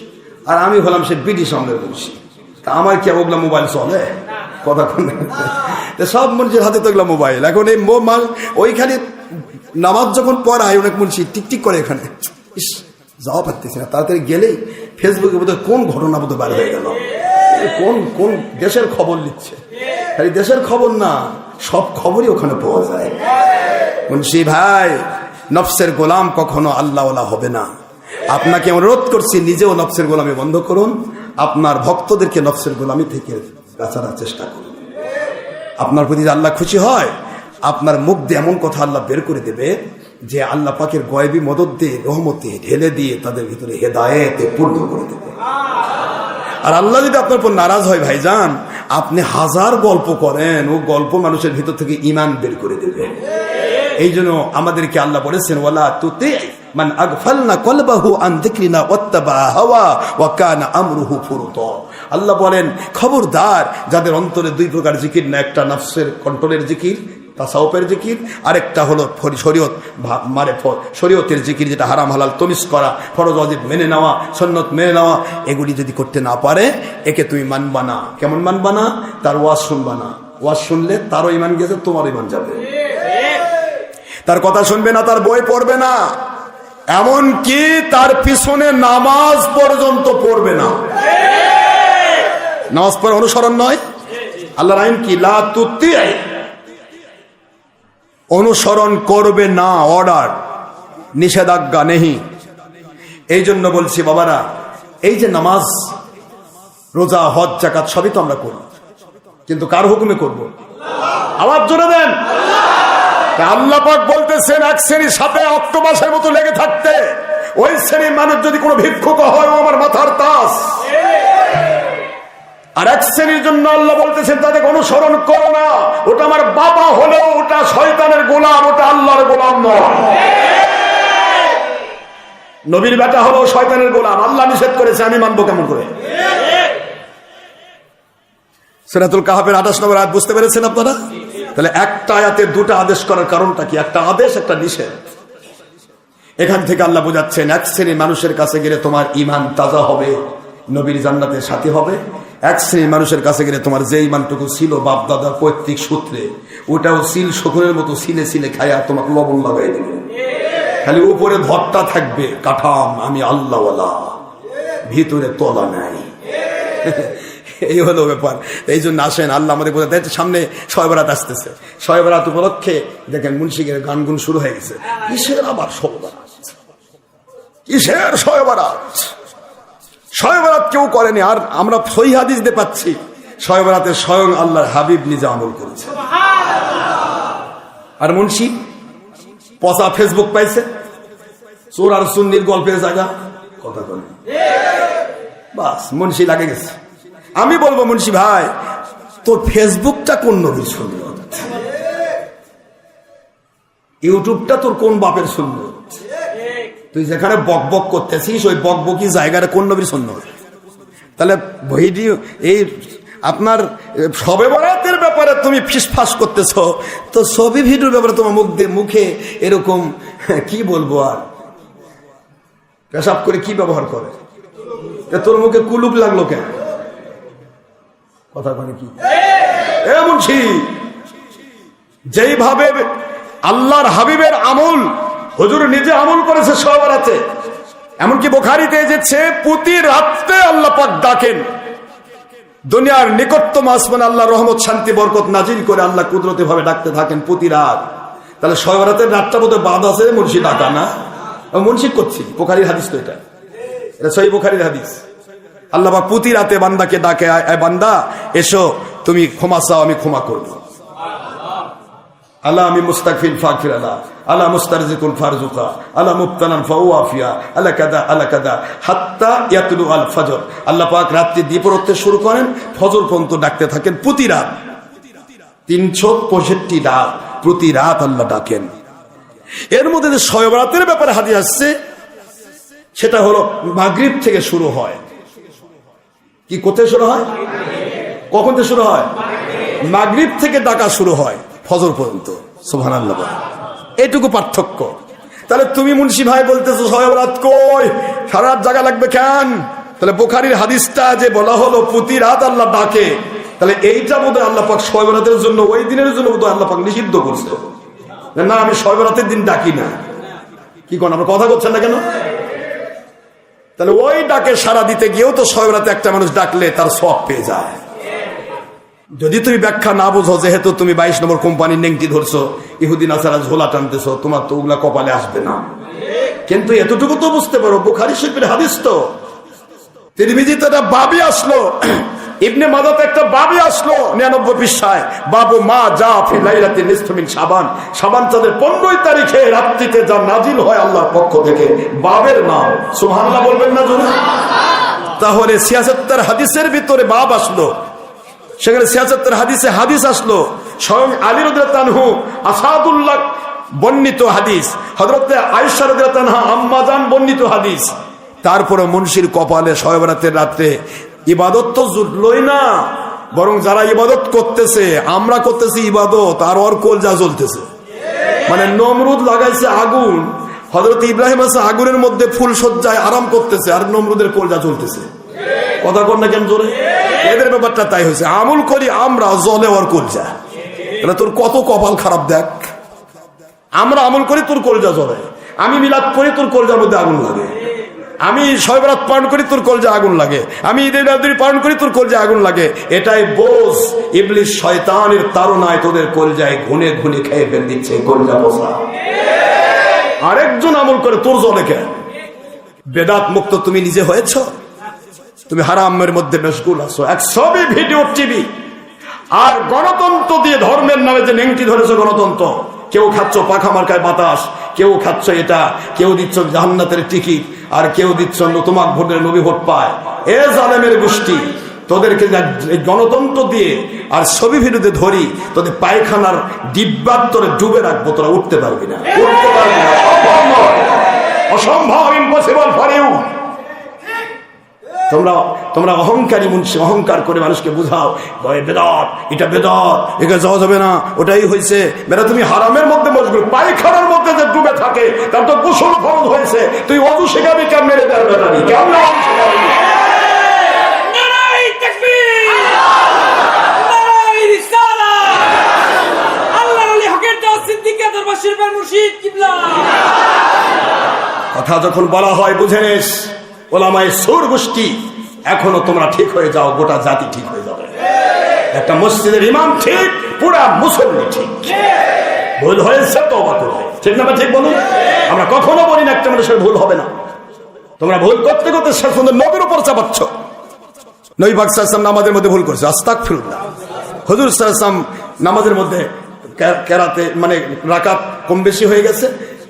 আর আমি হলাম সে ব্রিটিশ আমলের মুন্সি। তা আমার কি ওগুলা মোবাইল চলে? কথা কোন? সব মুন্সির হাতে তো এগুলা মোবাইল। এখন এই ওইখানে নামাজ যখন পড়ায় অনেক মুন্সি টিকটিক করে, এখানে ইস যাওয়া পারতেছি না, তাড়াতাড়ি গেলেই ফেসবুকে বোধহয় কোন ঘটনা বোধহয় বার হয়ে গেল, কোন দেশের খবর লিখছে। খালি দেশের খবর না, সব খবরই ওখানে পাওয়া যায়। মুন্সি ভাই, নফসের গোলাম কখনো আল্লাহওয়ালা হবে না। আপনাকে অনুরোধ করছি, নিজেও নফসের গোলামি বন্ধ করুন, আপনার ভক্তদেরকে নফসের গোলামি থেকে বাঁচানোর চেষ্টা করুন। আপনার প্রতি আল্লাহ খুশি হয়, আপনার মুখ দিয়ে এমন কথা আল্লাহ বের করে দেবে যে আল্লাহ পাকের গয়বী মদদ দিয়ে, রহমতে ঢেলে দিয়ে তাদের ভিতরে হেদায়েতে পূর্ণ করে দেবে। আর আল্লাহ যদি আপনার উপর নারাজ হয় ভাইজান, আপনি 1000 গল্প করেন, ও গল্প মানুষের ভিতর থেকে ঈমান বের করে দেবে। এই জন্য আমাদেরকে আল্লাহ বলেছেন, ওয়ালা তুতি মান আগফালনা কলবাহু আন যিকরিনা ওয়াত্তাবা হাওয়া ওয়া কানা আমরুহু ফুরুতা। আল্লাহ বলেন খবরদার যাদের অন্তরে দুই প্রকার জিকির না, একটা নফসের কন্ট্রোলের জিকির তাসাউফের জিকির, আরেকটা হলো শরীয়ত মানে শরীয়তের জিকির, যেটা হারাম হালাল তমিজ করা, ফরজ ওয়াজিব মেনে নেওয়া, সুন্নাত মেনে নেওয়া, এগুলি যদি করতে না পারে একে তুমি মানবা না। কেমন মানবা না? তার ওয়াজ শুনবা না। ওয়াজ শুনলে তারও ঈমান গেছে, তোমারও ঈমান যাবে। তার কথা শুনবে না, তার বই পড়বে না, এমন কি তার পিছনে নামাজ পর্যন্ত পড়বে না। নামাজ পড়ে অনুসরণ নয়। আল্লাহর আইন কি? লা তুতি, অনুসরণ করবে না, অর্ডার, নিষেধাজ্ঞা নেই। এই জন্য বলছি বাবারা, এই যে নামাজ, রোজা, হজ, যাকাত সবই তো আমরা করি, কিন্তু কার হুকুমে করব? আওয়াজ জোরে দেন। আল্লাহ পাক বলতেছেন এক শ্রেণীর সাথে অক্টোপাসের মতো লেগে থাকতে, ওই শ্রেণীর মানুষ যদি কোনো ভিক্ষুক হয় ও আমার মাথার তাস। আর এক শ্রেণীর জন্য আল্লাহ বলতেছেন তাদের অনুসরণ করো না, ওটা আমার বাবা হলেও ওটা শয়তানের গোলাম, ওটা আল্লাহর গোলাম নয়। নবীর বেটা হলেও শয়তানের গোলাম, আল্লাহ নিষেধ করেছে, আমি মানবো কেমন করে? সূরাতুল কাহফের 28 নম্বর আয়াত বুঝতে পেরেছেন আপনারা? তাহলে একটা আয়াতে দুটা আদেশ করার কারণটা কি? একটা আদেশ, একটা নিষেধ। এখান থেকে আল্লাহ বোঝাচ্ছেন এক শ্রেণীর মানুষের কাছে গেলে তোমার ঈমান তাজা হবে, নবীর জান্নাতের সাথী হবে। এক শ্রেণীর মানুষের কাছে গেলে তোমার যে ঈমানটুকু ছিল বাপ দাদা পৈতৃক সূত্রে, ওটাও সিল শকুনের মতো সিলে সিলে খায়া তোমাকে লবণ লাগাই দেবে। খালি উপরে ভরটা থাকবে কাঠাম, আমি আল্লাহওয়ালা, ভিতরে তলা নাই। এই হলো ব্যাপার। এই জন্য আসেন, আল্লাহ আমাদের বোঝাতে, সামনে শবে বরাত আসতেছে, শবে বরাত উপলক্ষে দেখেন মুন্সিকের গানগুন শুরু হয়ে গেছে। কিসের আবার শবে বরাত? কিসের শবে বরাত? শবে বরাত কেউ করেনি। আর আমরা সহিহ হাদিস দিয়ে পাচ্ছি শবে বরাতে স্বয়ং আল্লাহর হাবিব নিজে আমল করেছে। আর মুন্সি পচা ফেসবুক পাইছে, চোর আর সুন্নির গল্পের জায়গা, কথা বলে বাস মুন্সি লাগে গেছে। আমি বলবো মুন্সি ভাই, তোর ফেসবুকটা কোন নবীর সুন্নত? ইউটিউবটা তোর কোন বাপের সুন্নত? তুই যেখানে বক বক করতেছিস ওই বক বকি জায়গাটা কোন নবীর সুন্নত? তাহলে ভিডিও এই আপনার শবে বরাতের ব্যাপারে তুমি ফিসফাস করতেছ, তো ছবি ভিডিওর ব্যাপারে তোমার মুখে এরকম কি বলবো, আর পেশাব করে কি ব্যবহার করে? তোর মুখে কুলুপ লাগলো কেন? কথা মানে কি? এমন যেইভাবে আল্লাহর হাবিবের আমল হুজুর নিজে আমল করেছে শবে বরাতে, এমনকি বুখারীতে এসেছে প্রতি রাতে আল্লাহ পাক ডাকেন, দুনিয়ার নিকটতম আসমানে আল্লাহ রহমত শান্তি বরকত নাজিল করে আল্লাহ কুদরতি ভাবে ডাকতে থাকেন প্রতি রাত। তাহলে শবে বরাতের রাতটা বোধহয় বাদ আছে, মুন্সি ডাকা না, মুন্সি করছি। বুখারীর হাদিস তো এটা সহিহ বুখারীর হাদিস। আল্লাহ পাক প্রতি রাতে বান্দাকে ডাকে, আয় বান্দা এসো, তুমি ক্ষমা চাও, আমি ক্ষমা করব। আল্লাহ আমি মুস্তাগফির ফাগফির আল্লাহ, আল্লাহ মুস্তারজিকুল ফারজুকা, আল্লাহ মুবতালান ফাওয়াফিয়া, আল্লাহ কাদা আল্লাহ কাদা হাত্তা ইয়াতলু আল ফজর। আল্লাহ পাক রাত্রি দ্বীপ উঠতে শুরু করেন, ফজর পর্যন্ত ডাকতে থাকেন প্রতি রাত। 365 রাত প্রতি রাত আল্লাহ ডাকেন। এর মধ্যে যে শবে বরাতের ব্যাপারে হাদিস আসছে সেটা হলো মাগরিব থেকে শুরু হয়। কি কোথায় শুরু হয়? কখন থেকে শুরু হয়? মাগরিব থেকে ডাকা শুরু হয় ফজর পর্যন্ত। সুবহানাল্লাহ। এইটুকু পার্থক্য। তাহলে তুমি মুন্সি ভাই বলতেছো শবে বরাত কই, সারা রাত জাগা লাগবে কেন? তাহলে বুখারীর হাদিসটা যে বলা হলো প্রতি রাত আল্লাহ ডাকে, তাহলে এইটা বোধহয় আল্লাহ পাক শবে বরাতের জন্য, ওই দিনের জন্য বোধহয় আল্লাহ পাক নিষিদ্ধ করছে। না, আমি শবে বরাতের দিন ডাকি না। কি কোন আমরা কথা বলছেন না কেন? তাহলে ওই ডাকে সারা দিতে গিয়েও তো শবে বরাতে একটা মানুষ ডাকলে তার সওয়াব পেয়ে যায়। যদি তুমি ব্যাখ্যা না বুঝো, যেহেতু তুমি 22 নম্বর কোম্পানির নেংটি ধরছো, ইহুদি নাসারা ঝোলা টানতেছো, তোমার তো ওগুলা কপালে আসবে না। কিন্তু এতটুকু তো বুঝতে পারো, বুখারী শরীফের হাদিস তো, তিরমিজিতে একটা বাবি আসলো, ইবনে মাজাতে একটা বাবি আসলো 99 পৃষ্ঠায়, বাবু মা যা ফি লাইলাতি নিসফি মিন শাবান, শাবান চাঁদের 15 তারিখে রাত্রিতে যা নাজিল হয় আল্লাহর পক্ষ থেকে, বাবের নাম। সুবহানাল্লাহ বলবেন না জোরে? তাহলে 76 হাদিসের ভিতরে বাব আসলো, সেখানে 76 হাদিসে হাদিস আসলো, স্বয়ং আলী রাদিয়াল্লাহু আনহু আসাদুল্লাহ বর্ণিত হাদিস, হযরত আয়েশা রাদিয়াল্লাহু আনহা আম্মাজান বর্ণিত হাদিস। তারপরে মুন্সির কপালে শবে বরাতের রাত্রে ইবাদত তো জুটলই না, বরং যারা ইবাদত করতেছে, আমরা করতেছি ইবাদত, আর ওর কলজা জ্বলতেছে। মানে নমরুদ লাগাইছে আগুন, হযরত ইব্রাহিম আছে আগুনের মধ্যে ফুল সজ্জায় আরাম করতেছে, আর নমরুদের কলজা জ্বলতেছে। কথা কর না কেন জোরে? এদের ব্যাপারটা তাই হয়েছে, আমল করি আমরা, জ্বলে ওর কলজা। তাহলে তোর কত কপাল খারাপ দেখ। আমরা আমল করি, তোর কলজা জ্বলে। আমি মিলাদ করি, তোর কলজার মধ্যে আগুন লাগে। আমি শবে বরাত পালন করি, তোর কলজা আগুন লাগে। আমি ঈদের আদরি পালন করি, তোর কলজা আগুন লাগে। এটাই বোঝ, ইবলিস শয়তানের তাড়নায় তোদের কলজায় ঘুনে ঘুনে খেয়ে ফেল দিচ্ছে কলজা বসা। আরেকজন আমল করে, তোর জ্বলে কেন? বেদাত মুক্ত তুমি নিজে হয়েছ? তুমি হারামের মধ্যে মেশগুল আছো। এক ছবি, ভিডিও, টিভি আর গণতন্ত্র দিয়ে ধর্মের নামে যে নেংটি ধরেছো গণতন্ত্র। কেউ খাচ্ছ পাখা মার্কায় বাতাস, কেউ খাচ্ছ এটা, কেউ দিচ্ছ জান্নাতের টিকিট, আর কেউ দিচ্ছ তোমাক ভোটের নবী ভোট পায়। এ জালেমের গোষ্ঠী, তোদেরকে গণতন্ত্র দিয়ে আর ছবি ভিডিওতে ধরি, তোদের পায়খানার ডিব্বার তোরে ডুবে রাখবো, তোরা উঠতে পারবি না, উঠতে পারবি না। অসম্ভব, ইম্পসিবল ফর ইউ। তোমরা অহংকারী মুন্সি, অহংকার করে মানুষকে বুঝাও বেদাত, এটা বেদাত, একে যাওয়া যাবে না, ওটাই হয়েছে। বেটা তুমি হারামের মধ্যে মশগুল, পায়খানার মধ্যে যে ডুবে থাকে তার তো গোসল ফরজ হয়েছে। তুই অজু শেখাবি কেমন? মেরে দেয় বেটারি কেমন? কথা যখন বলা হয় বুঝে নিস, ওলামায়ে সুর গোষ্ঠী এখনো তোমরা ঠিক হয়ে যাও, গোটা জাতি ঠিক হয়ে যাবে। একটা মসজিদের ইমাম ঠিক, পুরা মুসল্লি ঠিক। ভুল হয়েছে তওবা করো, ঠিক না? ঠিক বলুন। আমরা কখনো বলি না একটা মানুষের ভুল হবে না। তোমরা ভুল করতে করতে শেষ নবীর উপর চাপাচ্ছ। নবী পাক সাল্লাল্লাহু আলাইহি ওয়াসাল্লাম নামাজের মধ্যে ভুল করেছে, আস্তাগফিরুল্লাহ। হুজুর সাল্লাল্লাহু আলাইহি ওয়াসাল্লাম নামাজের মধ্যে কেরাতে মানে রাকাত কম বেশি হয়ে গেছে,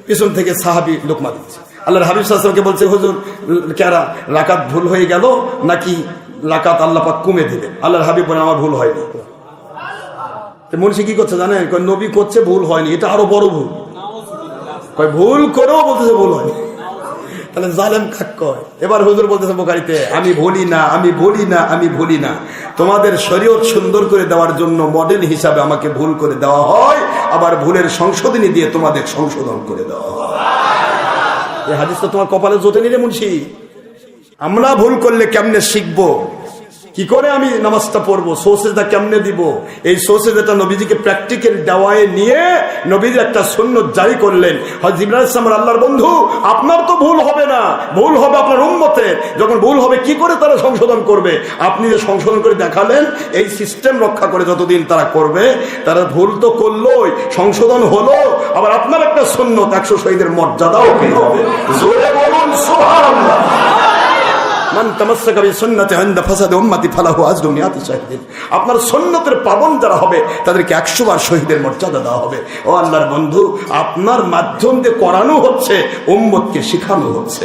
পিছন থেকে সাহাবী লোকমা দিচ্ছে। আল্লাহর হাবিব সাল্লাল্লাহু আলাইহি ওয়াসাল্লামকে বলছে, হুজুর কেরা রাকাত ভুল হয়ে গেল নাকি রাকাত আল্লাহ পাক কমে দিবেন? আল্লাহর হাবিব বলেন, আমার ভুল হয়নি। মুন্সি কি করছে জানেন? নবী করছে ভুল হয়নি, এটা আরো বড় ভুল। ভুল করেও বলতেছে ভুল হয়নি, তাহলে জালেম কাক কয়? এবার হুজুর বলতেছে বুখারীতে, আমি ভুলি না, আমি ভুলি না, আমি ভুলি না। তোমাদের শরীয়ত সুন্দর করে দেওয়ার জন্য মডেল হিসাবে আমাকে ভুল করে দেওয়া হয়, আবার ভুলের সংশোধনী দিয়ে তোমাদের সংশোধন করে দেওয়া হয়। এই হাদিসটা তোমার কপালে জোটে নিলে মুন্সি। আমরা ভুল করলে কেমনে শিখবো? কি করে আমি নামাজটা পড়বো? সোসেজটা কেমনে দিব? এই সোসেজটা নবীজিকে প্র্যাকটিক্যাল দেওয়ায় নিয়ে নবীজি একটা সুন্নত জারি করলেন। হযরত জিবরাইল আলাইহিস সালাম, আল্লাহর বন্ধু, আপনার তো ভুল হবে না, ভুল হবে আপনার উম্মতের। যখন ভুল হবে কি করে তারা সংশোধন করবে? আপনি যে সংশোধন করে দেখালেন, এই সিস্টেম রক্ষা করে যতদিন তারা করবে, তারা ভুল তো করলোই, সংশোধন হলো, আবার আপনার একটা সুন্নত 100 শহীদের মর্যাদাও পেয়ে হবে। জোরে বলুন সুবহানাল্লাহ। আপনার সুন্নতের পাবন যারা হবে তাদেরকে 100 বার শহীদের মর্যাদা দেওয়া হবে। ও আল্লাহর বন্ধু, আপনার মাধ্যম দিয়ে করানো হচ্ছে, উম্মতকে শিখানো হচ্ছে।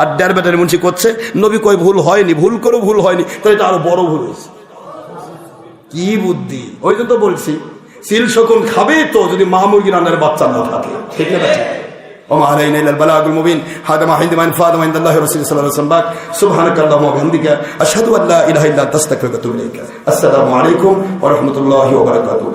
আর ডের বেটার মুন্সি করছে, নবী কই ভুল হয়নি, ভুল করেও ভুল হয়নি, তো এটা আরো বড় ভুল হয়েছে। কি বুদ্ধি! ওই জন্য তো বলছি, সিল শকুন খাবে তো যদি মা মুরগি রান্নার বাচ্চা না থাকে, ঠিক না? ঠিক। وما علينا إلا البلاغ المبين. هذا ما عندي ما ينفع عند الله ورسوله صلى الله عليه وسلم. سبحانك اللهم وبحمدك أشهد أن لا إله إلا أنت أستغفرك وأتوب إليك. السلام عليكم ورحمة الله وبركاته.